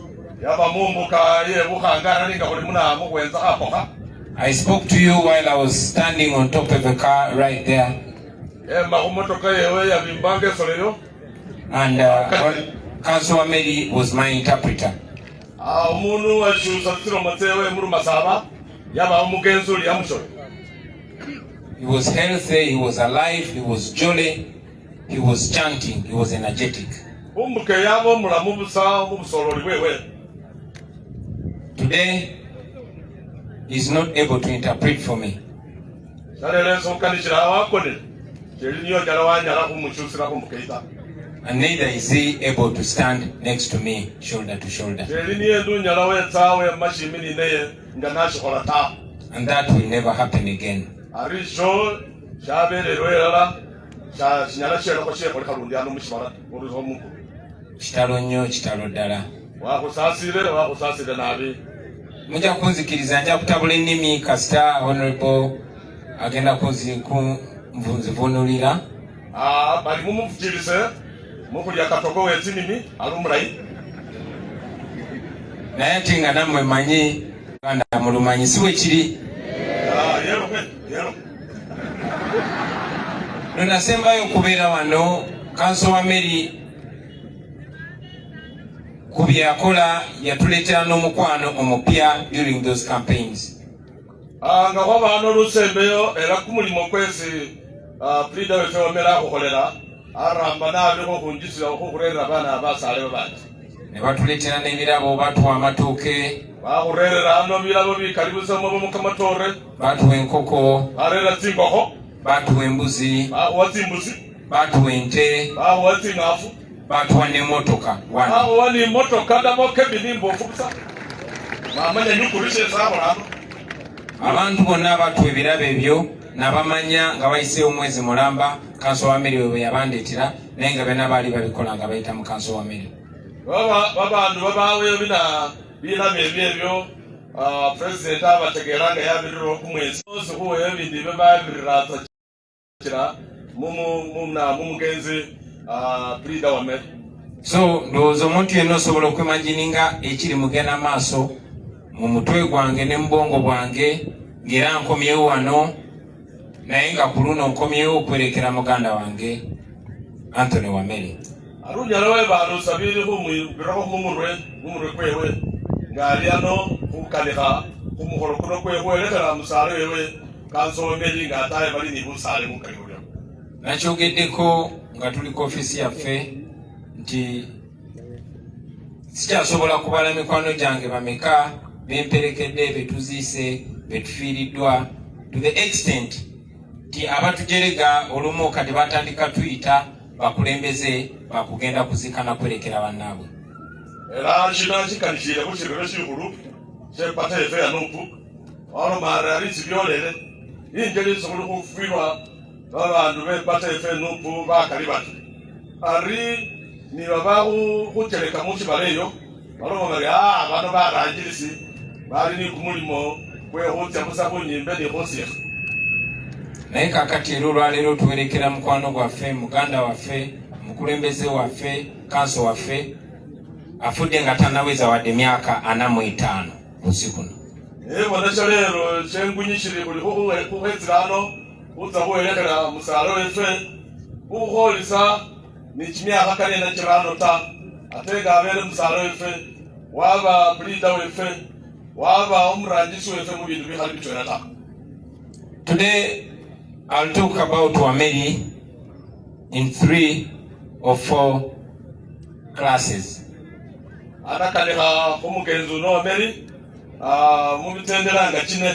I spoke to you while I was standing on top of a car right there. And Council Wameli was my interpreter. He was healthy, he was alive, he was jolly, he was chanting, he was energetic. Today, he's not able to interpret for me. And neither is he able to stand next to me, shoulder to shoulder. And that will never happen again. Kitalo nnyo, kitalo ddala. Mujja kunzikiriza nja kutabula ennimi kasita honorable agenda kunvunulira. Bali mumuvugirize mukulya katogo w'ezinimi alumulayi. Naye ate nga nammwe manyi Uganda mulumanyi si bwe kiri. Nasembayo okubeera wano Council Wameli ku byakola yatuleetera n'omukwano omupya during those campaigns. Nga waba n'olusembeyo era ku mulimu kwezi Prida wefe Wameli akukolera aramba n'aliko kunjisira okukurera abaana abasaale bangi. Ne batuleetera n'ebirabo, batuwa amatooke, bakurerera hano birabo bikalibuza mu kamatore, batuwa enkoko, barera zinkoko, batuwa embuzi, batuwa zimbuzi, batuwa ente, batuwa zingafu. batuwa ne motoka wani motoka damo kebinimbo okubusa mamanya nyukurishe sabona abantu bonna abatuwa ebirabo ebyo nabamanya nga bayise omwezi mulamba kanso Wameli we yabandetera naye nga bena baali babikola nga bayita mu kanso Wameli babandu babaweyo birabo ebyo president abategeranga yabirira okumwezi ose kuweyo ebindi bebabiriraza kira mumugenzi Leader Wameli. So ndowooza omuntu yenna osobola okwimagininga ekiri mugenda maaso mu mutwe gwange ne mbongo bwange ng'era nkomyewo wano naye nga ku luno nkomyewo okwerekera muganda wange Anthony Wameli. Arunya lowe bano sabiri humwirako mumurwe kwewe ngali ano kukalika kumuhoro kuno kwewe lekera musale wewe kanso Wameli ngataye bali ni busale mukaliro. Nakyogeddeko nga tuli ku ofisi yaffe nti sikyasobola kubala mikwano gyange bameka bemperekedde betuziise betufiiriddwa to the extent nti abatujerega olumu kati batandika tuyita bakulembeze bakugenda kuzikana kwerekera bannaabwe. Era kino kikanishire ku kibero kikulu kyepata efe ya nupu wano mara alisi byolere ingeri zisobola okufiirwa abantu bepata efe nupu bakali batu ari ni babahu kutereka mu kibaleyo balomo bali bano barangirisi bali ni kumulimo kwehutya musa kunyimbe ni hosya naye kakati era olwaleero tuwerekera mukwano gwaffe muganda waffe mukulembeze waffe kanso waffe afudde nga tanaweza wadde myaka 45 lusikuno bonekyo leero kyengunyikiri buli kuhezirano uza kuwerekera musalo wefe uholisa ni kimyaka 45 ta ate nga abere musalo wefe waba Leader wefe waba omurangisi wefe mu bintu bihali bitwera ta. Today I'll talk about Wameli in 3 or 4 classes. Anakaleka kumugenzu no Wameli mubitendera nga kine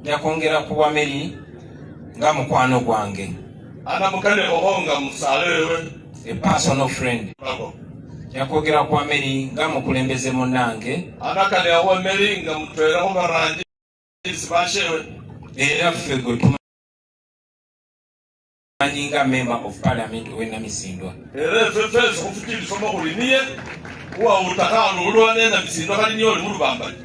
yakwongera ku Wameli nga mukwano gwange anamukane ohonga musalewe a personal friend yakwogera ku Wameli nga mukulembeze munnange anakane Wameli nga mutwera ho barangi sibashewe era ffe gwe tumanyi member of parliament wena misindwa era ffe kufikiri somo kuliniye wa utakalo ulwane na misindwa kali niyo mulubambali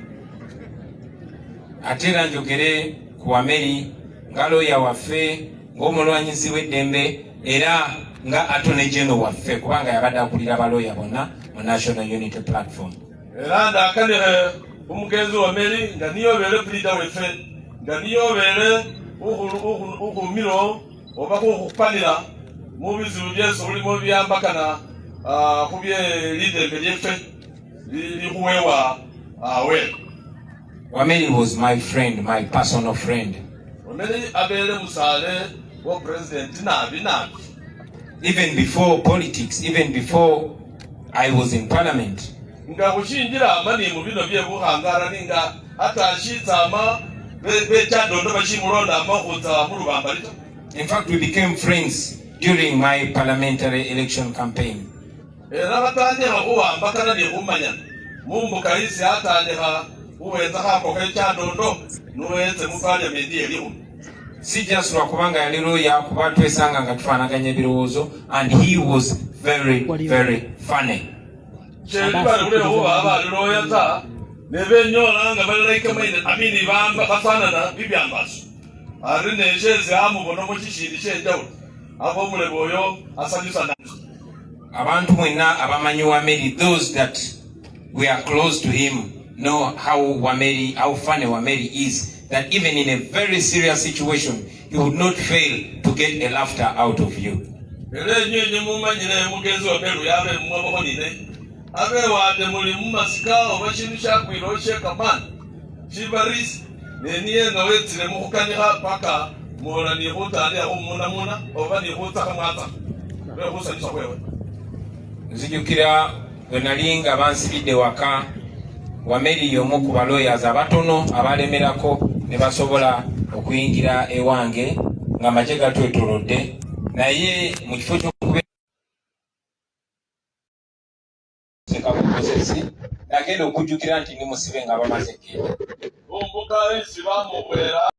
ate era njogere ku Wameli nga lawyer waffe ng'omulwanyizi w'eddembe era nga attorney general waffe kubanga yabadde akulira abaloya bonna mu National Unity Platform. Era ndakanire umugenzi Wameli nga niyobeere Leader weffe nga niyobeere ukumiro oba kukupanira mu bizibu byese bulimo byambakana ku by'eddembe lyeffe likuwewa awe. Wameli was my friend, my personal friend. Wameli abere musale wa president nabi. Even before politics, even before I was in parliament. Nga kuchinjira amani mu bino bye buhangara ninga hata shitama bechadondo bachimulonda amahuza mu Lubambalito. In fact, we became friends during my parliamentary election campaign. Era batandika kuwambakana ne kumanya mumbuka isi atandika uweza hako kechadondo nuweze mu parliament elimu. Si just lwakubanga yali lawyer kuba twesanga nga tufaanaganya ebirowoozo and he was very very funny. Chebali ule huwa abali lawyer za nebenyola nga balike maine amini bamba bafanana bibyambaso ari nesheze amubono mu kishindi kyenjawulo abo mulebo oyo asanyusa na abantu mwenna abamanyi Wameli, those that we are close to him know how funny Wameli is, that even in a very serious situation he would not fail to get a laughter out of you. Ele nyenye mumanyire mugenzi wa Wameli yabe mwabo nine abe wade muri mumasika obachindu chakwiro chekamana chibaris neniye ngawetire mukukanira paka mona ni hutande aho muna oba ni hutaka mwata be husanyisa wewe. Nzijukira bwe nali nga bansibidde waka Wameli y'omu ku balawyers abatono abalemerako ne basobola okuyingira ewange nga amagye gatwetolodde naye mu kifo police nagenda okujjukira nti ndi musibe nga bamaze genda ombukaisi bamubwera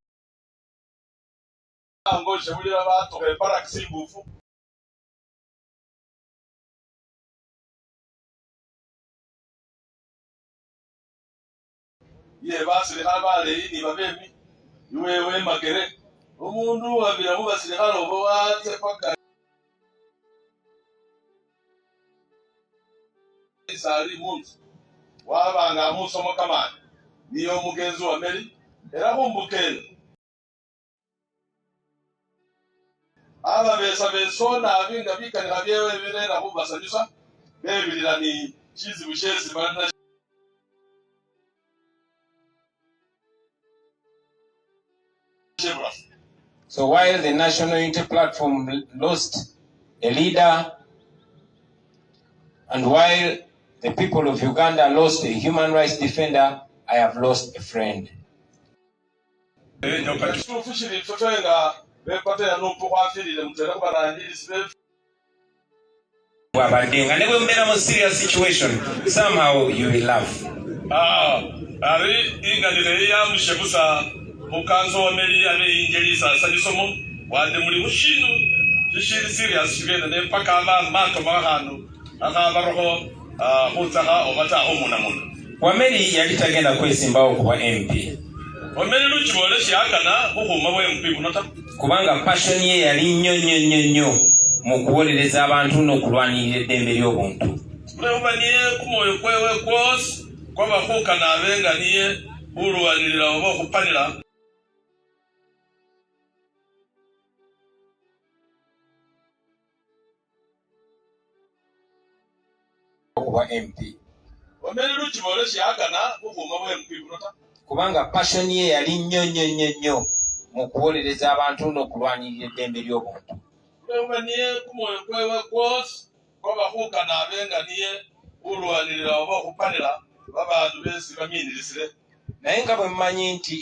ng'okyebulira baatoka eparakisi bufu ye basirikale baleini babemi iwewe magere omundu wabira mu basirikale obo wate paka isali muntu wabanga musomo kamani niyo mugenzi wa Wameli era kumbukele aba besona abinga bikalira byewe birera kubasanyusa bebirira ni chizi bushezi bana. So while the National Unity Platform lost a leader, and while the people of Uganda lost a human rights defender, I have lost a friend. Serious situation, somehow you will laugh. Mukanzo Wameli ane injelisa sajisomo wade muri mushinu jishiri serious shigenda ne mpaka aba mato mahano akabaroho hutaka obata omuna muna. Wameli yalitagenda kwesimbawo kuba MP. Wameli luchibole shakana buhuma bwe MP kunota kubanga passion ye yali nnyo mu kuwolereza abantu n'okulwanirira eddembe ly'obuntu. Lewubaniye kumoyo kwewe kwose kwabakuka nabenga niye ulwanirira oba okupanira kuba MP. Wameli luchibole shakana buhuma bwe MP kunota kubanga passion ye yali nnyo mu kuwolereza abantu n'okulwanirira eddembe ly'obuntu. Lewubaniye kumoyo kwewe kwose kwabakuka nabenga niye ulwanirira oba okupanira babantu besi baminirisire.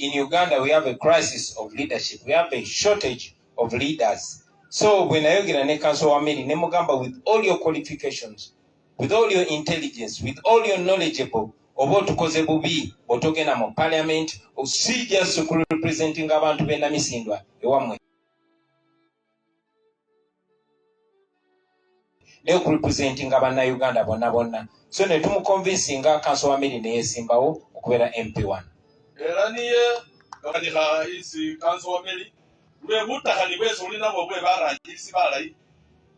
In Uganda we have a crisis of leadership. We have a shortage of leaders. So when I get a council Wameli, nemugamba with all your qualifications, with all your intelligence, with all your knowledgeable, about to cause Bobi, or talking about parliament, or see just representing abantu benda misindwa, ewamwe. Leo representing abana Uganda bonna. So ne tumu convincing council Wameli ne simbawo okubera MP1. Era niye kanika isi council Wameli lwe butaka libweso lina bwe barangisi balayi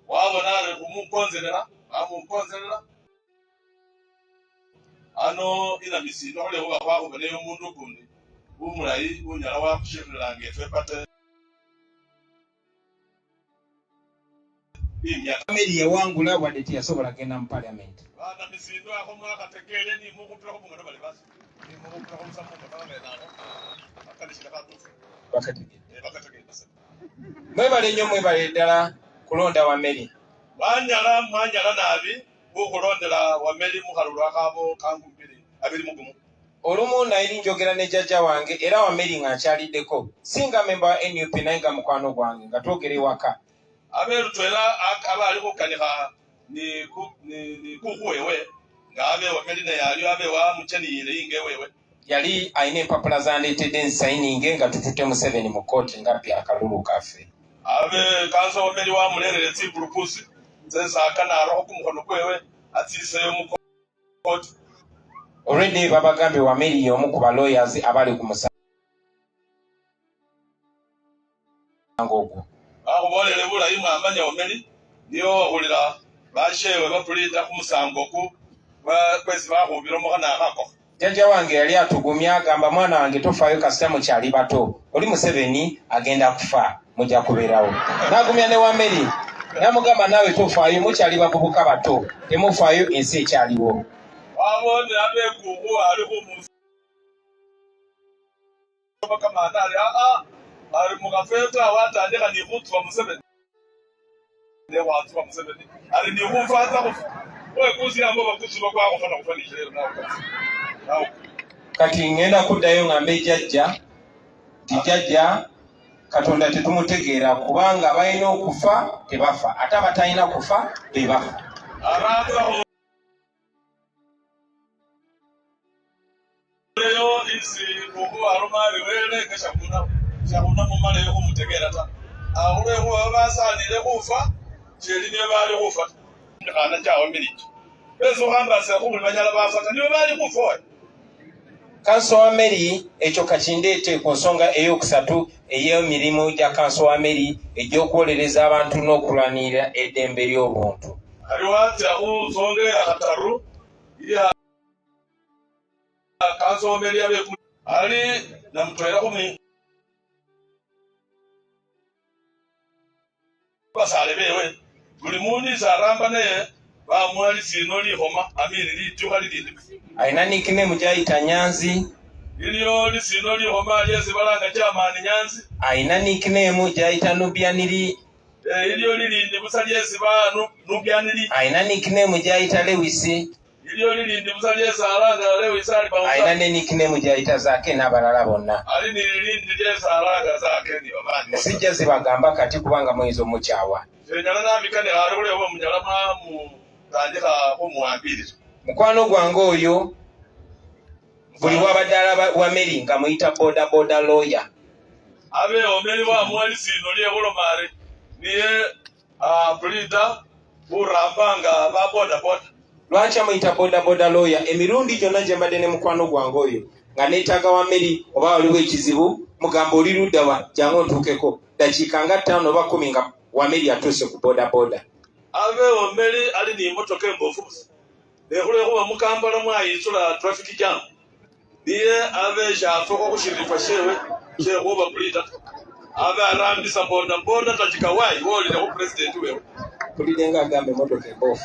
wabona le kumukonzerera amukonzerera ano ina misindo le bwa kwako bene yomundu kundi umulayi unyala wa kushirira ngefe pate Wameli yawangula wadde teyasobola genda mu parliament. Bana misindo ako mwaka tekele ni mukupira ko mungana bali basi. Ni mukupira ko musamu ko bale nako. Akalishira katufu. Mwebale nnyo mwebale ddala kulonda Wameli. Mwanyala nabi bukulondera Wameli mukalulu akabo kangumbiri abiri mugumu. Olumu nayiri njogera ne jjajja wange era Wameli nga nkyaliddeko singa memba wa NUP naye nga mukwano gwange nga twogera ewaka. Abeeru twera abaali kukanika ni kukuwewe nga abe Wameli naye ali abe wa mucheniyire ingewewe. Yali ayina empapula zandeetedde ensayininge nga tututte mu 7 mu kooti nga pya akalulu kaffe. Abe kanso Wameli wa mulere tsi purpose sensa kana aroho kumukono kwewe atiseyo mu kooti. Already babagambye Wameli y'omu ku lawyers abali ku musango ogwo. Akubolere bulayi mwamanya Wameli niyo wahulira bashewe bapulita ku musango ku kwezi bahubira omukana akako. Jjajja wange yali atugumya agamba mwana wange tofaayo kasita mukyali bato oli mu 7 agenda kufa mujja kubeerawo. N'agumya ne Wameli n'amugamba naawe tofaayo mukyali bavubuka bato temufaayo ensi ekyaliwo. Wabonye abekugu ali ku musango bakamana ali mu kafeeta watandika ni kutuba mu 7 ne watuba mu 7 ali ni kufaata kufa we kuzi ambo bakutuba kwa kufana kufanisha lero nawo. Kati ngenda kuddayo ngambe jjajja Katonda tetumutegeera kubanga balina okufa tebafa ate abatalina kufa bebafa. polisi okuba alumali wele kashakuna mumale yo mutegera ta ahule huwa basanire kufa cheli ne bali kufa kana chawo miliki bezo hamba se kubuli banyala bafata niyo bali kufa Kanso Wameli ekyo kakindete ku nsonga eyokusatu ey'emirimu gya Kanso Wameli egy'okwolereza abantu n'okulwanirira eddembe ly'obuntu. aliwati aho songe akataru ya Kanso Wameli yabe ali na mtoera kumi basale bewe buli mundi saramba naye bamwali sino lihoma amiri lijuka lilindi Aina nickname gyayita Nyanzi. Iliyo lisino lihoma lyezi balanga chamani Nyanzi. Aina nickname gyayita Nubianiri. Iliyo lilindi busa lyezi ba Nubianiri. Aina nickname gyayita Lewisi. Iliyo lilindi busa lyezi alanga Lewisi ali bamusa. Aina ne nickname gyayita Zake n'abalala bonna. Ali nilindi lyezi alanga Zake ni babandi. Sijja zibagamba kati kubanga mwezo mukyawa. Nyala nambikane alole oba munyala mu tandika ko muwambiri. Mukwano gwange oyo buli wabadala Wameli nga muyita boda lawyer. Abe Wameli wa mwali sino lye bolomare niye Brida urambanga ba boda. Lwaki amuyita boda lawyer? Emirundi gyonna gye mbadde ne mukwano gwange oyo nga neetaaga Wameli oba waliwo ekizibu mugamba oli ludda wa jangu ontuukeko dakiika nga 5 oba 10 nga Wameli atuuse ku boda. Abe Wameli ali ni motoka embofuzi nekule kuba mukambala mwayitsula traffic jam niye abe shafoko kushirikwa shewe kuba Brida abe arambisa boda tajikawai woli ne ku president wewe kulidenga agambe motoka embofu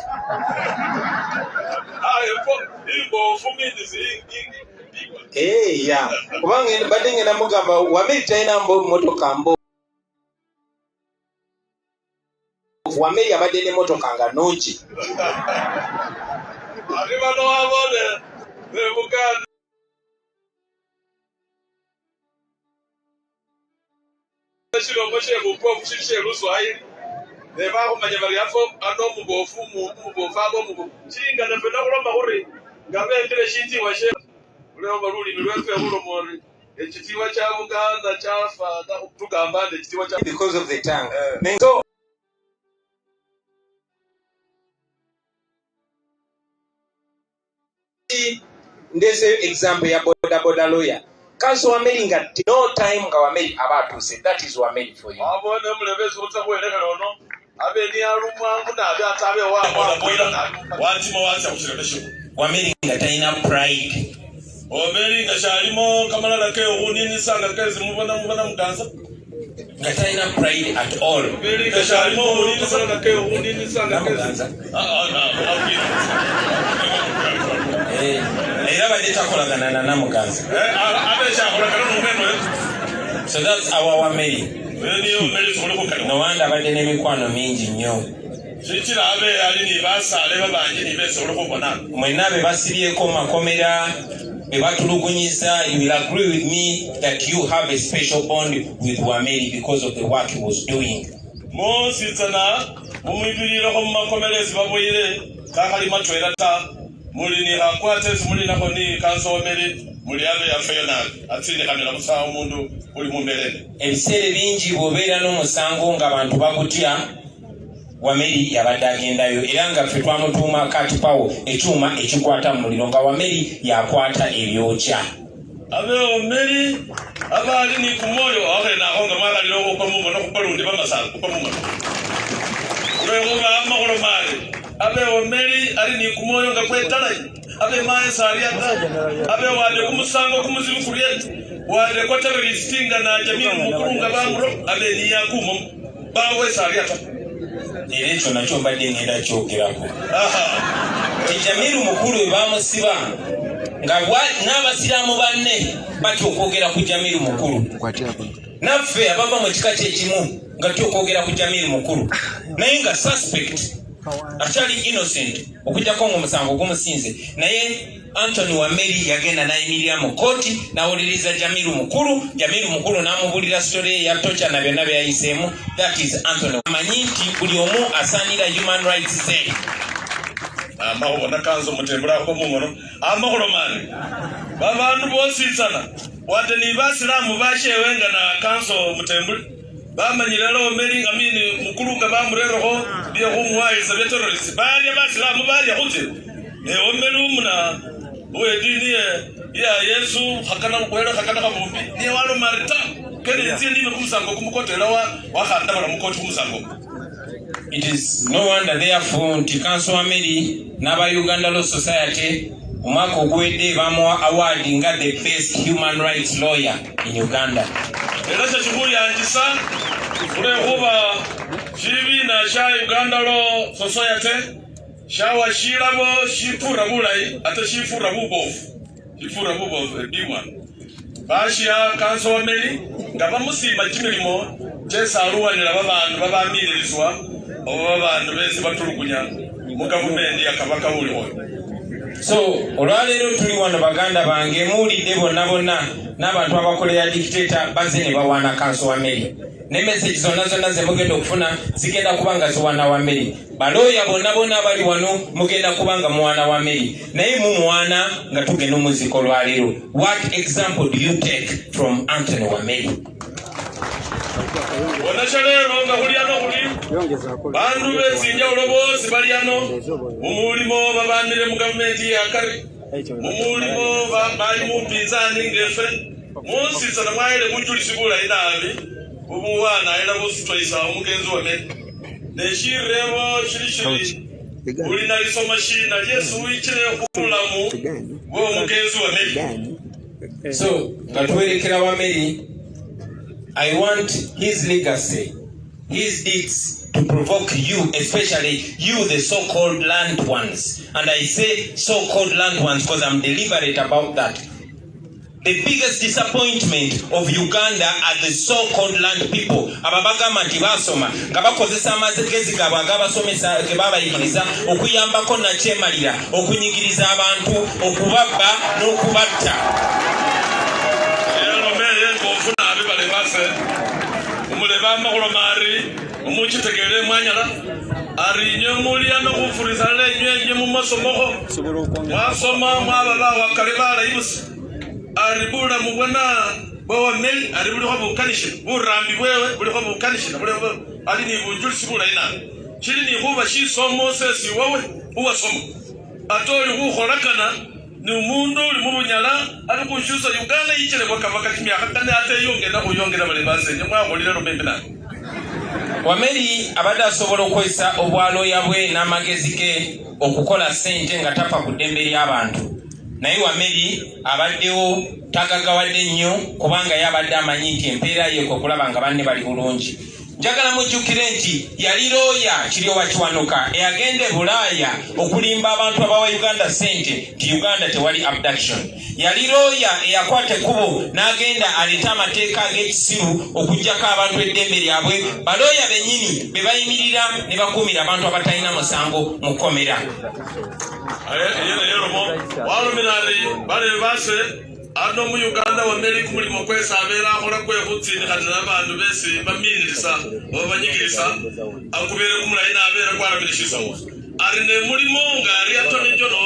imbofu means ya kubanga badde ngenda mugamba Wameli talina motoka mbofu. Wameli abadde ne motoka nga nungi. Arrivano abone bukana Shiro moshe bupo kushishe ruswahili neba kumanya bari afo ano mubofu abo chinga na pena kulomba kuri ngabe ndire shinti washe leo baruli milwefe uromori ekitiwa cha Uganda chafa da kutugamba ekitiwa cha because of the tongue. So ndese example ya boda lawyer. Kanso Wameli nga no time nga Wameli abatuuse. That is Wameli for you. Abone mulebezi kutsakweleka nono abe ni alumwa munabe atabe wa wanti wacha kushirikisha Wameli nga taina pride. Wameli nga shalimo kamala ke unini sanga kazi mubona mudanza nga taina pride at all. Wameli nga shalimo unini sanga ke unini sanga kazi era badde takolagana na muganza. So that's our Wameli. No wonder badde n'emikwano mingi nnyo. Mwenna be basibyeko makomera be batulugunyiza. You will agree with me that you have a special bond with Wameli because of the work he was doing. Monsitana mumwibirira ko makomera zibaboyire kakali matwera ta mulini akwate mulina ko ni Kanso Wameli muliabe yafeyona atinde kamera musawo mundu uli mumbelele. Ebiseera bingi bwobeera n'omusango ng'abantu bakutya Wameli yabadde agendayo era nga ffe twamutuuma katipawo ekyuma ekikwata mu muliro nga Wameli yakwata ebyokya. Abe Wameli abali ni kumoyo abe naho nga mwakalira okwomumo n'okubalundi bamasango okwomumo ulwengoba amakolo mali. Abe Wameli ali ni kumoyo nga kwetalayi abe maye sariata abe wade kumusango kumuzimu kulyetu wade kwa terroristinga na jamii mukurunga bangro abe ni yakumo bawe sariata. Era ekyo nakyo mbadde ngenda kyogerako. Jamiru mukulu bamusiba nga n'abasiraamu banne batya okwogera ku Jamiru mukulu. Naffe abava mu kika kyekimu nga tuokwogera ku Jamiru mukulu naye nga suspect akyali innocent okujjako ng'omusango gumusinze naye Anthony Wameli yagenda n'ayimirira mu kooti n'awuliriza Jamiru mukulu n'amubulira story ya tocha na byonna byayiseemu. That is Anthony. Amanyi nti buli omu asaanira human rights ze. Amahoro na Kanso mutembera ko mungono amahoro mani babandu bositsana wate ni basilamu bashewenga na council mutembule bamanyirelo Wameli amini mukulunga bamureroho bye kumwaisa bye terrorist bali basilamu bali kuti ne Wameli umuna wedini ya Yesu hakana kwera hakana kabumbi ni walo marita kene nzini kumusango kumukotela wa khanda bala mukoti kumusango. It is no wonder therefore nti Council Wameli n'aba Uganda Law Society umwaka ogwedde bamuwa award nga the best human rights lawyer in Uganda. Era chikuli anjisa kule kuba chibi na sha Uganda Law Society shawa shirabo shifura bulai ate shifura bubofu big one bashia Council Wameli ngaba musima kimilimo chesaruwanira babantu babamiririzwa obabantu bese batulukunya mu government ya kabaka buliho. So olwaleero tuli wano baganda bange muwulidde bonna n'abantu abakolera dictator bazze ne bawaana Council Wameli ne message zonna ze mugenda okufuna zigenda kubanga ziwaana Wameli balooya bonna abali wano mugenda kubanga muwaana Wameli naye mumuwaana nga tugenda omuziko olwaleero. What example do you take from Anthony Wameli? Wanachalero nga huliano bandu bezinja ulobozi baliano mumulimo babanire mu government ya kare mumulimo bali mu pinzani ngefe monsisa na mwaile kujulisibula inabi umuwana ela bositwaisa omugenzi Wameli neshirebo shirishiri ulina lisoma shina Yesu wichire okulamu wo omugenzi Wameli. So katwerekera Wameli, I want his legacy, his deeds to provoke you, especially you, the so-called land ones. And I say so-called land ones because I'm deliberate about that. The biggest disappointment of Uganda are the so-called land people. Ababagamba nti basoma nga bakozesa amagezi gaabwe agabasomesa ge babayigiriza okuyambako nakyemalira okunyigiriza abantu okubabba n'okubatta. Umuleba makolo mari umuchitegere mwanyala arinyo muliano kufuriza lenye mu masomoko wasoma mwababa wakalebala ibusi aribula mubona Wameli aribuli kwa bukanisha burambi wewe buli kwa bukanisha buli ali ni bunjuli sibula ina chiri ni kuba shisomo sesi wewe uwa somo atoli kukholakana ni umundu uli mubunyala ali kushusa Uganda yichile kwa kavaka kimya kakane ate yongera kuyongera bali base nyamwa kolero bembena. Wameli abadde asobola okwesa obwaloya bwe n'amagezi ge okukola ssente nga tafa ku ddembe ly'abantu naye Wameli abaddewo tagagawadde nnyo kubanga yabadde amanyi nti empeera ye okulaba nga banne bali bulungi. Njagala mujjukire nti yali looya Kiryowa Kiwanuka eyagenda e Bulaaya okulimba abantu abawa Uganda ssente nti Uganda tewali abduction. Yali looya eyakwata ekkubo n'agenda aleta amateeka ag'ekisiru okuggyako abantu eddembe lyabwe balooya bennyini be bayimirira ne bakuumira abantu abatalina musango mu kkomera. Ano mu Uganda Wameli kumulimo kwesa abera akola kwekutsindikana n'abantu besi bamirisa obanyigirisa akubere kumulayi n'abera kwalamirishiza ari ne mulimo ngari atone jono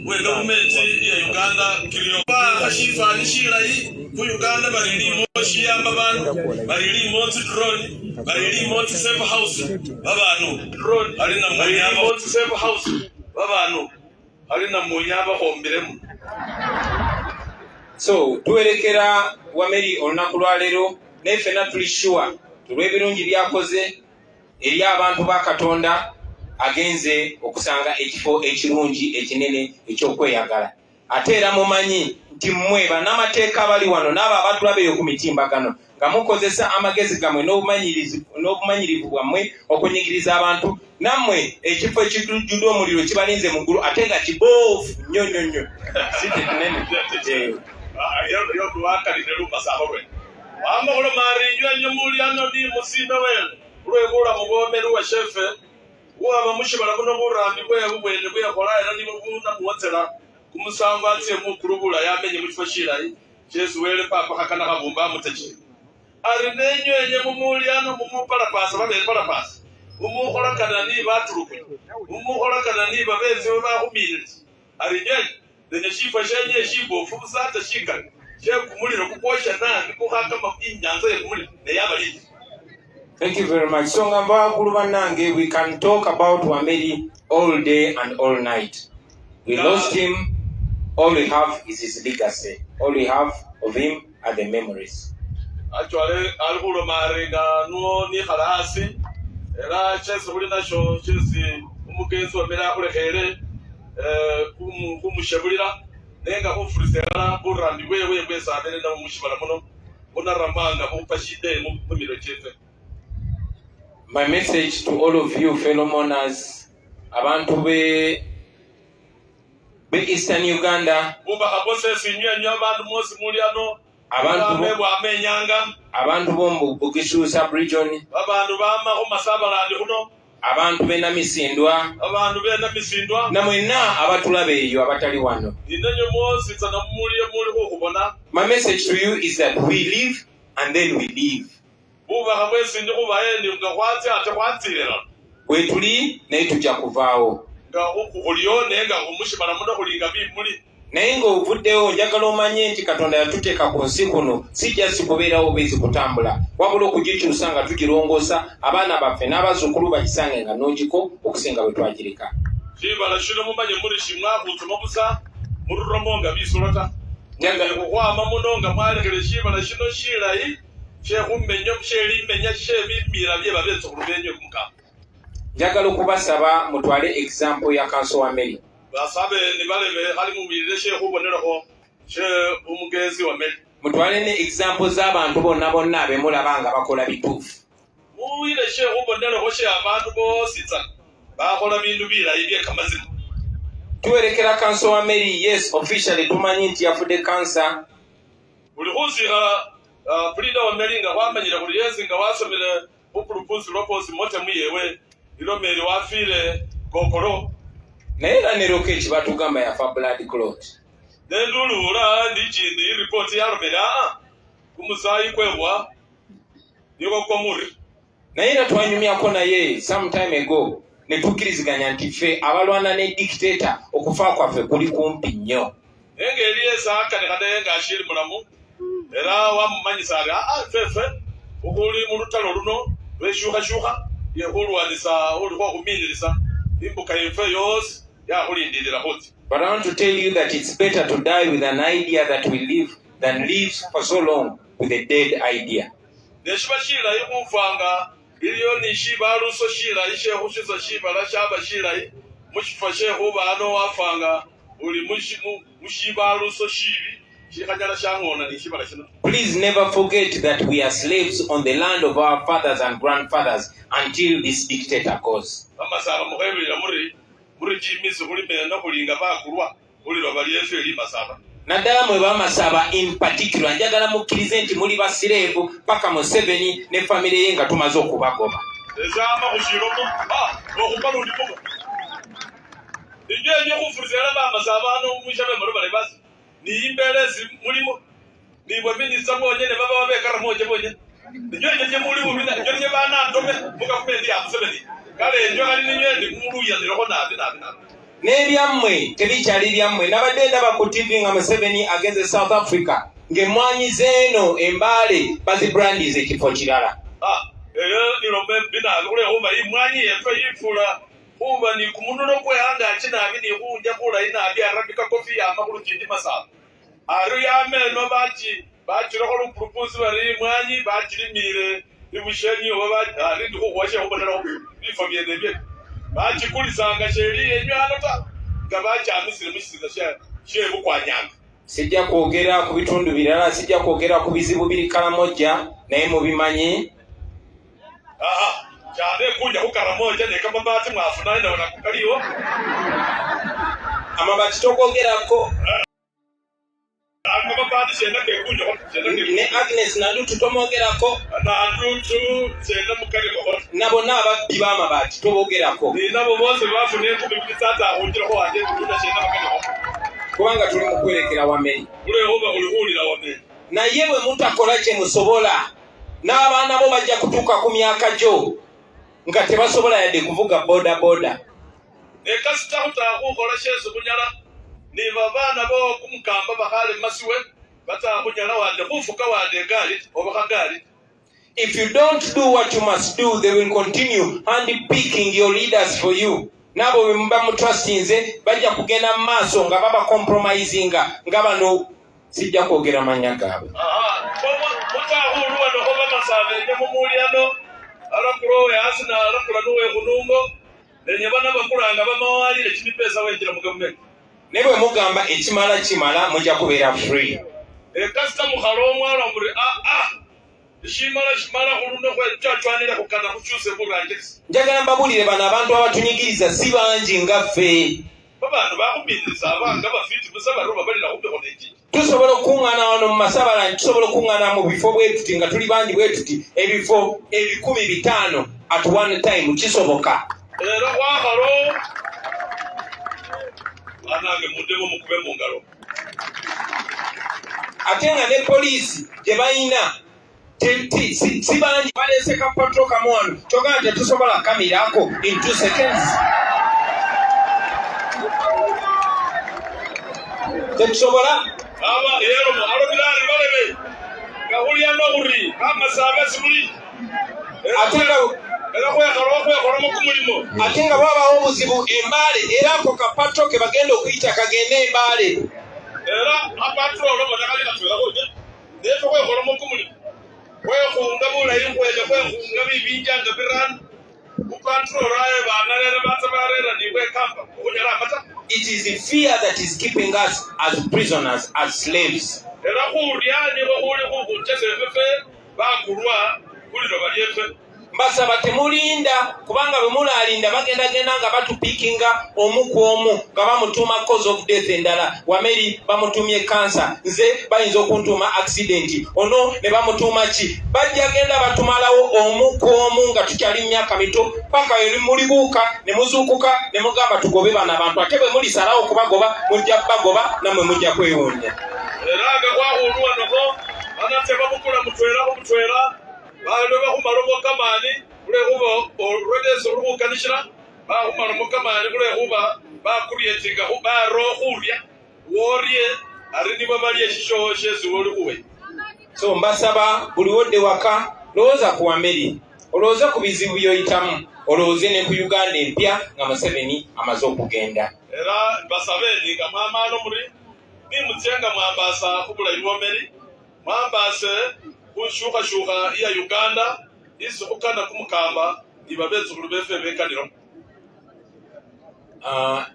we government ya Uganda Kiryowa kashifa nishirai ku Uganda balilimo shiyamba bantu balilimo drone balilimo safe house babanu drone ali na muyamba safe house babanu ali na muyamba hombiremu. So tuwerekera Wameli olunaku lwaleero naye ffenna tuli sure tulw'ebirungi byakoze eri abantu ba Katonda agenze okusanga ekifo ekirungi ekinene ekyokweyagala. Ate era mumanyi nti mmwe bannamateeka abali wano n'abo abatulabeyo ku mitimbagano nga mukozesa amagezi gammwe n'obumanyirivu bwammwe okunyigiriza abantu nammwe ekifo ekijjudde omuliro kibalinze mu ggulu ate nga kiboofu nnyo si tetunene. Yo tuwaka lineluka sahowe wama kulo marinjwa nyomuli ano di musime wele uwe kula mugomelu wa shefe uwa mamushibala kuno kurambi kwe bubwende kwe kola era nibo kuna muwatela kumusanga ati mukurubula yamenye mutfashira Yesu wele papa hakana kabumba mutachi ari nenyo enye mumuli ano mumupala pasa babe pala pasa umukola kanani batuluke umukola kanani babeze ba humility ari nyenye Then she for she go for Sata Shika. She kumuliro kuposha na nikuhaka inyanza ya kumuliro ne yabali. Thank you very much. So ngamba kulubanange, we can talk about Wameli all day and all night. We lost him. All we have is his legacy. All we have of him are the memories. Actually, alkulo marenga no ni khalasi. Era chese kuli nasho chese umugenzi wa mera kule khere kumushabulira nenga kufrisera burandi wewe kwesa nene na mushibala muno onaramanga mupashide mu miro chefe. My message to all of you fellow mourners, abantu be Eastern Uganda, abantu bombu Bugishu sub-region, abantu bena misindwa, na mwena abatulabe eyo abatali wano. My message to you is that we live and then we live. Wetuli naye tujja kuvaawo. Naye ng'ovuddewo njagala omanye nti Katonda yatuteeka ku nsi kuno si just kubeerawo bezi kutambula, wabula okugikyusa nga tugirongoosa abaana baffe n'abazzukulu bagisange nga nnungiko okusinga bwe twagireka. Njagala okubasaba mutwale example ya Council Wameli. Mutwale ne example z'abantu bonna bonna abemulaba nga bakola bituufu. Tuwerekera Council Wameli, yes, officially tumanyi nti yafudde cancer. Naye era ne Rokechi batugamba yafa blood clot. Naye era twanyumyako naye some time ago ne tukkiriziganya nti ffe abalwana ne dictator okufa kwaffe kuli kumpi nnyo. Era wamumanyisa fefe okuli mu lutalo luno lweshuka yekulwanisa olikuwa kuminirisa imbuka yefe yose yakulindirira hoti. But I want to tell you that it's better to die with an idea that will live than live for so long with a dead idea. Neshiba shira yikufanga iliyo ni shiba ruso shira ishe hushiza shiba la shaba shira mushifashe huba ano wafanga uli mushiba ruso shibi. Please never forget that we are slaves on the land of our fathers and grandfathers until this dictator goes. Naddala mwe bamasaba in particular njagala mukkirize nti muli basireevu paka Museveni ne family ye nga tumaze okubagoba. Ni imbelezi mulimo ni bwabinisa mwenye ne baba babekara moje mwenye nje mulimo bina nje bana ndome muka kumendi ya Museveni kale njo kali ninyendi muluya ndiro nabi n'ebyammwe tebikyali byammwe nabadde ndaba ku TV nga Museveni against South Africa ng'emmwanyi zeeno embaale bazibrandize ekifo kirala. Nirombe bina kule huba imwanyi yefe yifula huba ni kumunono kwehanga akinabi ni hunja kula inabi arabika kofi ya makulu kindi masaba. Aru ya meno bachi rokolu propose bari mwanyi bachi limire ibushenyi oba ari nduko kwashe obonera bifamye debye bachi kulisanga sheri enyo anota gabachi amisire mushiza shebu kwanyanga. Sijja kwogera ku bitundu birala, sijja kwogera ku bizibu biri Karamoja naye mubimanyi. Jade kuja ku Karamoja ne kama bati mwafuna ina wana kukaliyo amabati tokogerako ne Agnes nandu tutomogerako nabo n'ababbi b'amabati tobogerako kubanga tuli mu kwerekera Wameli. Naye bwe mutakola kye musobola n'abaana bo bajja kutuuka ku myaka gyo nga tebasobola yadde kuvuga boda boda. niba bana bo kumukamba bakale masiwe batakunyala wande kufuka wande gali obakagali. If you don't do what you must do, they will continue handpicking your leaders for you. Nabo bemba mutrustinze bajja kugenda maaso nga baba compromisinga nga bano sijja kwogera manya gaabwe. Mutahulwa nokoba masave nemuliano alakulo yasina alakula nuwe kunungo nenye bana bakulanga bamawalire kimipesa wenjira mu government. Nebwe mugamba ekimala kimala mujja kubeera free. Kasita mukhalo omwala muri shimala kuluno kwetwatwanira kukana kukyuse bulangisi. Njagala mbabulire bano abantu abatunyigiriza si bangi nga ffe. Babantu bakubiriza abanga bafiti musabaroba bali na kubeko neki. Tusobola okuŋŋaana wano mu masabala, tusobola okuŋŋaana mu bifo bwe tuti nga tuli bangi bwe tuti ebifo 15,000 at one time kisoboka. Era wakhalo anange muddemu mukube mu ngalo. Ate nga ne poliisi gye balina si bangi baleese ka patro kamu wano kyogana tetusobola kamiraako in 2 seconds. Tetusobola alobirari balebe gahulya n'oburi amasaga sibuli ate nga bwabawo obuzibu embaale era ako kapatro ke bagenda okuyita kagenda embaale era apatro olobotakalikatwelako nefe kwekolamu okumulimu kwekunga bulayi nkweja kwekunga bibinjanga birana upatrolaye banalere batabarera nikwekamba okunyala amata. It is the fear that is keeping us as prisoners, as slaves. Era kulya nibo kuli kukutesefefe bakulwa kuliro balyefe. Mbasaba temulinda kubanga bwe mulaalinda bagenda nga batupikinga omu ku omu nga bamutuuma cause of death endala. Wameli bamutumye cancer, nze bayinza okuntuma accident, ono ne bamutuuma ki. Bajja genda batumalawo omu ku omu nga tukyali myaka mito paka eri mulibuuka ne muzuukuka ne mugamba tugobe bano abantu ate bwe mulisalawo okubagoba mujja bagoba nammwe mujja kwewuunya. Era nga kwahulwa noko anate bamukula mutwera balo bakumalomo kamani kule hubo already rubukanishira bakumalomo kamani kule huba bakuriyetinga huba rohulya worye arindi babali eshisho shezu woli kuwe. So mbasaba buli wodde waka lowooza ku Wameli, olowooza ku bizibu byoyitamu, olowooze ne ku Uganda empya nga Museveni amaze okugenda. Era mbasabeni nga mwamaano muri nimutyenga mwambasa kubulayi Wameli mwambase kunshuka ya Uganda isukana kumukamba ibabezukulu befe bekaniro.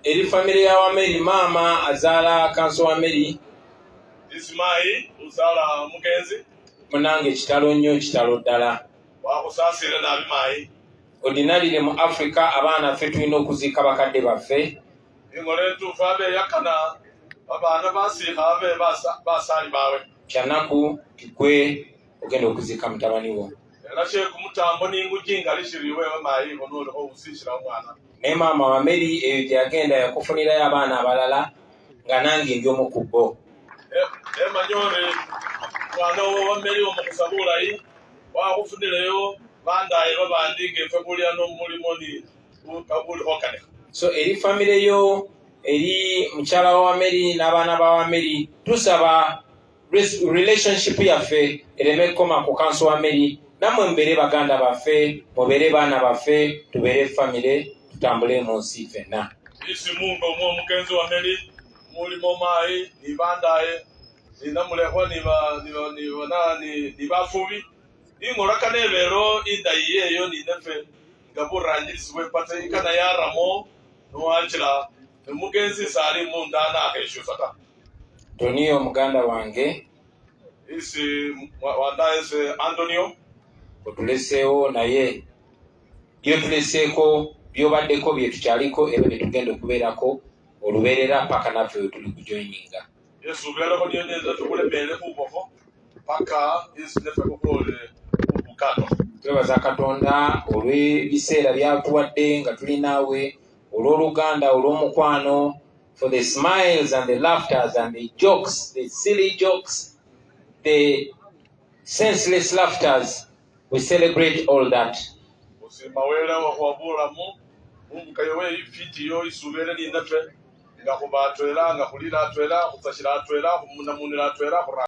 Eri family ya Wameli mama azala kanso Wameli Ismai uzala mugenzi munange kitalo nnyo kitalo ddala wakusasira nabi mai ordinarily mu Africa abaana ffe tulina okuziika bakadde baffe ingole tufabe yakana abana basiika abe basali bawe kyanaku kikwe ogenda okuziika mutabani wo. Era sheku mutambo n'ingujinga lishiriwe mai onolo obusishira omwana. Ne maama Wameli eyo gyagenda yakufunirayo abaana abalala nga nange ndi omu ku bo. Manyore mwana Wameli omukusabulayi wakufunireyo bandaye babandinge ffe kulya n'omulimo ni kabuli hokaneka. So eri family yo eri mukyala wa Wameli n'abaana ba Wameli tusaba relationship yaffe ereme koma ku kanso Wameli namwe mbere baganda baffe mubere baana baffe tubere family tutambule mu nsi ffenna. Isi mungo omugenzi Wameli mulimo mai nibandaye ninamulekwa nibafubi ingoraka nebero indayiyeyo ninefe ngaburangirisibwe pata ikana yaramo nowakira omugenzi sali mundana akeshyusata. Toniyo muganda wange isi wandaese Antonio otuleseewo naye byo tuleseeko byobaddeko bye tukyaliko ebyo bye tugenda okubeerako olubeerera paka naffe we tuli kujoyininga. Yesu beerako nyoneza tukulemeere kuboko paka isi nefe kukole kubukato. Twebaza Katonda olw'ebiseera byatuwadde nga tuli naawe, olw'oluganda olw'omukwano, for the smiles and the laughters and the jokes, the silly jokes, the senseless laughters. We celebrate all that. Usimawele wa kuwabula mu kayowe ifiti yo isubere ni nefe nga kuba atwela nga kulira atwela kutsashira atwela kumunamunira atwela